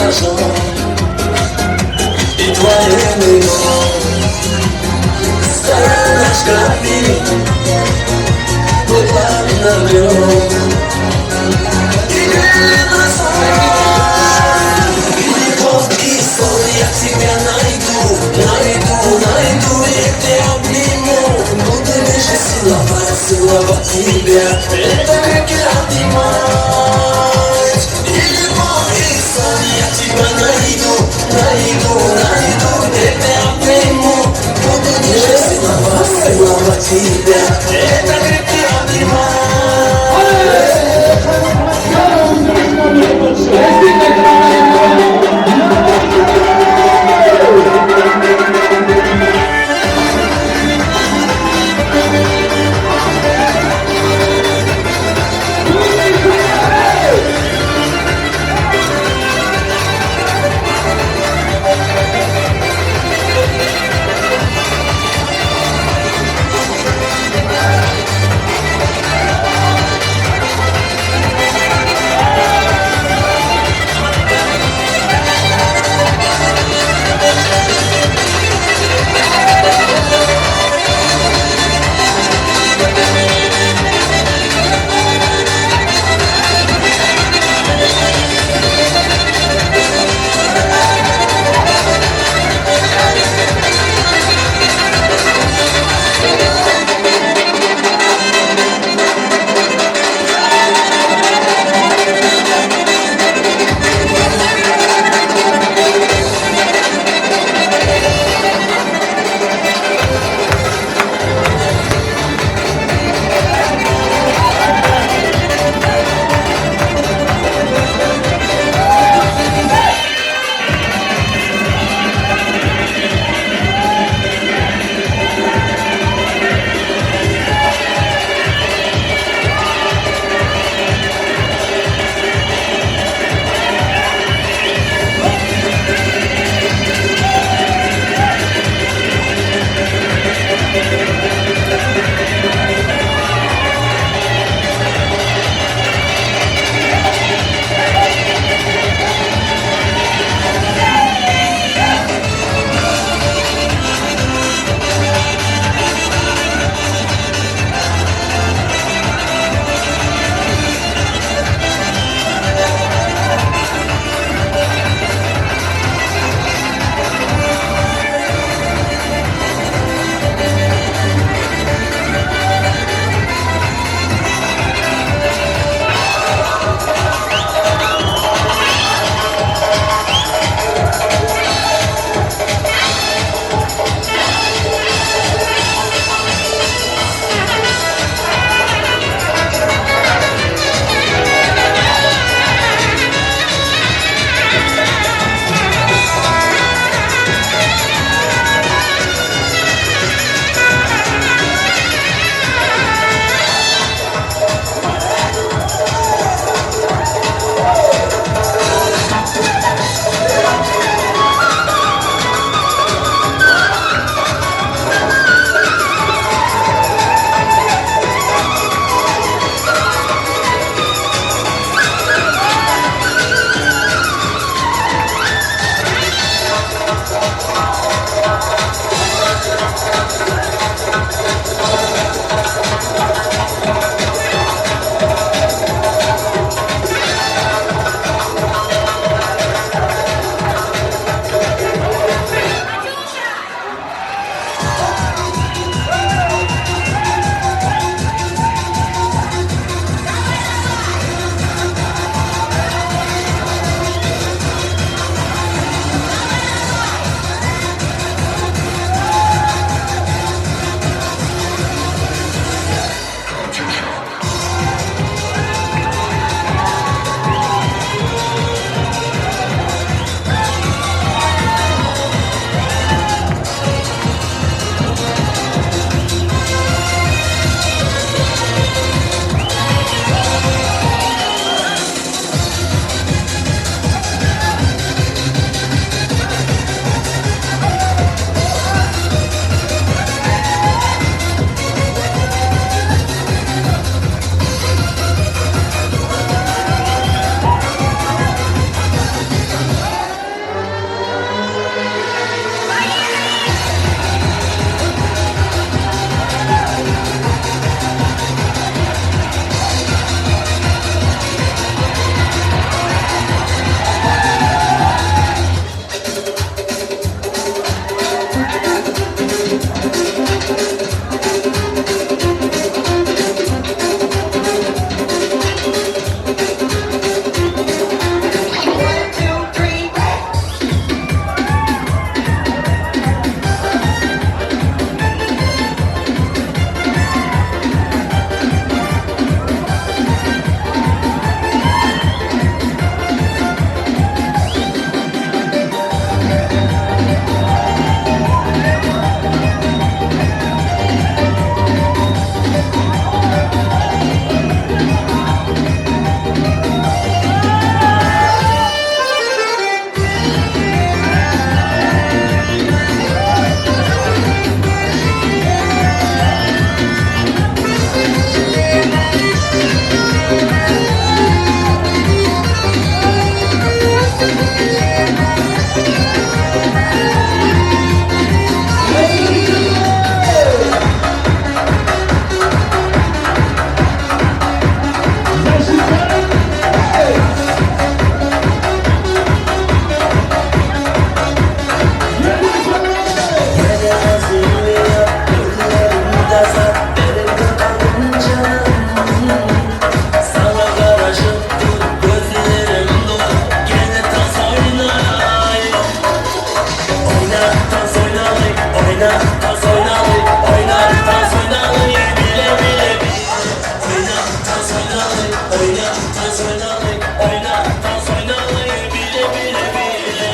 глаза и твои имена. Старая наш капель плыла на днем. И любовь и сон, я тебя найду, и ты обниму. Буду лишь целовать тебя. Это крепкий обнимать. И любовь и сон, я тебя найду, и ты обниму. Буду лишь целовать тебя. Это крепкий обнимать. dans oynalı, oyna, dans oynalı, bile bile bile.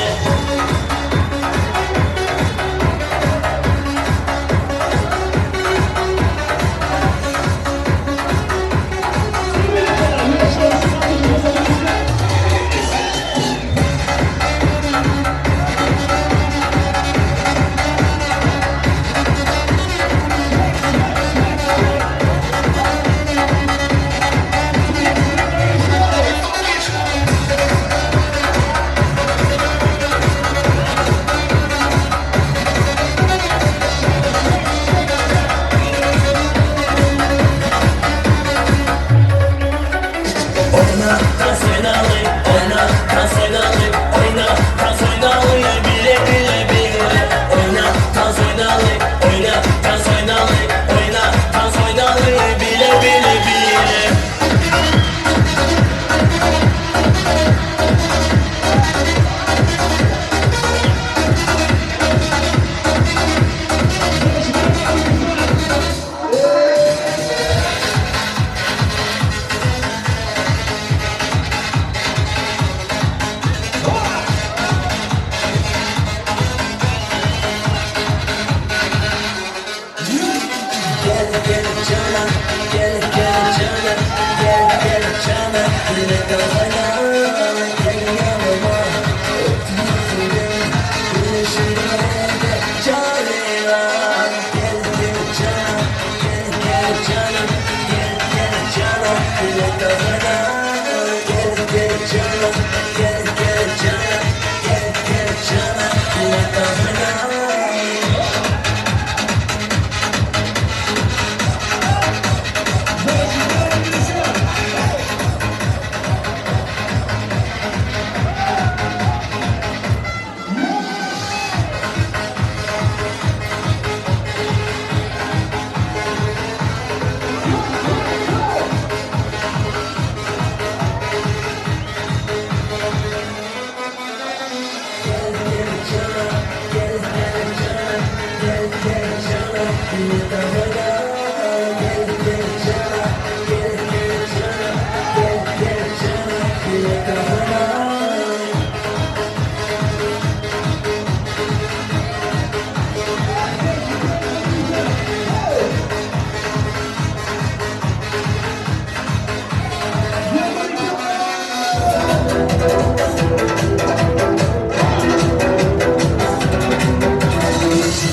Oyna, dans oynalı, oyna, dans oynalı, oyna, dans oynalı, bile bile bile. Oyna, dans oynalı, oyna, dans oynalı, oyna, dans oynalı, bile bile bile. Gel gel cana, gel gel cana, gel gel cana, yine kafana, gel yanıma, öptüğüm güneşime de canına. Gel gel cana, gel gel cana, gel gel cana, yine kafana, gel gel cana, gel gel cana, gel gel cana, yine kafana.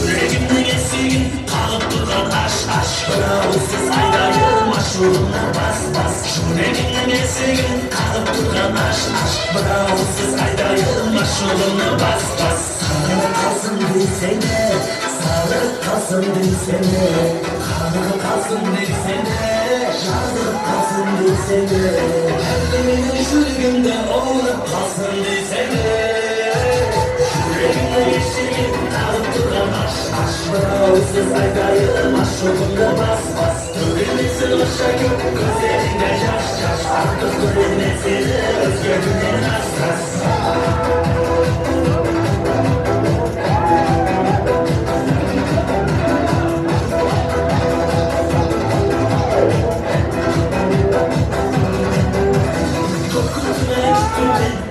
Yüreğimde geçsin kalıp duran aşk Bravo'suz aydayım aşuruna bas bas Yüreğimde geçsin kalıp duran aşk Bravo'suz aydayım aşuruna bas bas Sağlık kalsın bilsene Sağlık kalsın bilsene Kanı kalsın bilsene Şarlık kalsın bilsene Kalbimin sürgünde olup kalsın bilsene Yüreğimde geçsin kalıp duran aşk Bravo'suz aydayım aşuruna bas bas Dövülmesin o şakır gözlerinde yaş yaş Artık dövülmesin özgür günden hassas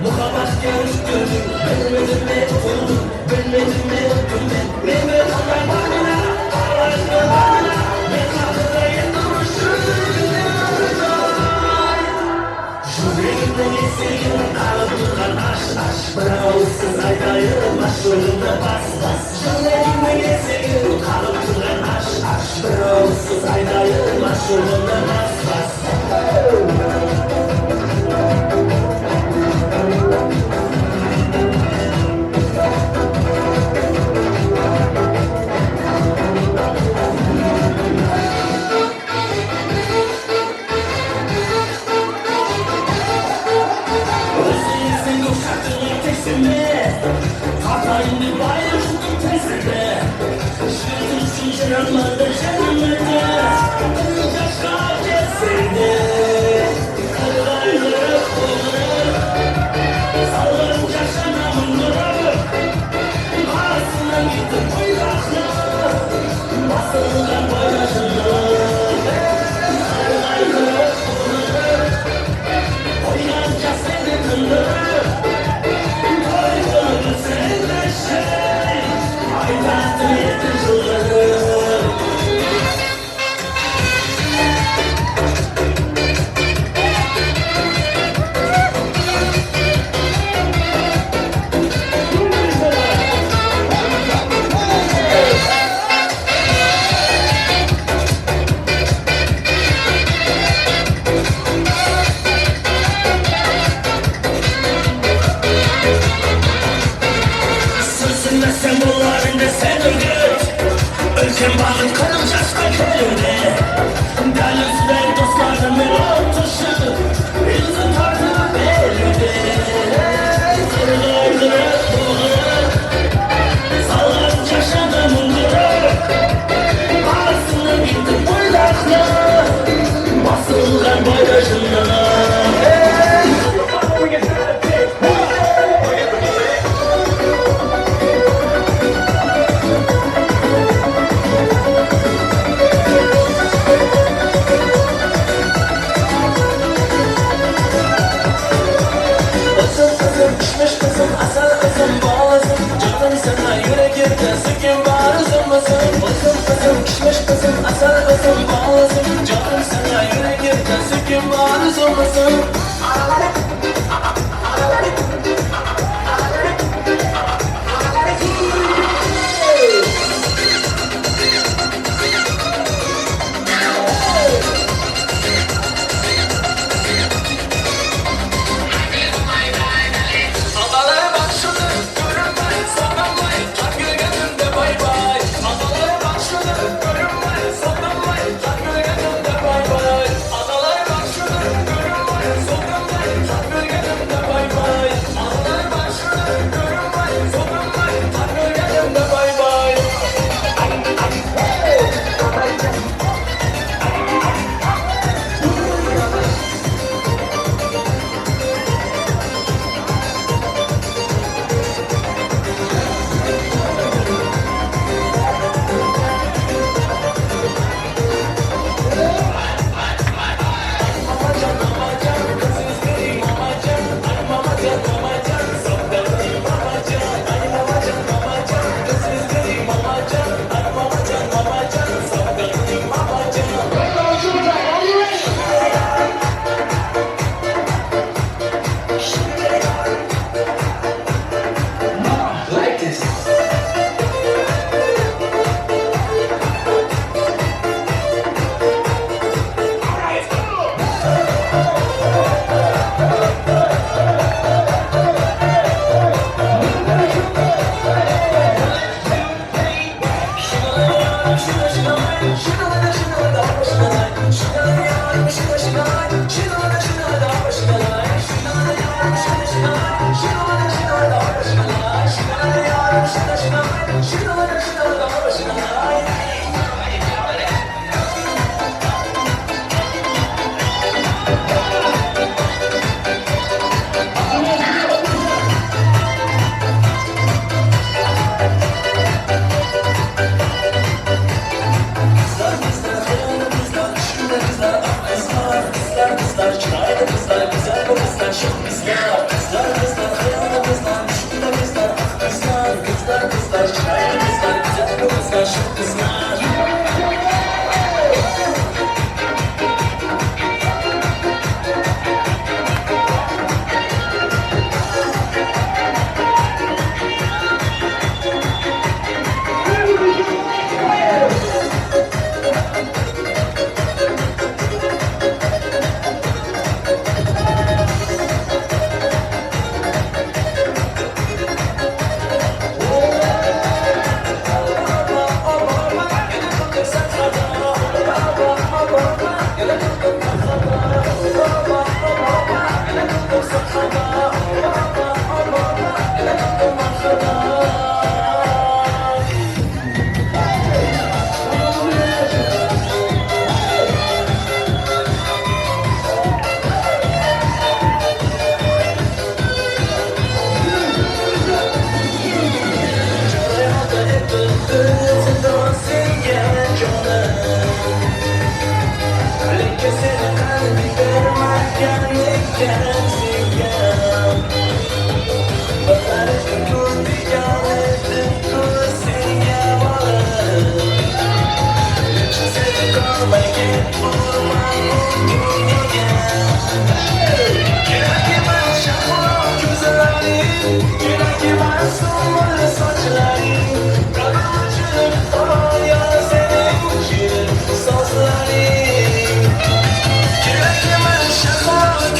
Muhabbet görüştürdüm Bilmedim ne buldum Bilmedim ne buldum Bilmedim ne buldum Ağlaştı bana Ne kapıda yetmişim Yüreğimde geçsin Kalıp duran aşk Bravo'suz aydayım aşuruna bas bas Yüreğimde geçsin Kalıp duran aşk Bravo'suz aydayım aşuruna bas bas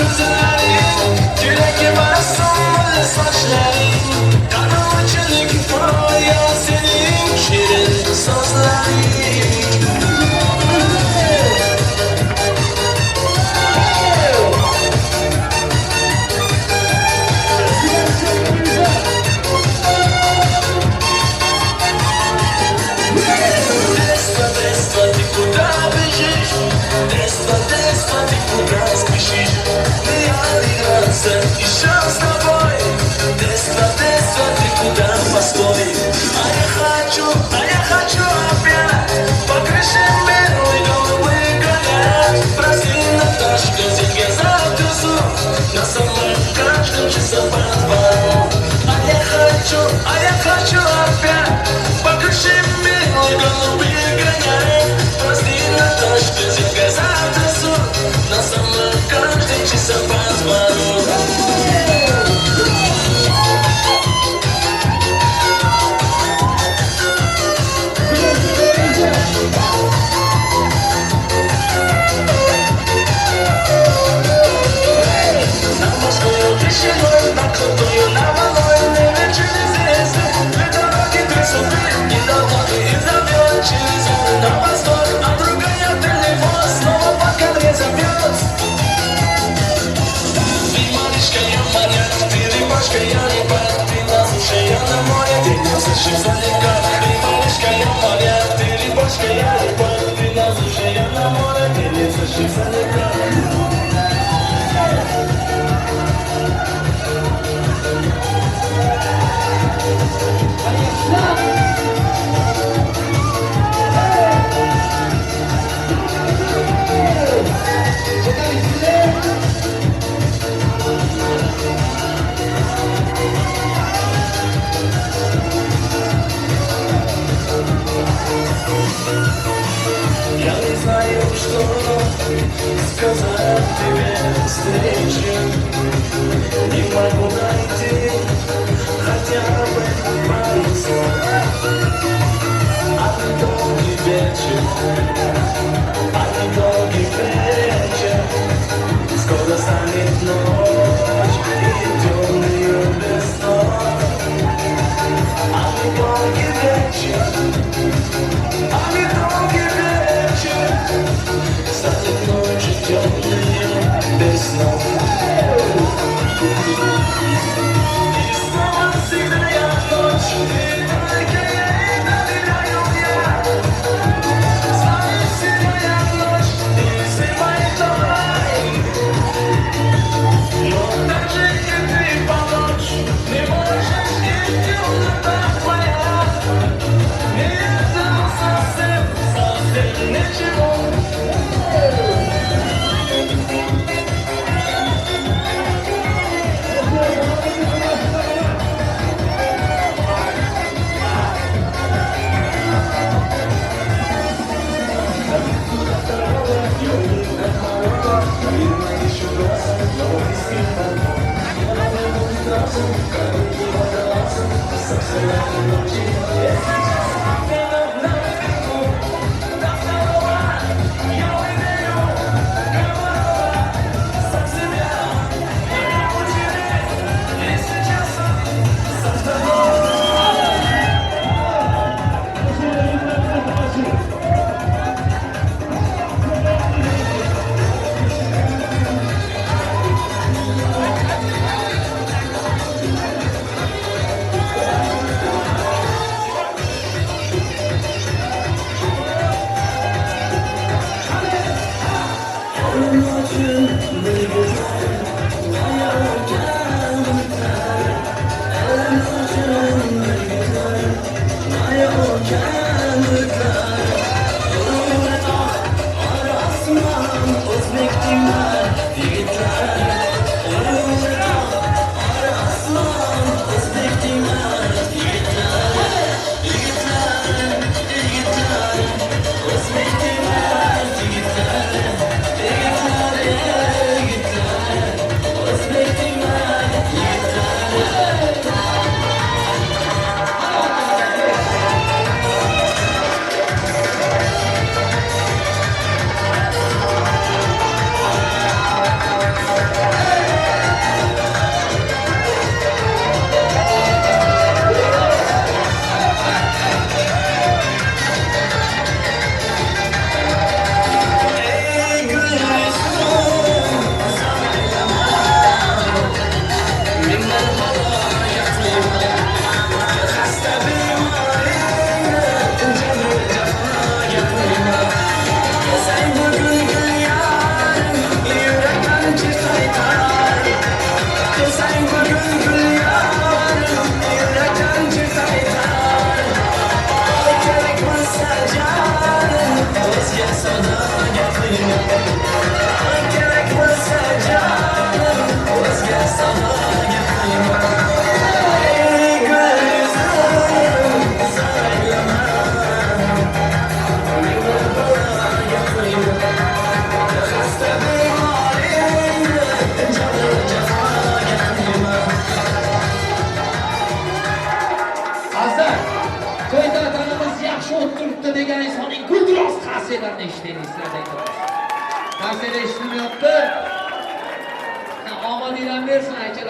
Güzel хочу опять покрушить милый голубые гоняет. Прости на то, что зимой завтра суд, но со мной каждый час опаздываю. На крутую, на малой, не вечерний звезды. Две дороги, две судьбы, и дороги, и зовет через горы на восток, а другая дальний мост снова под кадре зовет. Ты малышка, я моряк, ты рыбачка, я рыбак, ты на суше, я на море, ты не слышишь издалека. Ты малышка, я моряк, ты рыбачка, я рыбак, ты на суше, я на море, ты не слышишь издалека. Я не знаю, что сказать тебе встречи. Не могу найти хотя бы пару слов. А недолгий вечер, а недолгий вечер, скоро станет ночь и темную весну. А недолгий вечер, а недолгий вечер, станет ночью темной без снов. И снова всегда ночь, и только ей доверяю я. Знаю, всегда ночь, и снимает туман. Но так же, как ты по ночь, не можешь и темнота твоя. Не это совсем, совсем ничего.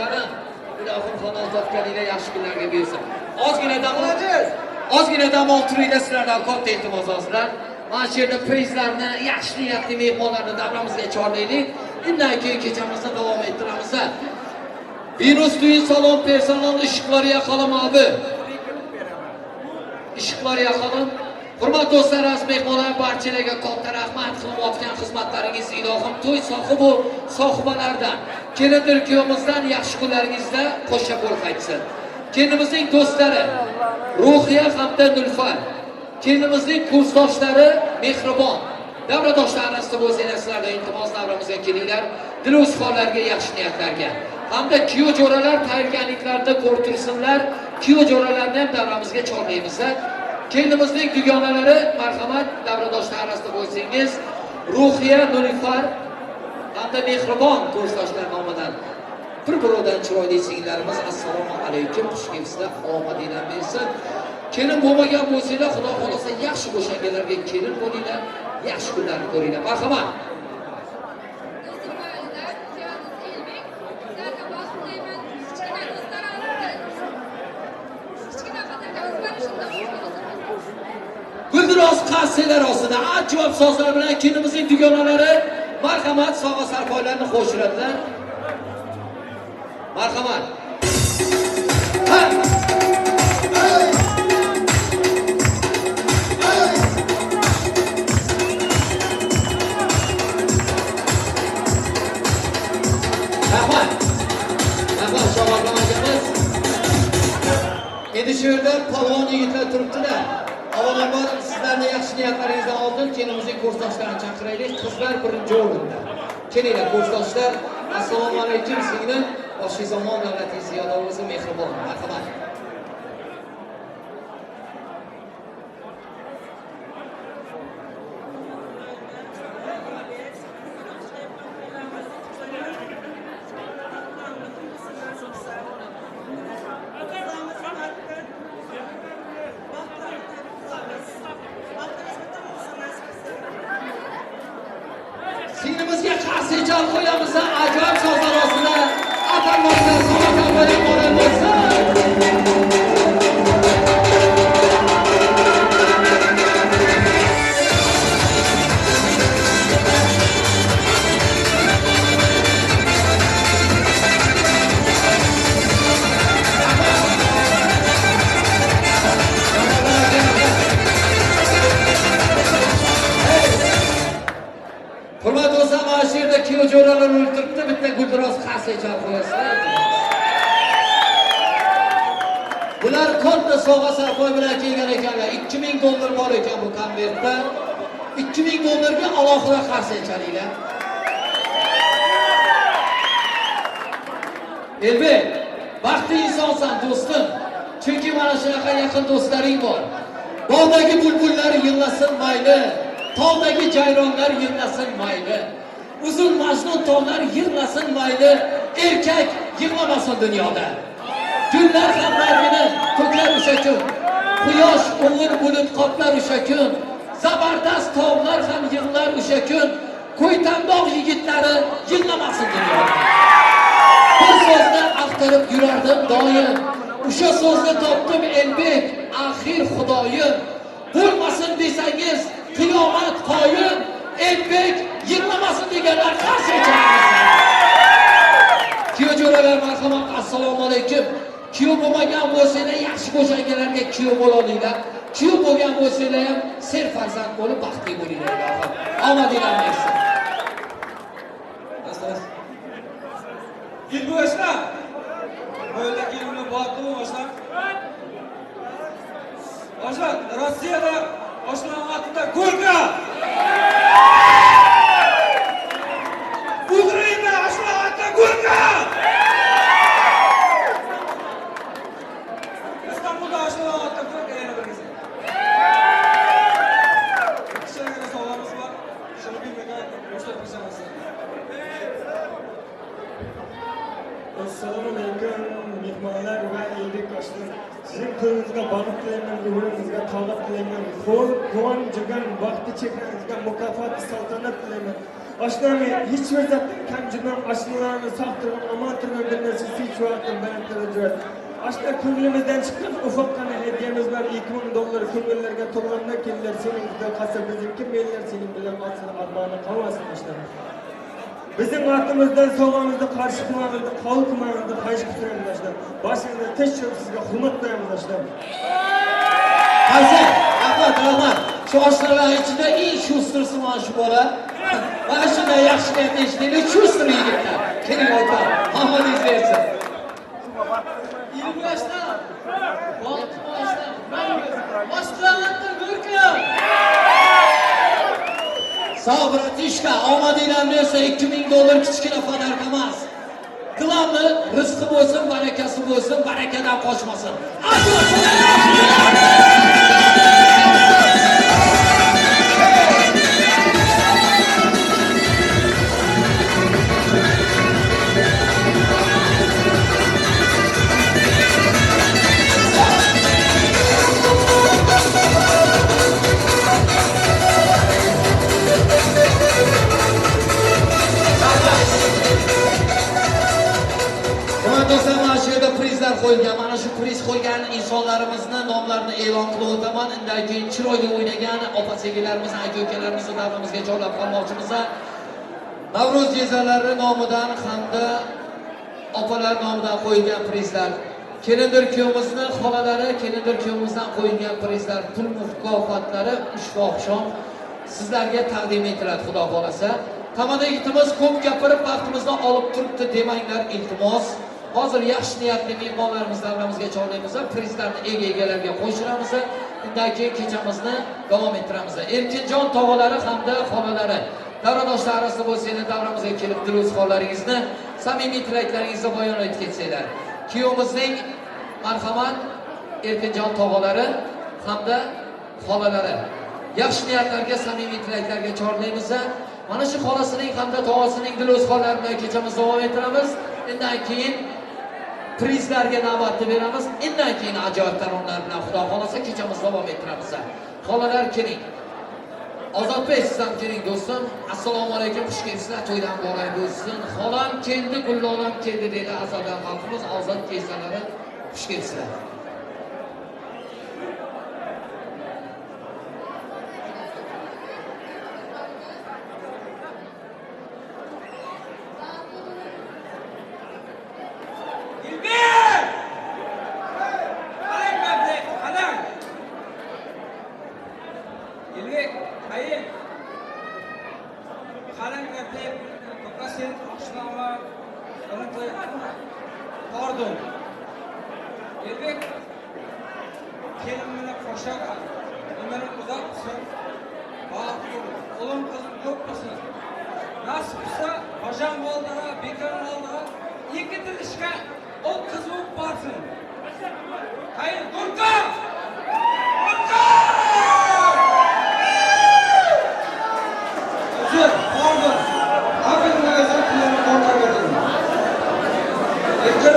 Qo'llarim, ilohim xonol topganinglar yaxshi kunlarga bersin. Ozgina dam olib turinglar, sizlardan katta iltimos olsinlar. Mana shu yerda prizlarni, yaxshi niyatli mehmonlarni davramizga chorlaylik. Undan keyin kechamizni davom ettiramiz. Virus Tuyin salon personal ışıkları yakalım abi. Işıkları yakalım. Hurmatli do'stlar, aziz mehmonlar, barchalarga katta rahmat qilayotgan xizmatlaringiz ilohim to'y sohibi sohibalardan, kelindir kuyovimizdan yaxshi kunlaringizda qo'shib bo'lqaytsin. Kelinimizning do'stlari Ruhiya hamda Nulfar, kelinimizning kursdoshlari Mehribon, davradoshlar orasida bo'lsanglar, sizlarda iltimos davramizga kelinglar. Diluz hollarga, yaxshi niyatlarga hamda kuyov jo'ralar tayyorgarliklarida ko'rtirsinlar. Kuyov jo'ralarni ham davramizga chorlaymiz. Kelinimizning dugonalari marhamat davradoshlar orasida bo'lsangiz, Ruhiya, Nulfar hamda Mehribon kursdoshlar nomidan bir-biridan chiroyli singillarimiz assalomu alaykum, xush kelibsizlar, omadinglar bersin. Kelin bo'lmagan bo'lsanglar, Xudo xolasa yaxshi bo'shanganlarga kelin bo'linglar, yaxshi kunlarni ko'ringlar. Marhamat. Guldiroz qaselar ostida ajoyib sozlar bilan kelinimizning dugonalari marhamat sog'a sarpoylarni qo'shiradilar. Marhamat. Endi shu yerda palvon yigitlar turibdilar. Avvalambor sizlarni yaxshi niyatlaringizdan oldin kelinimizning kursdoshlarini chaqiraylik. Qizlar birinchi o'rinda. Kelinglar kursdoshlar. Assalomu alaykum singlim. Boshizamon davlatingiz ziyoda bo'lsin, mehribon. Marhamat. Singlimizga qarshi chal qo'yamiz, ajoyib sozlar ostida atalmoqda sog'lom bilan boramiz. Hurmatli do'stlar, mana shu yerda kuyov jo'ralar o'ltiribdi, bitta guldiroz qarshi chal qo'yasizlar. Bular katta sovg'a sarpoy bilan kelgan ekanlar. $2000 bor ekan bu konvertda. $2000 ga alohida qarshi chalinglar. Elbek, baxtli insonsan do'stim. Chunki mana shunaqa yaqin do'stlaring bor. Bog'dagi bulbullar yig'lasin mayli, tog'dagi jayronlar yig'lasin mayli, uzun majnun tog'lar yig'lasin mayli, erkak yig'lamasin dunyoda. Günlar hamlarini to'kar o'sha kun, quyosh o'ng'ir bulut qoplar o'sha kun, zabardast tog'lar ham yig'lar o'sha kun, qo'ytandoq yigitlari yig'lamasin dunyoda. Bir so'zni axtarib yurardim doim, o'sha so'zni topdim Elbek, axir Xudoyim. Bo'lmasin desangiz qiyomat qoyim, Elbek yig'lamasin deganlar qarshi chiqamiz. Kuyov jo'ralar marhamat, assalomu alaykum. Kuyov bo'lmagan bo'lsanglar yaxshi bo'shanganlarga kuyov bo'lolinglar. Kuyov bo'lgan bo'lsanglar ham ser farzand bo'lib baxtli bo'linglar ilohim. Omadinglar bersin. Git bu esna. Böyle gelimle baktım başlar. Başlar, Rossiyada Osman altında Gurka. Ukrayna Osman altında Gurka. İstanbul'da Osman altında Gurka yana birisi. İşte göre sağlarımız var. Şunu bir mekan göstermeyeceğiz. Assalomu alaykum mehmonlar va elbek do'stlar. Sizning qo'lingizga baxt tilayman, o'g'lingizga tog'at tilayman, qo'l quvon jugan baxti chehrangizga mukofot saltanat tilayman. Aşklarımı hiç vaziyattan kamcıdan aşklarını saktırgan, aman turgan bir narsa hiç vaziyattan benim tercih. Aşklar köngülümüzden çıkan ufak tane hediyemiz var. $2000 köngüllerge toplamda kelirler. Senin de kasa bizimki meyiller senin bilen aslında armağanı kalmasın aşklar. Bizim aklımızdan soğuğumuzda karşı kılmamızda, kavul kılmamızda kayış kütürelim aşklar. Başınızda teşekkür sizge hürmet duyamız aşklar. Hayse, rahmat. Şu aşklarlar içinde iyi şustursun lan şu bola. Bana şunda yaxşı niyetli işlerini şustur yigitler. Kelim oyta, Ahmet izlersin. 20 yaşta, 6 yaşta, başkılarlattır Gürkü. Sağ ol bratişka, olmadığıyla diyorsa $2000 kichkina fark emas. Kılamlı, rızkı bolsun, barakası bolsun, barakadan qochmasin. Do'stlar, mana shu yerda prizlar qo'yilgan. Mana shu priz qo'ygan insonlarimizni nomlarini e'lon qilib o'taman. Undan keyin chiroyli o'ynagan opa-singillarimizni, aka-ukalarimizni davrimizga joylab qolmoqchimiz. Navro'z jezalari nomidan hamda opalar nomidan qo'yilgan prizlar. Kelindir kuyovimizni xolalari, kelindir kuyovimizdan qo'yilgan prizlar, pul mukofotlari ushbu oqshom sizlarga taqdim etiladi, xudo xolasa. Tamada yigitimiz ko'p gapirib vaqtimizni olib turibdi demanglar, iltimos. Hozir yaxshi niyatli mehmonlarimizni davramizga chorlaymiz, prizlarni egalarga qo'shiramiz. Undan keyin kechamizni davom ettiramiz. Erkinjon tog'alari hamda xolalari, davradoshlar orasida bo'lsanglar, davramizga kelib diluz xollaringizni, samimiy tilaklaringizni bayon etib ketsanglar. Kuyovimizning marhamat Erkinjon tog'alari hamda xolalari. Yaxshi niyatlarga, samimiy tilaklarga chorlaymiz. Mana shu xolasining hamda tog'asining diluz xollari bilan kechamizni davom ettiramiz. Undan keyin prizlarga navbatni beramiz. Undan keyin ajoyib taronlar bilan xudo xolasa kechamizni davom ettiramiz. Xolalar keling. Ozodbek siz ham keling do'stim. Assalomu alaykum, xush kelibsizlar. To'ydan boray bo'lsin. Xolam keldi, gullolam keldi dedi azodan xalqimiz. Ozod kesalari xush kelibsizlar. Pardon. Elbek kelimini qo'shar. Umri uzoq bo'lsin. Baxtli o'g'lim qizim ko'p bo'lsin. Nasib bo'lsa, Bojan bo'ldiga, bekor bo'ldiga, ikki tilishga o qiz bo'lib borsin. Hayır, Gurka! Gurka! Uzr, pardon. Hakkında özür dilerim, orta verdim. Lekin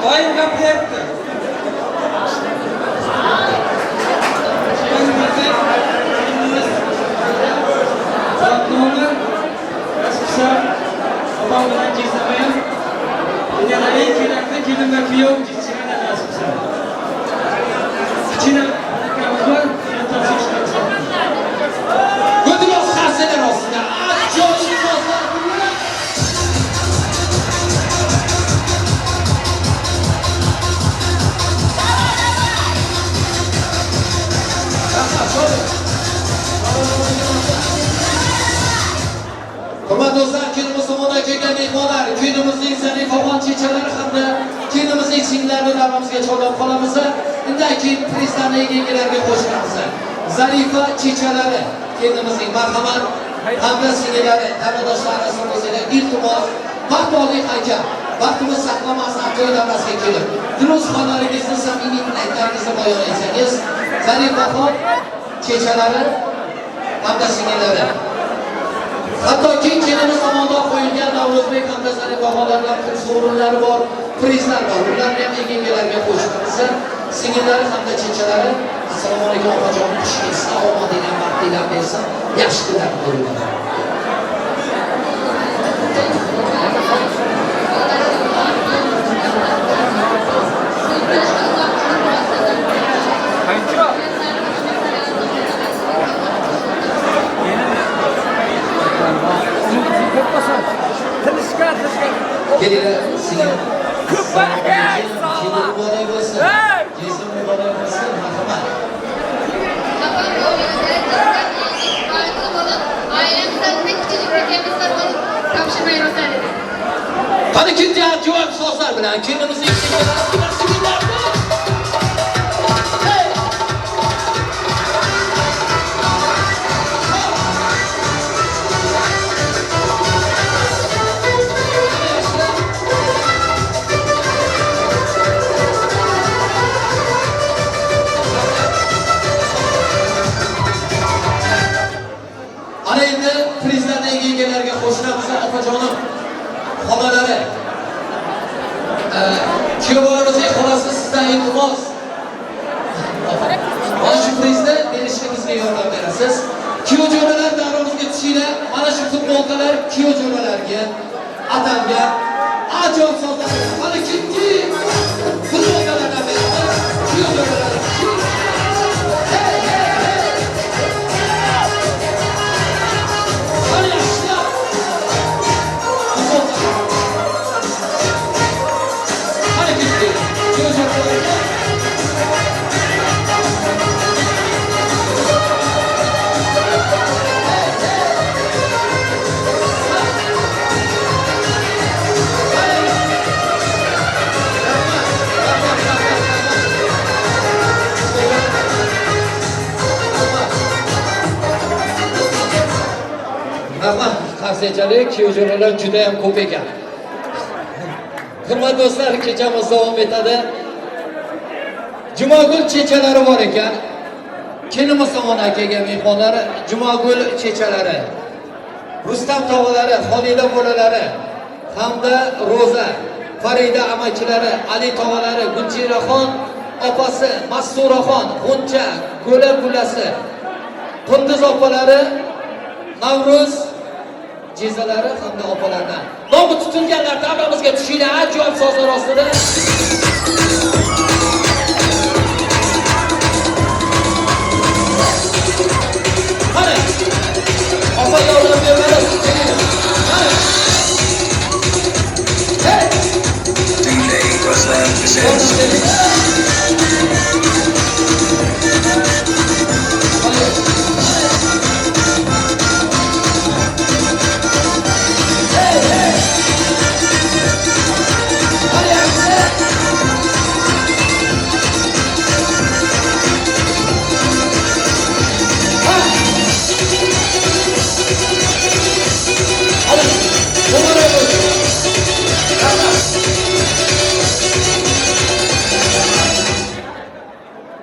doim gapiryapti. Satnomlar qisqa opam bilan kesaman. Yana eng kerakli kelin va kuyov jichigina nasibsa. Kichina akamiz bor, G'o'dilos xarsalar ostida ajoyib sozlar bilan Hurmatli do'stlar, kunimiz tomonidan kelgan mehmonlar, kunimizning zarifafon chechalari hamda kunimizning singlarni davramizga chorlab qolamiz. Undan keyin prizlarni egalariga qo'shilamiz. Zarifa chechalari, kunimizning marhamat hamda singillari, davradoshlar orasida bo'lsalar, iltimos, vaqtli haykal, vaqtimiz saqlamasdan to'y davrasiga kelib, diluz xollaringizni, samimiy tilaklaringizni bayon etsangiz, zarifafon chechalari hamda singillari. Hattoki kelimiz tomonidan qo'yilgan Navro'zbek hamda Zarifaxonlardan pul sovrinlari bor, prizlar bor. Ularni ham egalariga qo'shamiz. Singillari hamda chechalari, assalomu alaykum opajon, xush kelibsizlar, omadinglar, baxtinglar bersin, yaxshi kunlar ko'ringlar. Kelinglar, singlim. Keling muborak bo'lsin. Jesim muborak bo'lsin. Marhamat. Ailemizden tek küçücük hediyemizler olup kapışmayı rotar edin. Hadi ikinci cevap sözler bilen kendimizi yüksekler. Ana endi prizlardan egalarga qo'shilamiz, opajonim, xonalari. Kuyovingiz xolasi sizdan iltimos. Mana shu prizni berishingizga yordam berasiz. Kuyojo'ralar davrimizga tushinglar. Mana shu futbolkalar kuyojo'ralarga atalgan ajoyib sozlar. Mana kimki futbolkalardan beramiz. Kuyojo'ralar. Rahmat, qarsiyachalik, kuyojo'ralar juda ham ko'p ekan. Hurmatli do'stlar, kechamiz davom etadi. Jumagul chechalari bor ekan. Kelmasamon akaga mehmonlari, Jumagul chechalari, Rustam tog'alari, Xolida bolalari, hamda Roza, Farida amakilari, Ali tog'alari, Gulchiraxon opasi, Masturaxon, G'uncha, Go'la bulasi, Qundiz opalari, Navruz jezalari hamda opalardan. Nomi tutilganlar davramizga tushinglar, ajoyib sozlar ostida. Qani, opa yordam bermadi. Qani. Hey! Dinley Ruslan presents.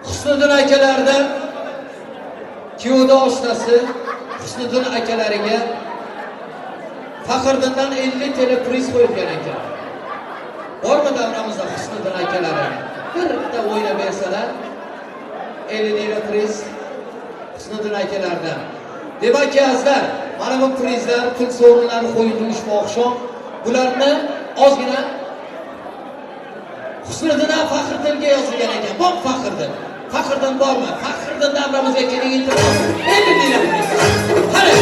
Husniddin akalardan kuyovda oshnasi Husniddin akalariga Faxriddindan 50 TL priz qo'yilgan ekan. Bormi davramizda Husniddin akalari? Bitta o'ynab bersalar 50 TL priz Husniddin akalardan. Demak, azizlar, mana bu prizlar, pul sovrinlari qo'yildi ushbu oqshom. Bularni ozgina Husniddin Faxriddinga yozilgan ekan. Bor Faxriddin. Faxriddin bormi? Faxriddin davramizga keling, iltimos. Endi dinlaymiz. Qani.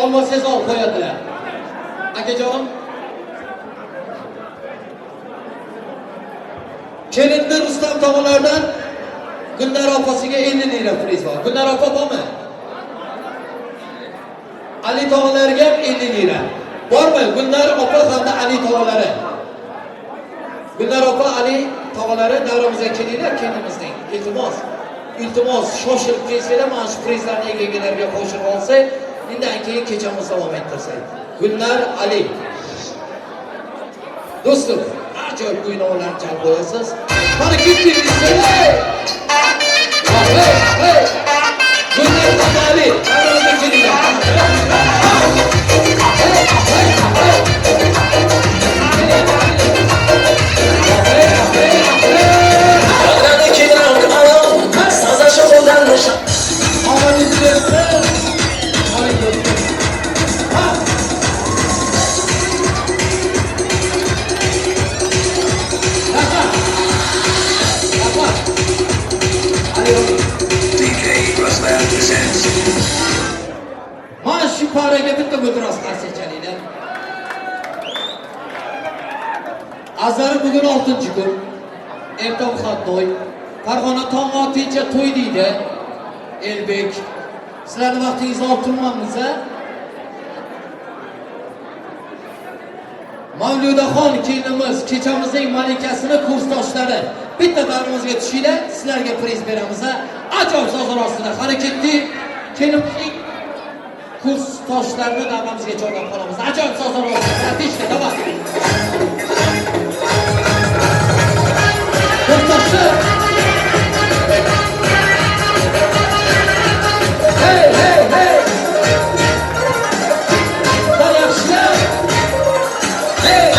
Olmasangiz olib qo'yadilar. Akajonim. Kelinni Rustam tog'alardan Gulnar opasiga 50 lira priz bor. Gulnar opa bormi? Ali tog'alarga 50 lira. Bormi? Gulnar opa hamda Ali tog'alari. Gulnar opa, Ali tog'alari davramizga kelinglar, kendimizning. Iltimos. Iltimos, shoshilib kelsanglar, mana shu prizlarni egalarga qo'shib olsak, undan keyin kechamiz davom ettirsak. Gulnar, Ali. Do'stim, ajoyib o'yinlarni jalb qo'yasiz. Mana kimdir Mana shu paraga bitta mudroz qarshi chalinglar. Azari bugun 6-kun. Ertaga xatto'y. Farg'ona tong otincha to'y deydi. Elbek. Sizlarning vaqtingizni olib turmamiz-a? Mavludaxon kelinimiz kechamizning malikasini kursdoshlari bitta davrimizga tushinglar, sizlarga priz beramiz-a. Ajoyib sozlar ostida harakatli kelinimizning kursdoshlarini davrimizga joylab qolamiz. Ajoyib sozlar ostida tishla, davay. Kursdoshlar. Hey, hey, hey. Yaxshilar. Hey.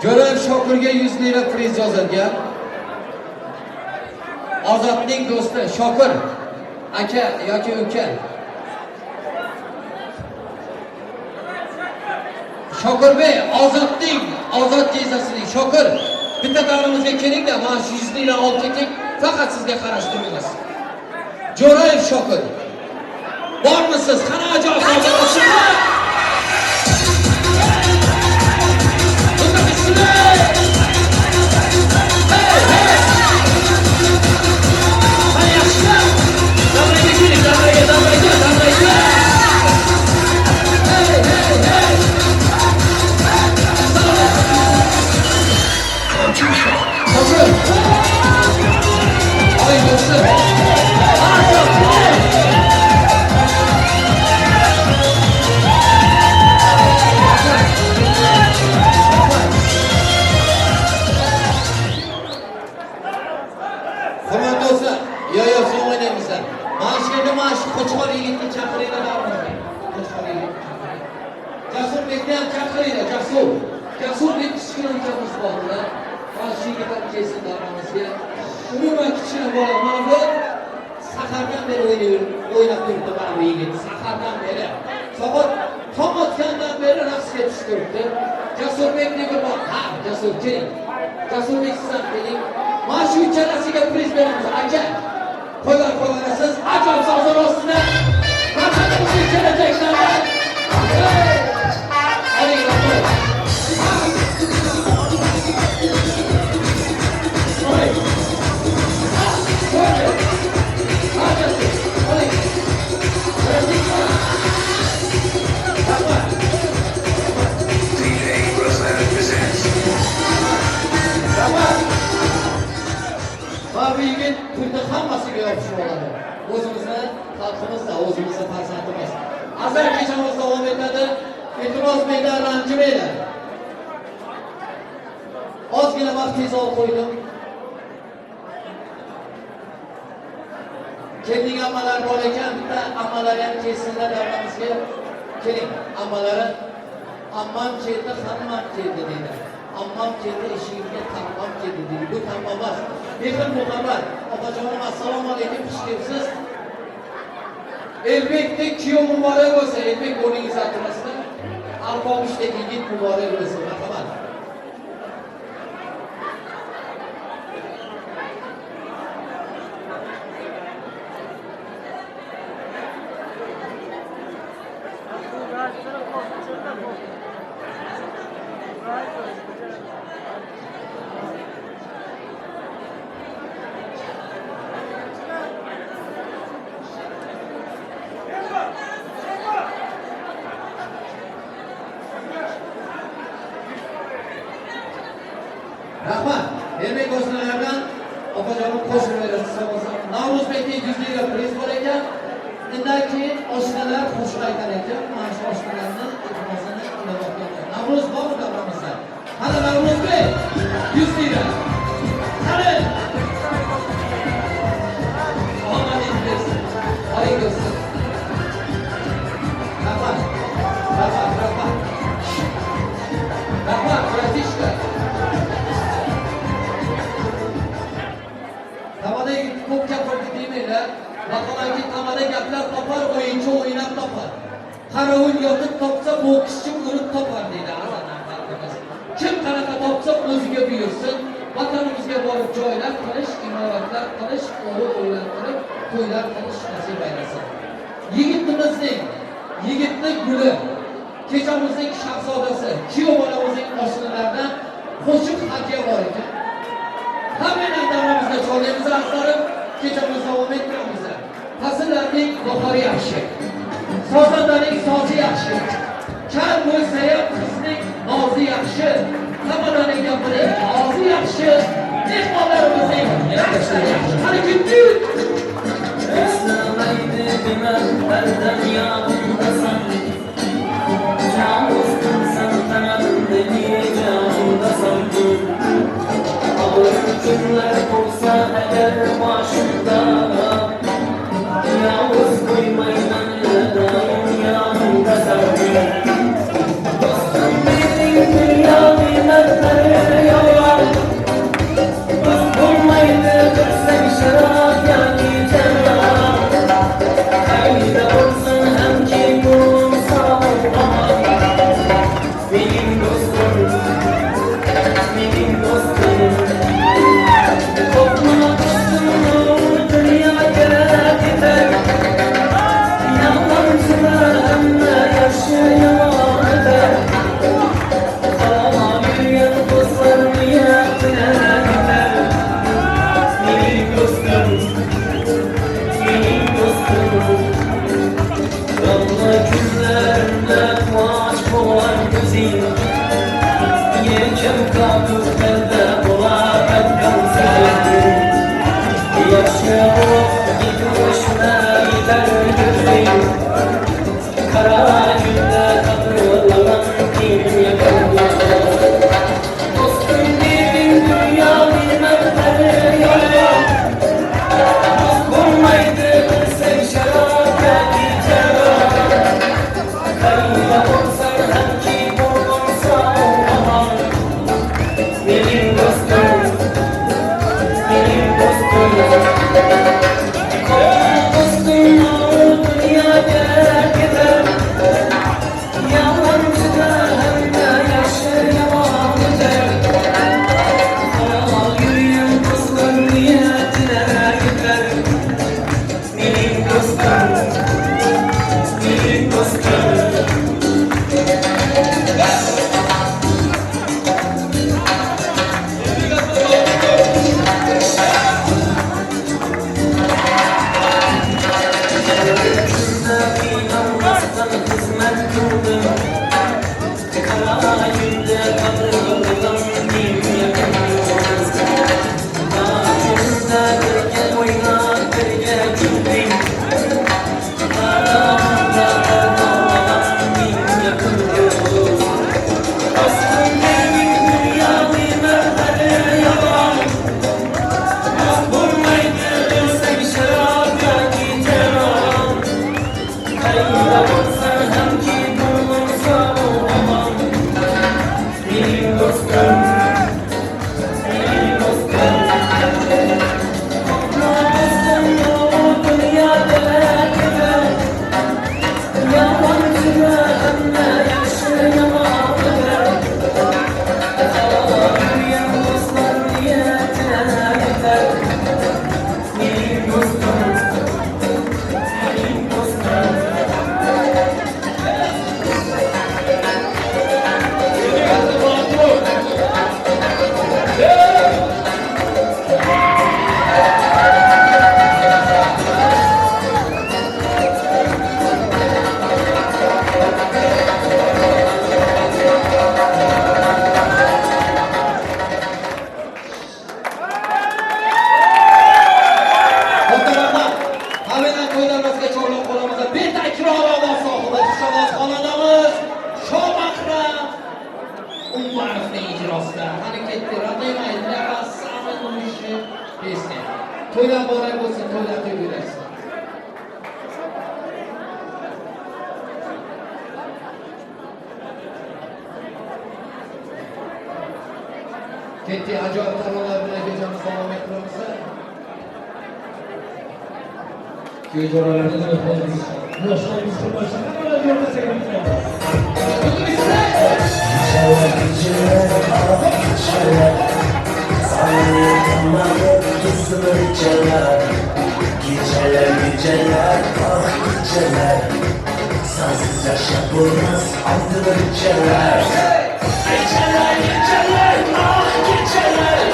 Jo'rayev Shokirga 100 lira priz yozilgan. Ozodning do'sti Shokir aka yoki uka. Shokir bey, Ozod tezasining Shokir bitta davrimizga kelinglar, mana shu 100 lira olib keting, faqat sizga qarashtiramiz. Jo'rayev Shokir. Bormisiz? Qani ajoyib sozlar. Jasur bir kichkina uchamiz borlar. Qarshi ketib kelsin davramizga. Umuman kichkina bola mana sahardan beri o'ynab turibdi mana bu yigit. Sahardan beri. Soat tong otgandan beri raqsga tushib turibdi. Jasurbek nega bor? Ha, Jasur keling. Jasurbek siz ham keling. Mana shu uchalasiga priz beramiz. Aka, qo'yarsiz. Ajoyib sozlar ostida. Vatanimizga kelajaklar. Oling, rahmat. Bu yigit turda hammasiga yopishib oladi. O'zimizni xalqimizda, o'zimizni farzandimiz. Azar kechamiz davom etadi. E'tiroz menda ranjimanglar. Ozgina vaqtingizni olib qo'ydim. Keling ammalar bor ekan, bitta ammalari ham kelsinlar davramizga. Keling, ammalari. Ammam keldi, hammam keldi deydi. Ammam keldi, eshigimga tammam keldi deydi. Bu tamma emas. Mehr muhabbat. Opajonim, assalomu alaykum, xush kelibsiz. Elbekdek kuyov muborak bo'lsa, Elbek o'rningiz atrofida. Alpomishdek yigit muborak bo'lsin. Marhamat. Rahmat. Elbek do'stlardan opajonim qo'shib berasiz. Navruzbekning 100 lira priz bor ekan. Undan keyin oshnalar qo'shiq aytar ekan. Mana shu oshnalarni iltimosini qilyapman. Navruz bormi davramizda? Hali Navruzbek 100 lira. Qani? Omadingiz. Oling do'stlar. Rahmat. bosar deydi Hasan xalqimiz. Kim qanaqa topsa o'ziga buyursin. Vatanimizga borib joylar qilish, imoratlar qilish, o'g'il qilib, to'ylar qilish nasib aylasin. Yigitimizning, yigitning guli, kechamizning shahzodasi, kuyov bolamizning oshnalaridan qo'shiq hajga bor ekan. Hammaning davramizda choylaymiz rahbarim, kechamiz davom ettiramiz. Fasllarning bahori yaxshi. Sozandaning sozi yaxshi. Kar bo'lsa ham qizning nozi yaxshi. Hammaning gapining og'zi yaxshi. Mehmonlarimizning yaxshi. Qani ketdi. Esnamaydi demem erdem yanındasan. Canımsın sen temel beni canındasan. Ağır günler olsa eğer başımda, yalnız koymayman daim yanındasan. Dostum benim dünya nimetleri yalan. Dost olmaydı görsek şarap yani cennet. Kayda olsun hem ki kulum sağ ol. Benim dostum, benim dostum. Korkma dostum, dünya gerek gider. Yalancılar emme yaşayamam eder. Ama yürüyen dostlar niyetine gider. Benim dostum, benim dostum. Damla günlerinde kuaç boğan gözüm. Yelken kalkıp elde olar etken sözüm. Yaşıyor gitmişine gider gözüm. Kara günde kapılanan kim yakınlar. Dostum benim dünya nimetleri yalan. Dost olmaydı sen şarap yakacağım. Kayıda olsan hem ki olursa olamam. Benim dostum, benim dostum. Korkma dostum, dünya gerek gider. Yalancıda hem de yaşayamam eder. Ama yürüyen dostlar niyetine gider. Benim dostum, benim dostum. To'ylar boray bo'lsin, to'ylar deb yurasiz. Ketdi ajoyib taronalar bilan kechamiz davom ettiramiz. Kuyovjo'ralarimiz o'z qo'limiz. Yoshlarimiz qilmoqchi. Hammalar yo'lda sekin. geceler, geceler geceler, ah geceler. Sensiz yaşanılmaz ayrı geceler. Geceler geceler, ah geceler.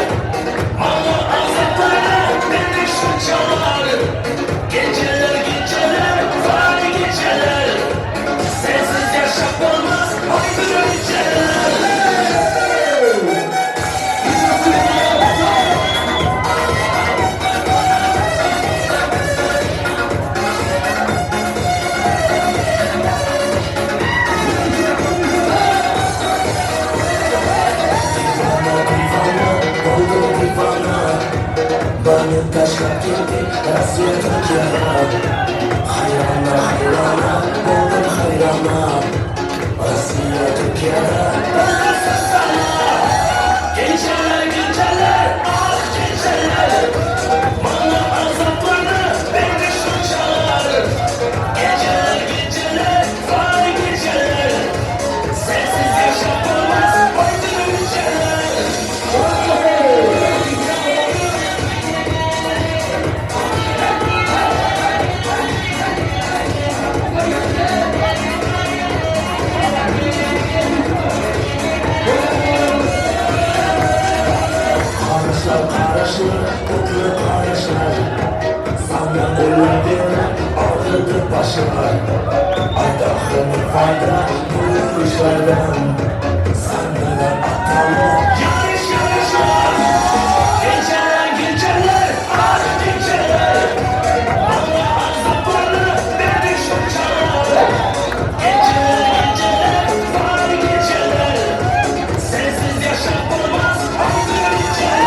Bana azaplara beni şu çalar. Geceler geceler, ah geceler. Sensiz yaşanılmaz ayrı geceler. Bana taşak girdi, rasiyata kira. Hayrana hayrana, oldum hayrana. Rasiyata kira. Geceler geceler, ah geceler. Bana azaplarını beni şu çalar. Geceler geceler, vay geceler. Sensiz yaşanılmaz ayrı geceler. Karışlar, mutlu karışlar. Sana ölümden ağrıdı başlar. Adahını fayda bu kuşlardan. Sana atalı yarış yarışlar. Geceler geceler, ah geceler. Bana azaplarını beni şu çalar. Geceler geceler, vay geceler. Sensiz yaşanılmaz ayrı geceler.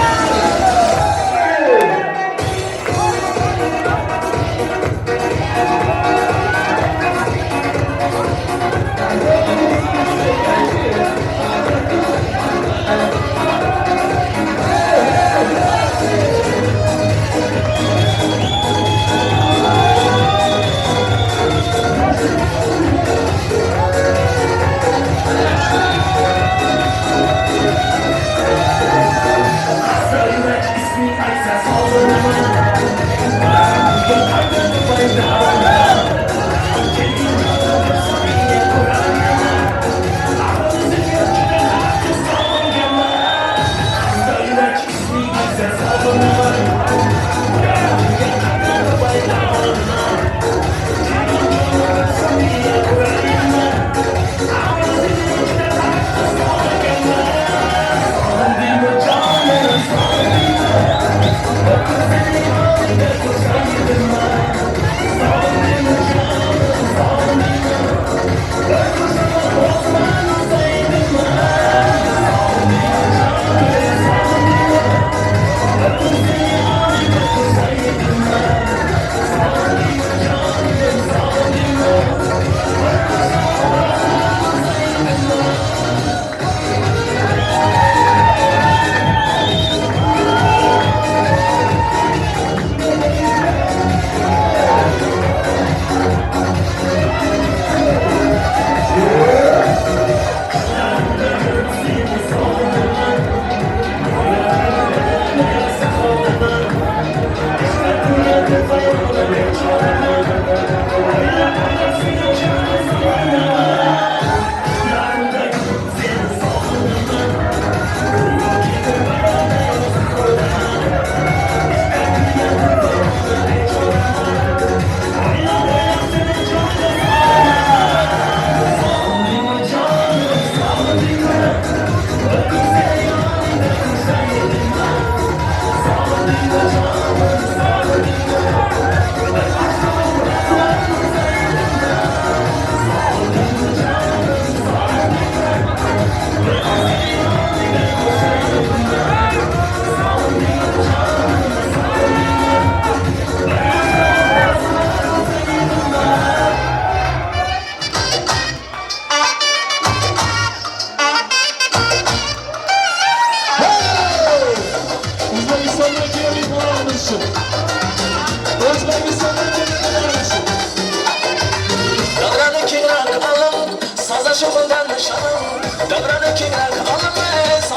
Davranı kirak alım, saza şokundan nişanım. Davranı kirak alım,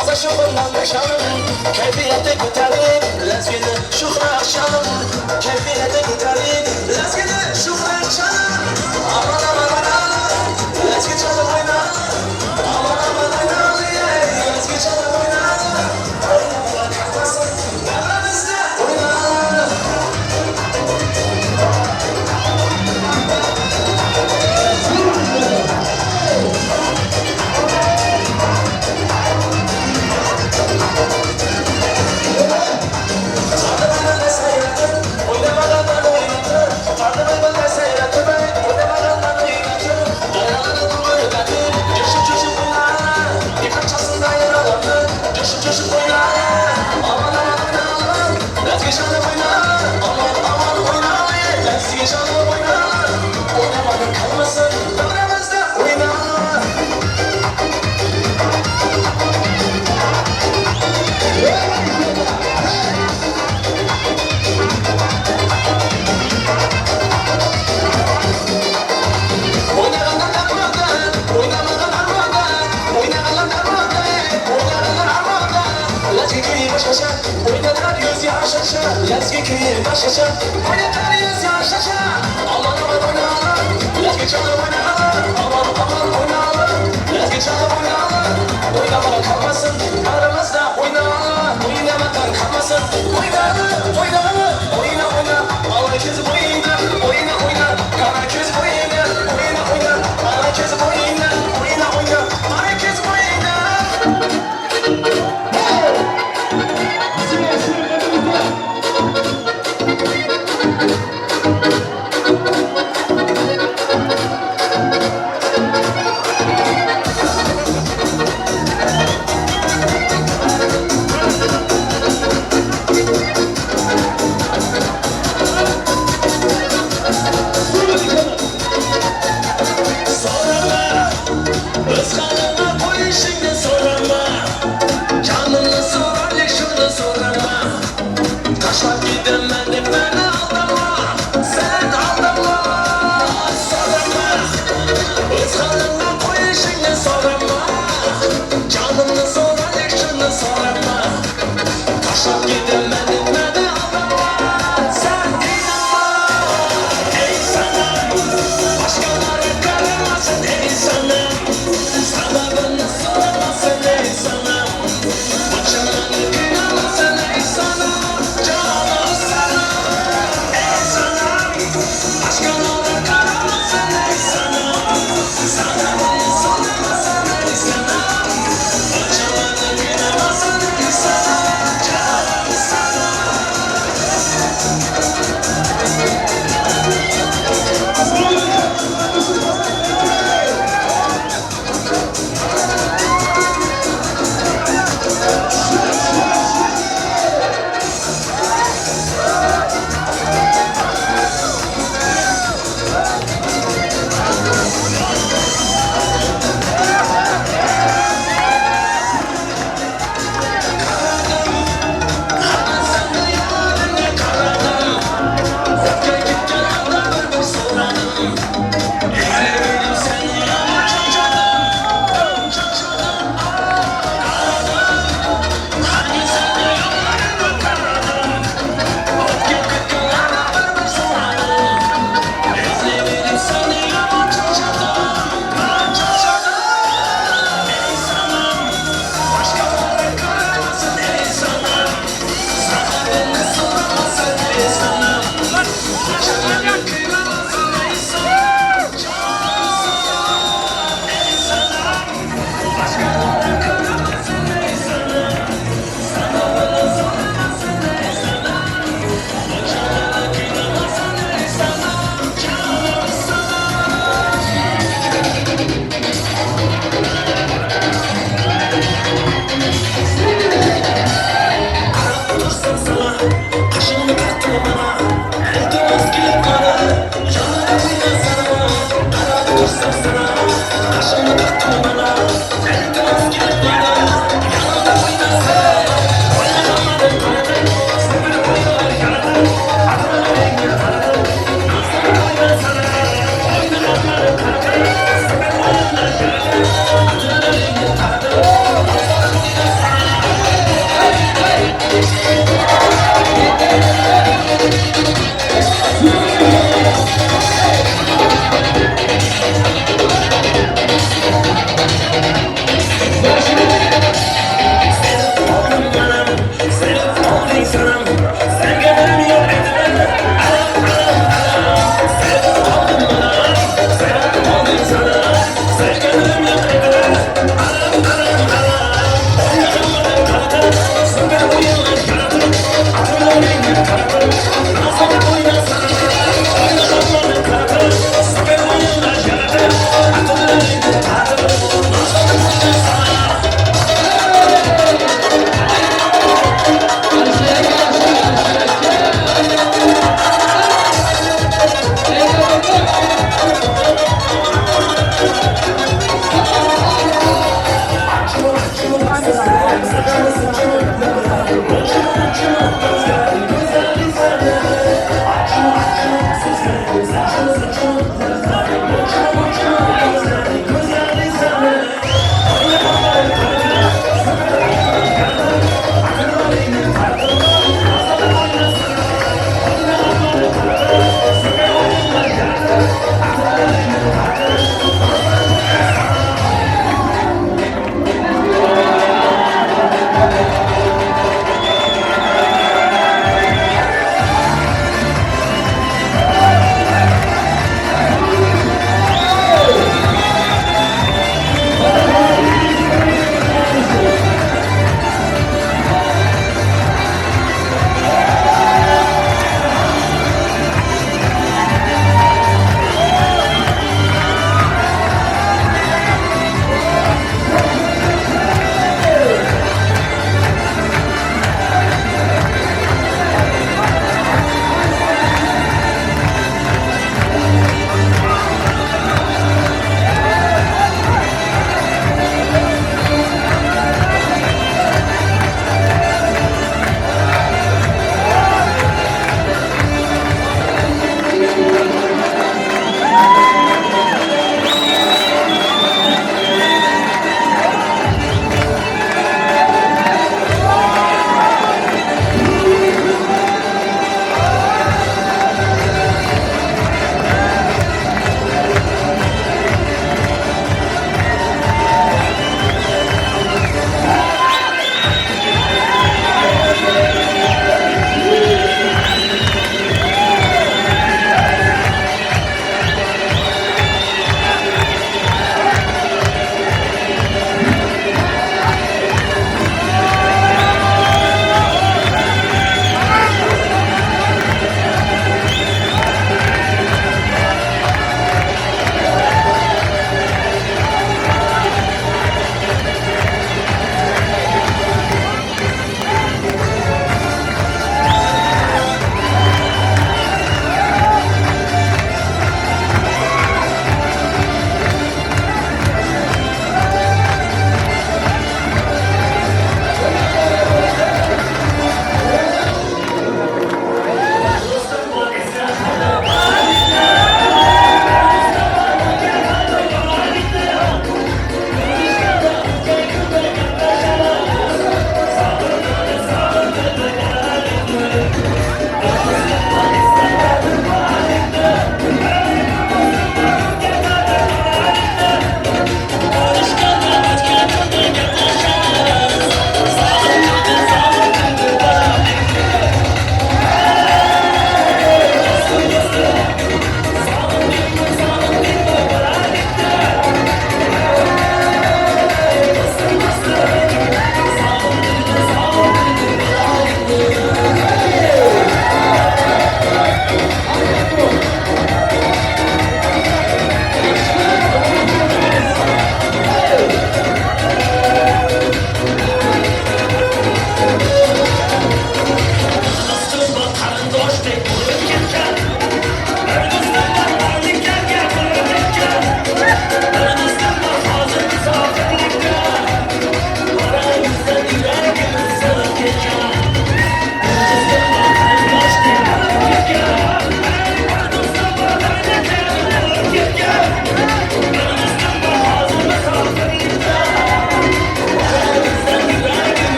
Ağza şokundan dışarım Keyfiyete gitarım Lezgini şuhra akşamım Keyfiyete gitarım Lezgini şuhra akşamım Aman aman aman Lezgi çalıp oyna Aman aman aman Lezgi çalıp oyna Oynamak kalmasın Devranızda oyna Let's get clean, let's get shut. When it is, yeah, shut up. Aman aman oynayalım. Let's get shut up oynayalım. Aman aman oynayalım. Let's get shut up oynayalım. Oynamadan kalmasın. Aramızda oynayalım. Oynamadan kalmasın. Oynayalım, oynayalım. Oyna oyna. Herkes oyna. Oyna oyna. Herkes oyna. Oyna oyna. Herkes oyna. Oyna oyna. Herkes oyna.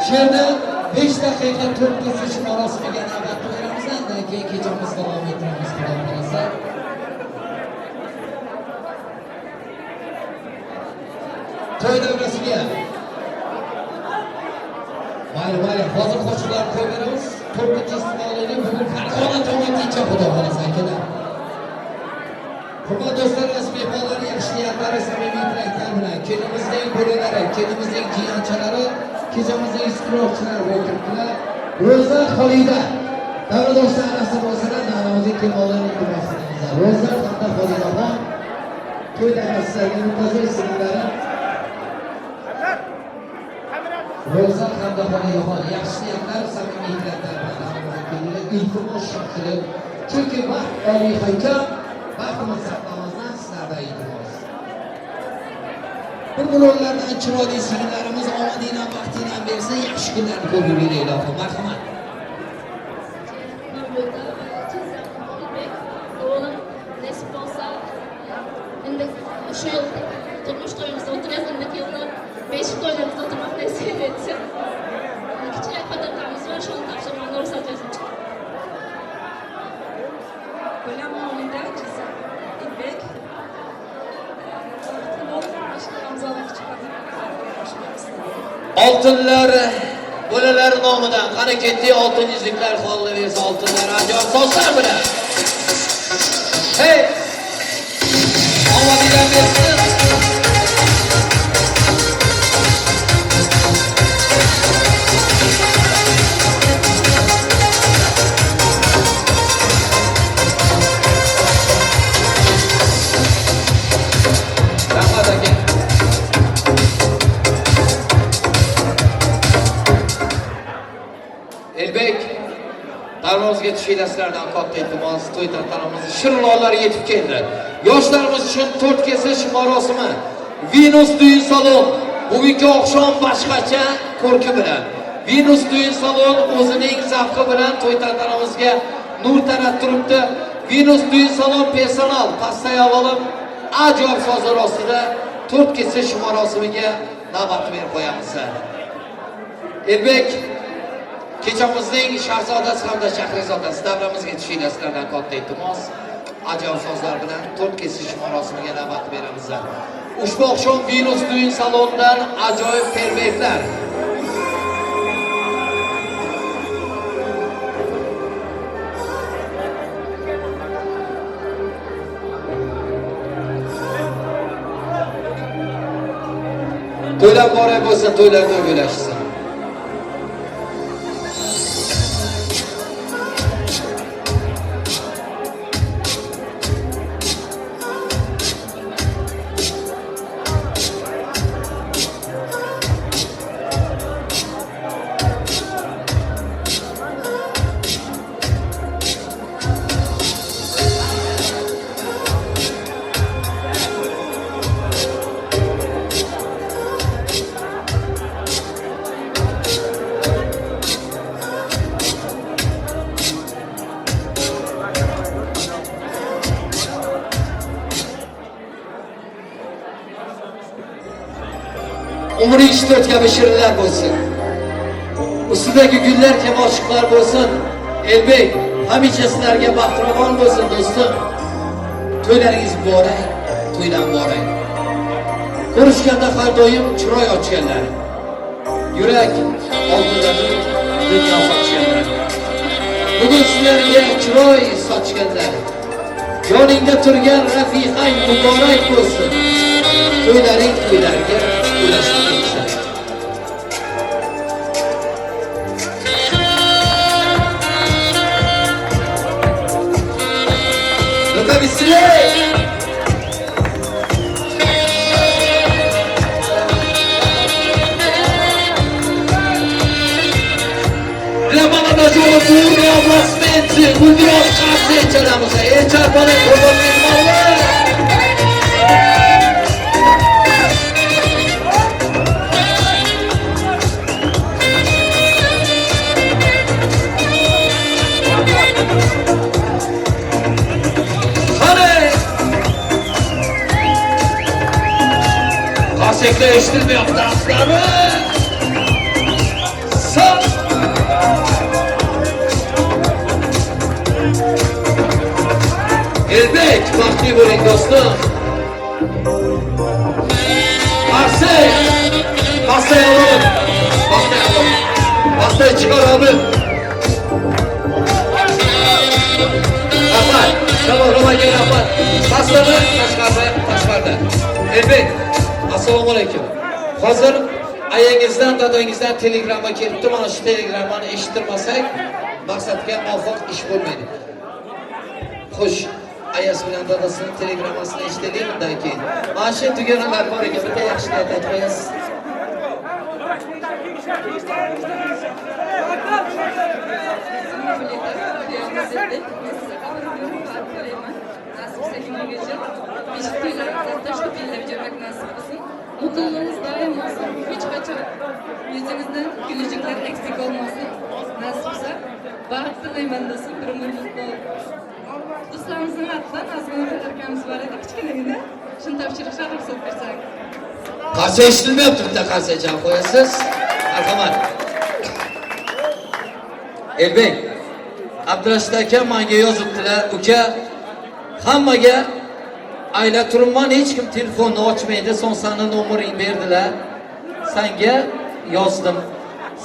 Şimdi 5 dakika to'p kesish marosimiga navbat beramiz. Undan keyin kechamizni davom ettiramiz Xudo xolasa. To'y davrasiga mayli, hozir qo'shiqlarni qo'yib beramiz. To'pni testimoniyaning bugun Farg'ona tomonicha Xudo xolasa akalar. Hurmatli do'stlar, mehmonlar, yaxshi niyatlari, samimiy tilaklar bilan kelimizning bo'lalari, kelimizning jiyanchalari, kechamizning ishtirokchilari o'tiribdilar. Ro'za Xolida davradoshlar arasida bo'lsalar, namozga kelmoqlarni iltimos qilamiz. Ro'za hamda Xolidaxon to'ydan sizlarga muntazir singlari. Ro'za hamda Xolidaxon yaxshi niyatlar, samimiy tilaklar bilan namozga keldilar. Iltimos qilib, chunki vaqt oliy haykal vaqtimiz saqlamazdan sizlardan iltimos. Bu birovlardan chiroyli singillarimiz omadingdan vaqtingdan bersa yaxshi kunlarni ko'rib yuring ilohim. Marhamat. Oğlum nasip olsa endi şu yıl turmuş to'yimizda o'tiramiz, endi yılda 5 to'ylarimizda oturmak nasip etsin. Kichkina farzandlarimiz var, shuni topshirmani ruxsat etsin. Ko'lam olinda İlbek Oltinlar bolalar nomidan qani ketdi oltin yuzliklar qo'lga bersa oltinlar ajoyib sozlar bilan. Hey! Omadingdan bersin. Elbek, darvozga tushinglardan katta iltimos, to'y tantanamiz shirinlolari yetib keldi. Yoshlarimiz uchun 4 kesish marosimi Venus düğün salon bugungi oqshom boshqacha ko'rki bilan. Venus düğün salon o'zining zavqi bilan to'y tantanamizga nur taratib turibdi. Venus düğün salon personal pastay olim ajoyib sozlar ostida 4 kesish marosimiga navbat berib qo'yamiz. Elbek kechamizning shahzodasi hamda shahrizodasi davramizga tushinglardan katta iltimos. Ajoyib sozlar bilan 4 kesish marosimiga navbat beramiz. Ushbu oqshom Venus düğün salonidan ajoyib ferbetlar. To'ylar bor bo'lsa, to'ylarda o'ylashsin. Umri ishda o'tgan shirinlar bo'lsin. Ustidagi gullar kamoshliqlar bo'lsin. Elbek, hamisha sizlarga baxtravon bo'lsin do'stim. To'ylaringiz muborak, to'ydan muborak. Ko'rishganda har doim chiroy ochganlar. Yurak oldidagi dunyo sochganlar. Bugun sizlarga chiroy sochganlar. Yoningda turgan rafiqang muborak bo'lsin. To'ylaring to'ylarga ulashib ketsin. Sekleştirmiyor dansları. baxtli bo'ling do'stim. Arsay! Arsay oğlum! Arsay oğlum! Arsay çıkar abi! Yapar! Tamam, Roma gel yapar! Arsay'da Taşkar'da. Elbek! Assalomu alaykum. Hozir ayangizdan, dadangizdan telegramma kelibdi. Mana shu telegrammani eshittirmasak, maqsadga muvofiq ish bo'lmaydi. Xo'sh, ayasi bilan dadasining telegrammasini eshitdik undan keyin. Mana shu tugunalar bor ekan, bitta yaxshi gap aytib qo'yasiz. Mutluluğunuz daim olsun. Hiç kaçar. Yüzünüzden gülücükler eksik olmasın. Nasipse. Baht dilayman do'stim, bir umr mutlu ol. Do'stlarimizning atidan Azmina akamiz bor edi, kichkinagina. Shuni topshirishga ruxsat bersang. Qarsa eshitilmayapti, bitta qarsa javob qo'yasiz. Marhamat. Elbek, Abdurashid aka menga yozibdilar, uka hammaga ayla turibman, hech kim telefonni ochmaydi, so'ng seni nomering berdilar. Senga yozdim.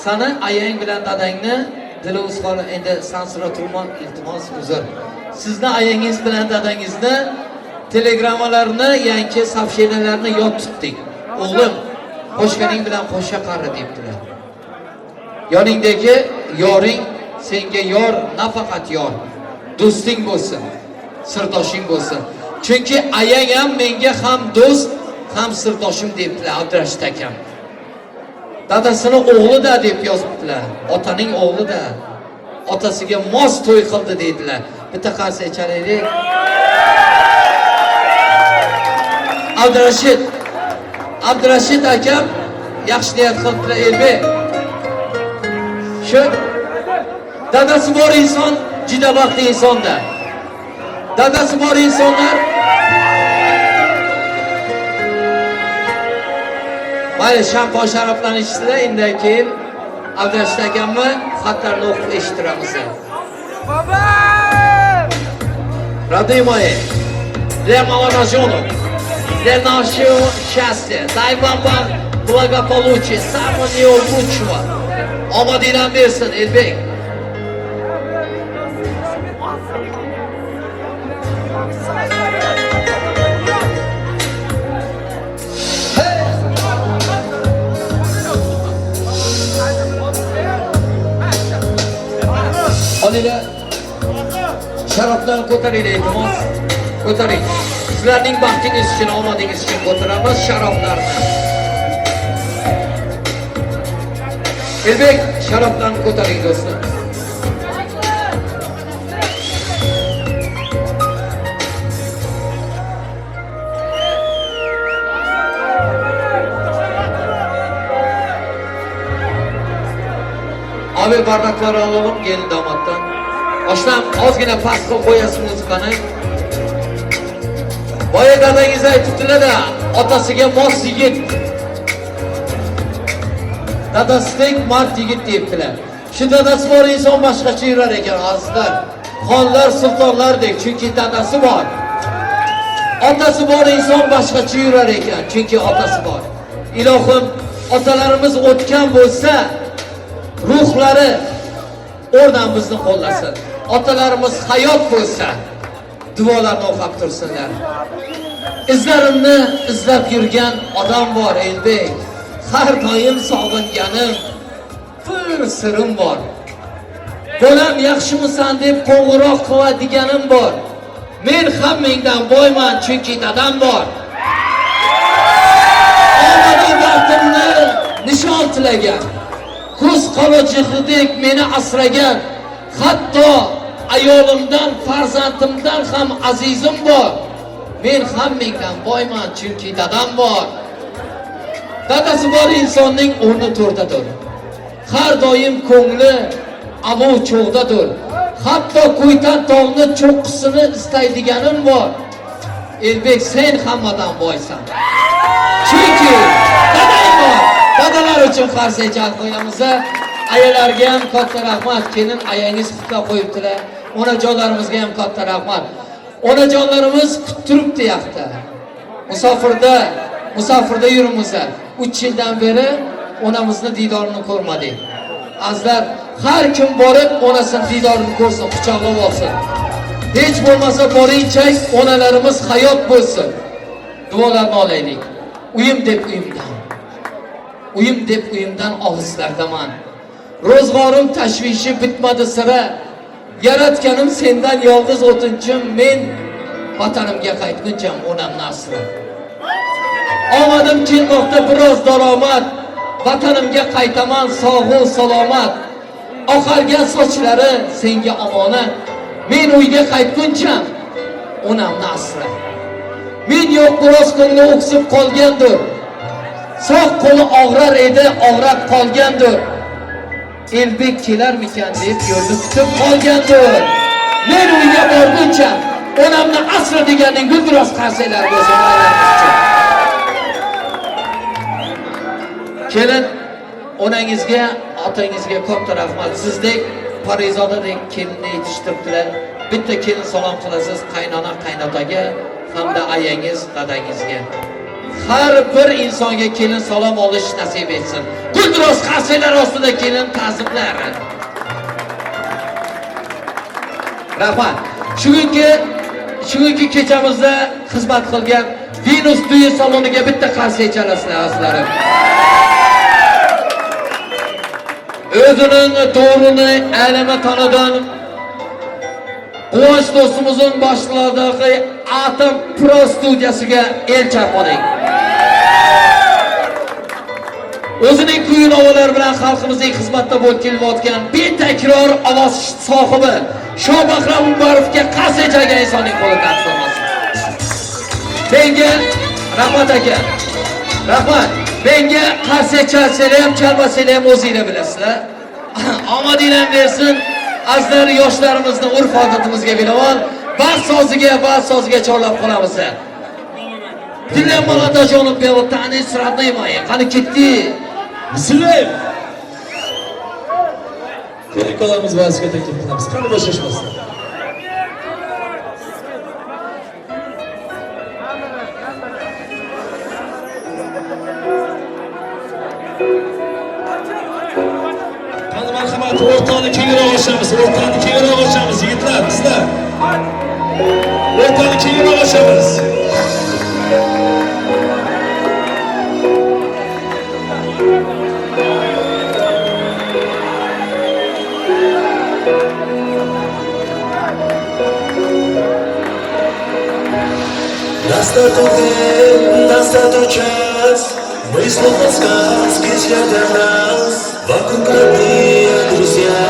Seni ayang bilan dadangni Diluz xola endi sansira turibman, iltimos uzr. Sizni ayangiz bilan dadangizni telegrammalarni, yangi safshenalarni yod tutdik. O'g'lim, qo'shganing bilan qo'sha qari debdilar. Yoningdagi yoring senga yor, nafaqat yor, do'sting bo'lsin, sirdoshing bo'lsin. Chunki ayang ham menga ham do'st, ham sirdoshim debdilar Abdurashid akam. Dadasini o'g'li-da deb yozibdilar. Otaning o'g'li-da. Otasiga mos to'y qildi dedilar. Bitta qarsa ichalaylik. Abdurashid akam yaxshi niyat qilibdilar Elbek. Shu dadasi bor inson juda baxtli insonda. Dadasi bor insonlar mayli shampon sharoblarni ichdilar, undan keyin Abdurashid akamni xatlarini o'qib eshittiramiz. Baba! Родные для молодоженов, для нашего счастья, дай вам благополучия, самого лучшего. Omadingdan bersin, Elbek. Olinglar, sharoblarni ko'taringlar, iltimos. Ko'taring. Sizlarning baxtingiz uchun, omadingiz uchun ko'taramiz sharoblarni. Elbek, sharoblarni ko'taring do'stlar. Abi bardakları alalım gelin damattan. Oshnam ozgina past qilib qo'yasiz muzikani. Boya dadangiz aytibdilar da, otasiga mos yigit. Dadasidek mard yigit debdilar. Shu dadasi bor inson boshqacha yurar ekan azizlar. Xonlar, sultonlardek, chunki dadasi bor. Otasi bor inson boshqacha yurar ekan, chunki otasi bor. Ilohim, otalarimiz o'tgan bo'lsa, ruhlari o'rdan bizni qo'llasin. Otalarimiz hayot bo'lsa, duolarni o'qib tursinlar. Izlarimni izlab yurgan odam bor Elbek. Har doim sog'inganim bir sirim bor. Bolam yaxshimisan deb qo'ng'iroq qiladiganim bor. Men hammangdan boyman chunki dadam bor. Omadim baxtimni nishon tilagan. Ko'z qolojig'idek meni asragan, hatto ayolimdan, farzandimdan ham azizim bor. Men hammangdan boyman chunki dadam bor. Dadasi bor insonning o'rni to'rdadir. Har doim ko'ngli amov cho'g'dadir. Hatto Qo'ytan tog'ni cho'qqisini istaydiganim bor. Elbek, sen hammadan boysan. Chunki dadang bor. Dadalar uchun qarsa jalb qo'yamiz. Ayollarga ham katta rahmat. Kelin ayangiz xutlab qo'yibdilar. Onajonlarimizga ham katta rahmat. Onajonlarimiz kuttiribdi yoqda. Musofirda yuribmizlar. 3 yildan beri onamizni didorini ko'rmadik. Azizlar, har kim borib onasini didorini ko'rsin, quchoqlab olsin. Hech bo'lmasa boringcha onalarimiz hayot bo'lsin. Duolarni olaylik. Uyim deb uyimdan olislardaman. Ro'zg'orim tashvishi bitmadi sira. Yaratganim sendan yolg'iz o'tinchim, men vatanimga qaytguncha onamni asra. Omadim kelmoqda biroz daromad, vatanimga qaytaman sog'u salomat. Oqargan sochlari senga omonat, men uyga qaytguncha onamni asra. Men yo'q biroz ko'ngli o'ksib qolgandir. Sog' qo'li og'rar edi, og'rab qolgandir. Elbek kelarmikan deb yo'lni kutib qolgandir. Men uyga borguncha onamni asra deganing guldiroz qarsaylar bo'lsin. Kelin, onangizga, otangizga katta rahmat. Sizdek Parizodadek kelinni yetishtiribdilar. Bitta kelin salom qilasiz qaynona, qaynotaga hamda ayangiz, dadangizga. Har bir insonga kelin salom olish nasib etsin. Guldiroz qarsaylar ostida kelin ta'zimlar. Rahmat. Shugungi kechamizda xizmat qilgan Venus to'yi saloniga bitta qarsay chalasizlar azizlarim. O'zining to'g'rini alama tanadan Quvonch do'stimizning boshliqlaridagi Atom Pro studiyasiga elchab oling. O'zining kuyin ovolar bilan xalqimizning xizmatda bo'lib kelayotgan betakror ovoz sohibi Shobahram Umarovga qarsay chalgan insonning qo'li taqdim bo'lsin. Menga rahmat aka. Rahmat. Menga qarsay chalsanglar ham chalmasanglar ham o'zinglar bilasizlar. Omadinglar bersin. Azlar yoshlarimizni urf-odatimizga bilaman. Baxt soziga chorlab qolamiz. Dillar молодоженов пел танец родные мои. Qani ketdi. Bismillah. Ko'riklarimiz vazifasiga taklif qilamiz. Qani boshlashmasdan. Qani marhamat, o'rtani kengroq ochamiz. Yigitlar, qizlar. O'rtani kengroq ochamiz. Настал час, мы словно сказки для нас. Вокруг родные друзья,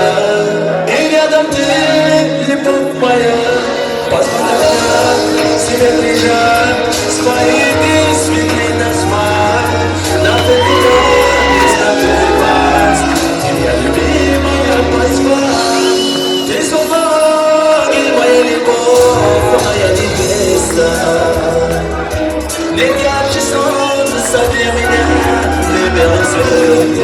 и рядом ты, любовь моя. Позволь себе прижать, своими светлей назвать. На твой вас, тебя любимая позвать. Ты словно ангел, моя любовь, моя невеста. Нет ярче солнца для меня, для белых звезд.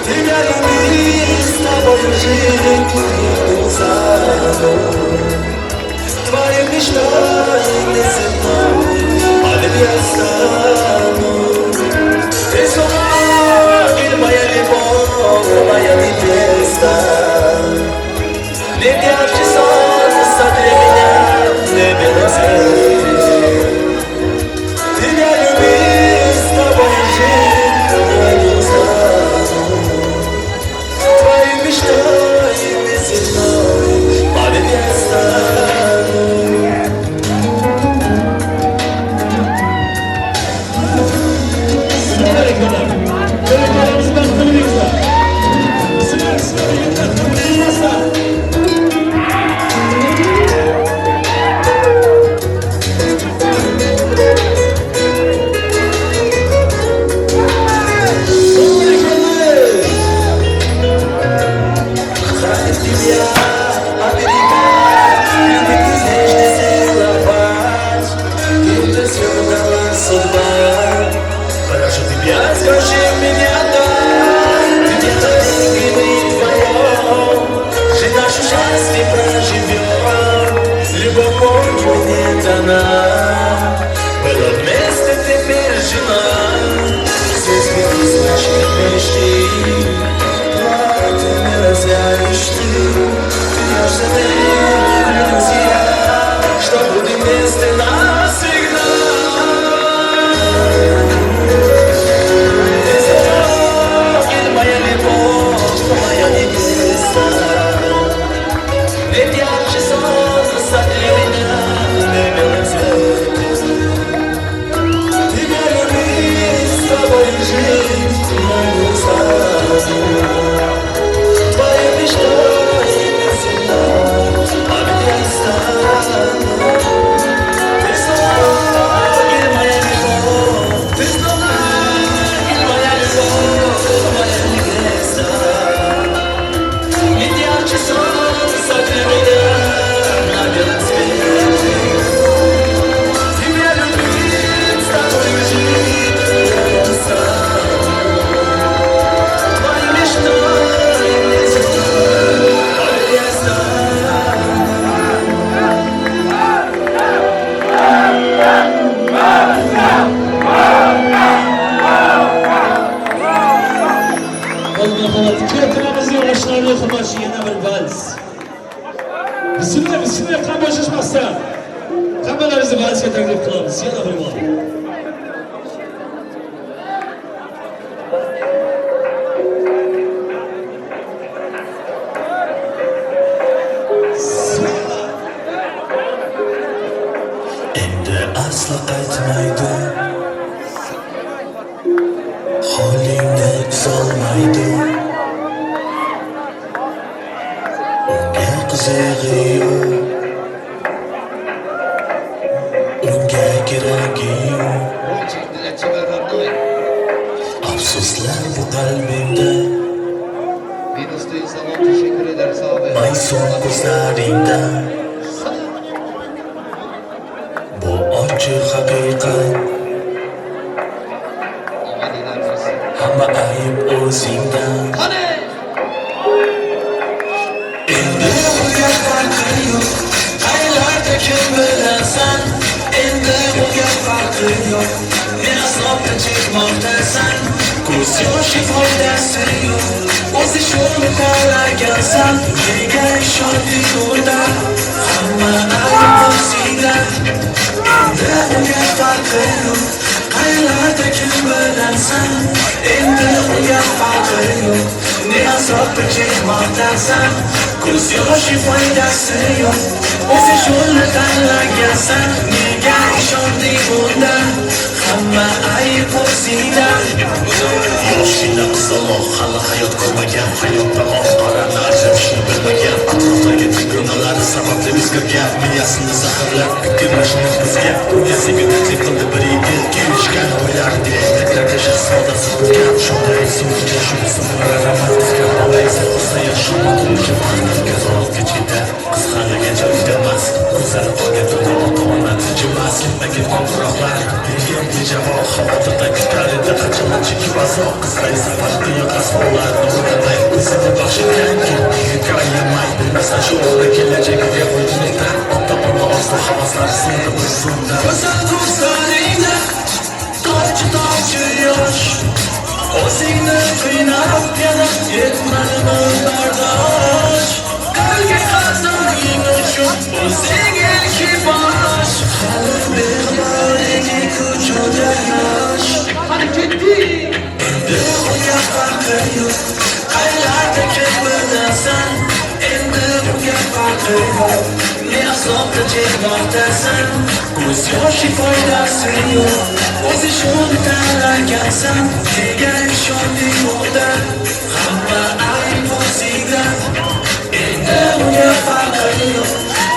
Тебя любить, с тобою жить, не стану. Твоей мечтой не земной, а я стану. Ты словно ангел, моя любовь, моя невеста. Нет ярче солнца для меня, для белых звезд. Ertiramizning oshlarni xurmoshi yana bir vals. Bismillah, qan boshashmasdan. Hammalaringizni valsga taklif qilamiz. Yana bir bor. Endi aslo qaytmaydi. Holingni solmaydi. Unga qizig'i yo'q. Unga keragi yo'q. Afsuslar bu qalbimda. Mayson ko'zlaringda. Bu ochiq haqiqat. Hamma ayb o'zingda. Endi bunga farqi yo'q. Qaylarda kim bilasan? Endi bunga farqi yo'q. Men azobda chekmoqdasan. Ko'z yoshi foydasi yo'q. O'zi shuni tanlagansan. Nega ishonding unda? Hamma ayb o'zingda. Endi bunga farqi yo'q. Qaylarda kim bilasan? Endi bunga farqi yo'q. Ne azobda chekmoqdasan. Ko'z yoshi foydasi yo'q. O'zi shuni tanlagansan. Nega ishonding unda? Hamma ayb o'zingda. Yoshina qizaloq hali hayot ko'rmagan. Hayotda oq qorani ajratishni bilmagan. Atrofdagi dugonalar sababli o'zgargan. Miyasini zaharlab kirmashini bizga. Dunyasiga taklif qildi bir yigit. Kelishgan o'ylardi. Taklarga shahzodasi bo'lgan. Shunday so'zga shu sumaraman. Qizga olaysa qilsa yashama turmushi faqat zo'r kechida. Qiz haligacha uyda emas. Ko'zlari qolgan tunda ota-ona tijimas. Ketmagan qo'ng'iroqlar. Bergan javob xavotirda kutar edi. Qachon chekib azob. Qizlar esa farqi yo'q asvollar. Nurlanmay o'zini bag'ishlaganki. Yigitga aylanmay bilmasa shu o'g'li kelajagiga qo'ydilikda. Ota-ona orzu havaslari sindi bir zumda. Go'zal ko'zlaringda tomchi yosh. O'zingni qiynab yana yetmadimi bardosh. Qalbga qasding uchun o'zing ilki bosh. Hali beqarorligi ko'chada yosh. Qani ketdi. Endi unga farqi yo'q. Qaylarda kim bilasan? Endi unga farqi yo'q. Ne azobda chekmoqdasan. Ko'z yoshi foydasi yo'q. O'zi shuni tanlagansan. Nega ishonding unda? Hamma ayb o'zingda. Endi unga farqi yo'q.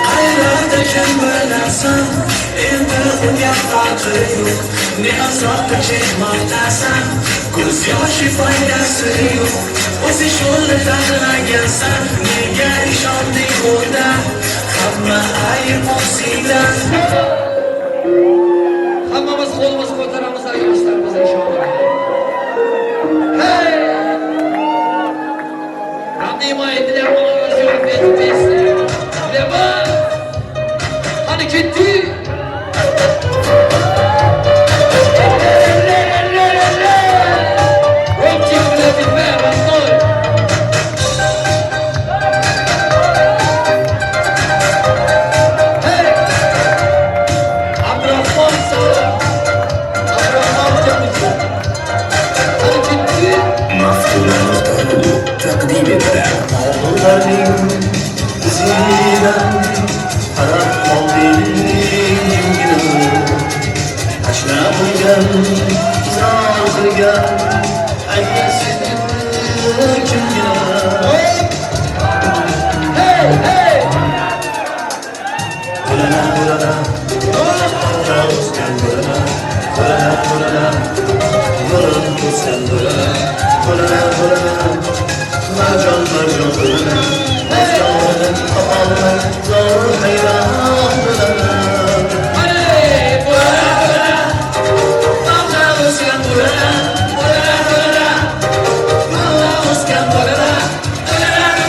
Qaylarda kim bilasan? Endi unga farqi yo'q. Ne azobda chekmoqdasan. Ko'z yoshi foydasi yo'q. O'zi shuni tanlagansan. Nega ishonding unda? Hamma ayb o'zingda. Hammamiz qo'limizni ko'taramiz yoshlarimiz inshaalloh. Hey! Hamma aytdilar, yo'q betibes. Bilma. Qani ketdi. Taqdim etilar. Oğullarning izidan qarab qolding. Tashlab qo'ygan, zor qilgan aytasiz kimga? Hey, hey! Bo'lana, bo'lana, o'zgan bo'lana, bo'lana, bo'lana, yo'lin o'zgan bo'lana, bo'lana, bo'lana. Marjon bo'lana, o'zgan topolmay zor hayron bo'lana. Hey, bo'lana, bo'lana, o'zgan bo'lana, bo'lana, bo'lana, o'zgan bo'lana, bo'lana,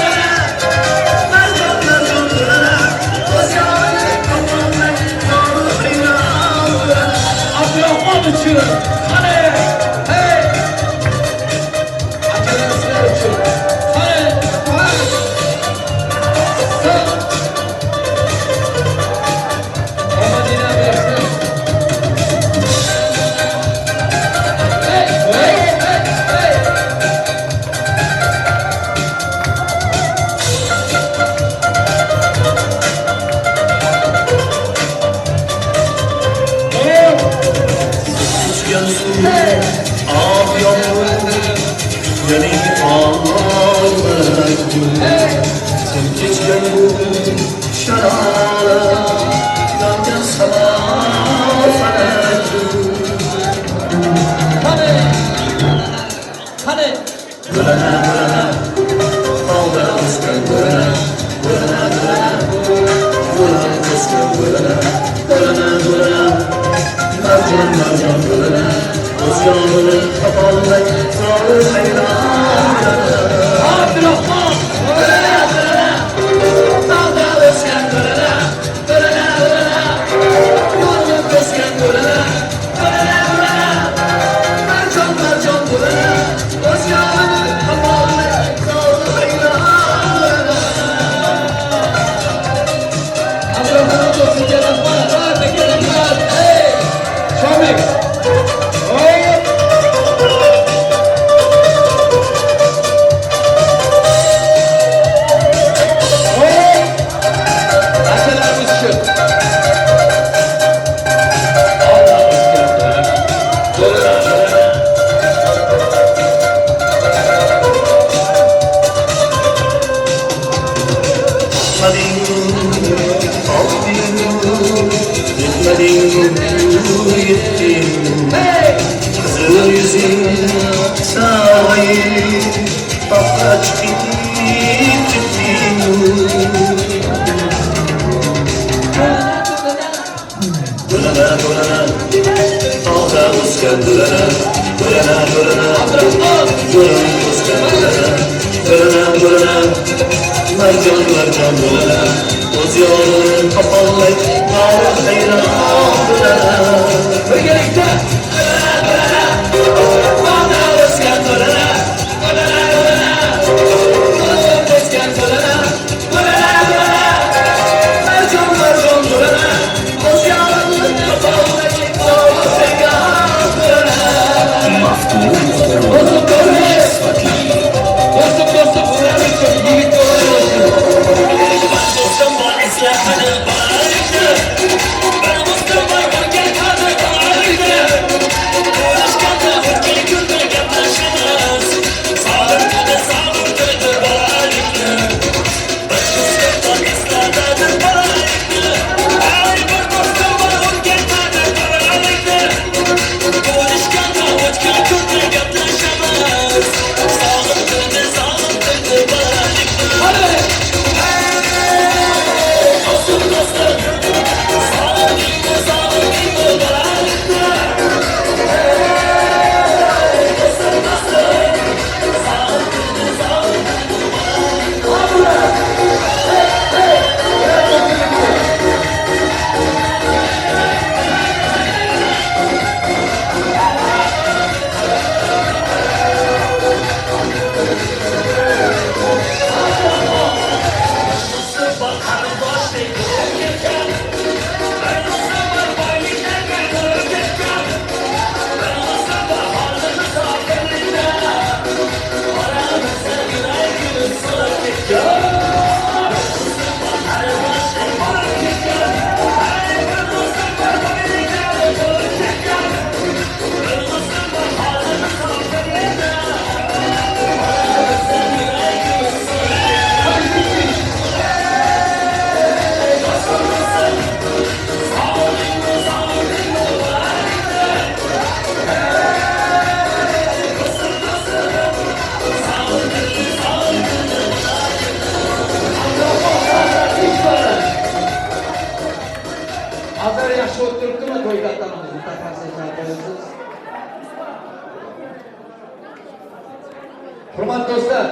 Hurmatli do'stlar,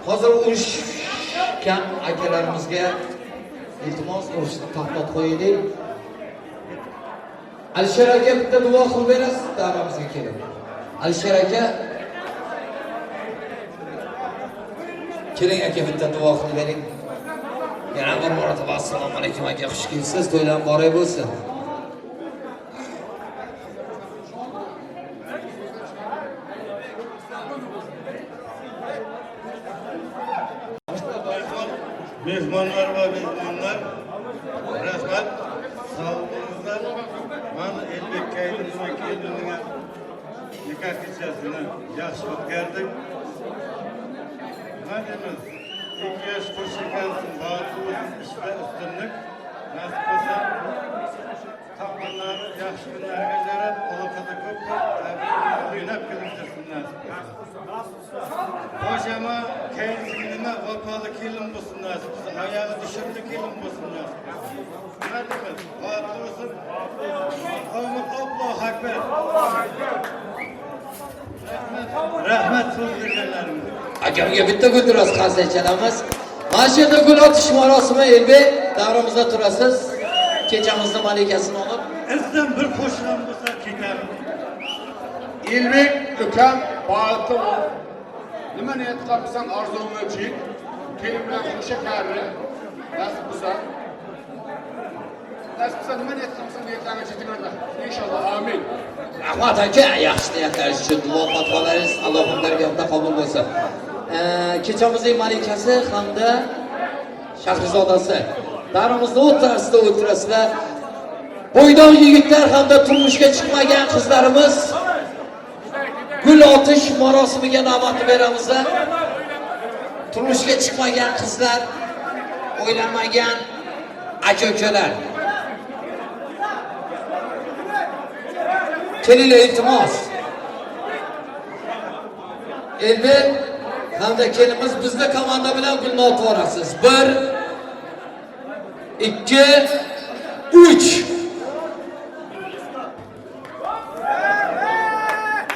hozir urushgan akalarimizga iltimos urushni to'xtatib qo'yaylik. Alisher aka bitta duo qilib berasiz, davramizga kelib. Alisher aka, keling aka bitta duo qilib bering. Yana bir marotaba assalomu alaykum aka, xush kelibsiz, to'ylar muborak bo'lsin. Mehmonlar va mehmonlar, rahmat, sağ olunuzlar. Ben Elbek Kaydım'ın kendine nikah kechasini yaxshi o'tkazdik. Nima deymiz? İki yaş koşarkansın, bağıtlı olsun, işte üstünlük. Nasip olsa, tapmanları, yaxşı günlerine jarab, olukada köp oynab kılıştırsın nasip olsa. Koşama, kendisine vapalı kelin bulsun nasip olsa, ayağı düşürlü kelin bulsun nasip olsa. Hadi bağıtlı olsun, Allahu Ekber. Rahmet söz verganlaringiz. Akamga bitta gul turasiz qarshi aytganamiz. Mana shu yerda gul otish marosimi Elbek davrimizda turasiz. Kechamizni malikasini olib. Izdan bir qo'shiqam bo'lsa ketar. Elbek ukam bağıtlı ol. Nima niyat qilibsan orzungni uchun? Kelin bilan qo'sha karri. Nasib bo'lsa. Nasib bo'lsa nima niyat qilibsan niyatlarga yetinglar. Inshaalloh. Amin. Rahmat aka, yaxshi niyatlaringiz uchun duo fatvoalaringiz Allohning dargohida qabul bo'lsin. Kechamizning malikasi hamda Shahrizodasi davrimizda o'tirasizlar. Bo'ydoq yigitlar hamda turmushga chiqmagan qizlarimiz gul otish marosimiga navbat beramiz. Turmushga chiqmagan qizlar, o'ylanmagan aka-ukalar. Kelinglar iltimos. Elbek hamda kelimiz bizda komanda bilan gulni otib borasiz. 1 2 3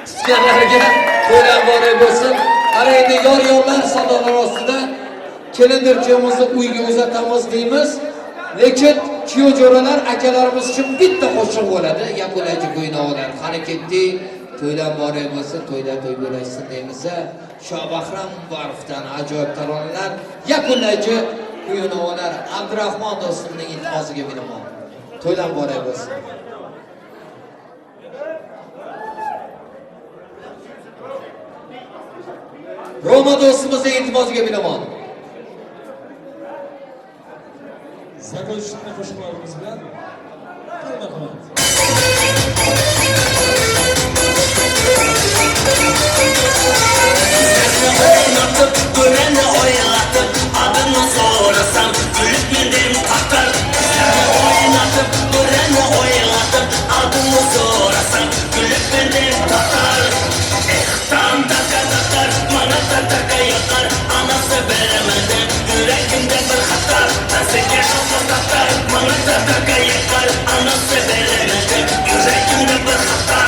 Sizlarga qo'ylar bor bo'lsin. Ana endi yor-yorlar sadolar ostida kelindirchimizni uyga uzatamiz deymiz. Lekin kuyov-jo'ralar akalarimiz uchun bitta qo'shiq bo'ladi. Yakunlovchi qo'ynolar. Qani ketdik. To'ylar bor bo'lsin, to'ylar to'y bo'lsin deymiz. Shobahram Muborovdan ajoyib taronalar. Yakunlovchi qo'ynolar Abdurahmon do'stimning iltimosiga binoan. To'ylar bor bo'lsin. Roma do'stimizning iltimosiga binoan. Zako'shishni qo'shiqlarimiz bilan marhamat. Oynatib, ko'rani o'ylatib, adını so'rasam, kulib mendan taqdir. Oynatib, ko'rani o'ylatib, adını so'rasam, kulib mendan taqdir. Ehtam taqdir, mana taqqa yoqar, anasi bermadi, yuragimda bir xatar. Senga shoqqa taqdir, mana taqqa yoqar, anasi bermadi, yuragimda bir xatar.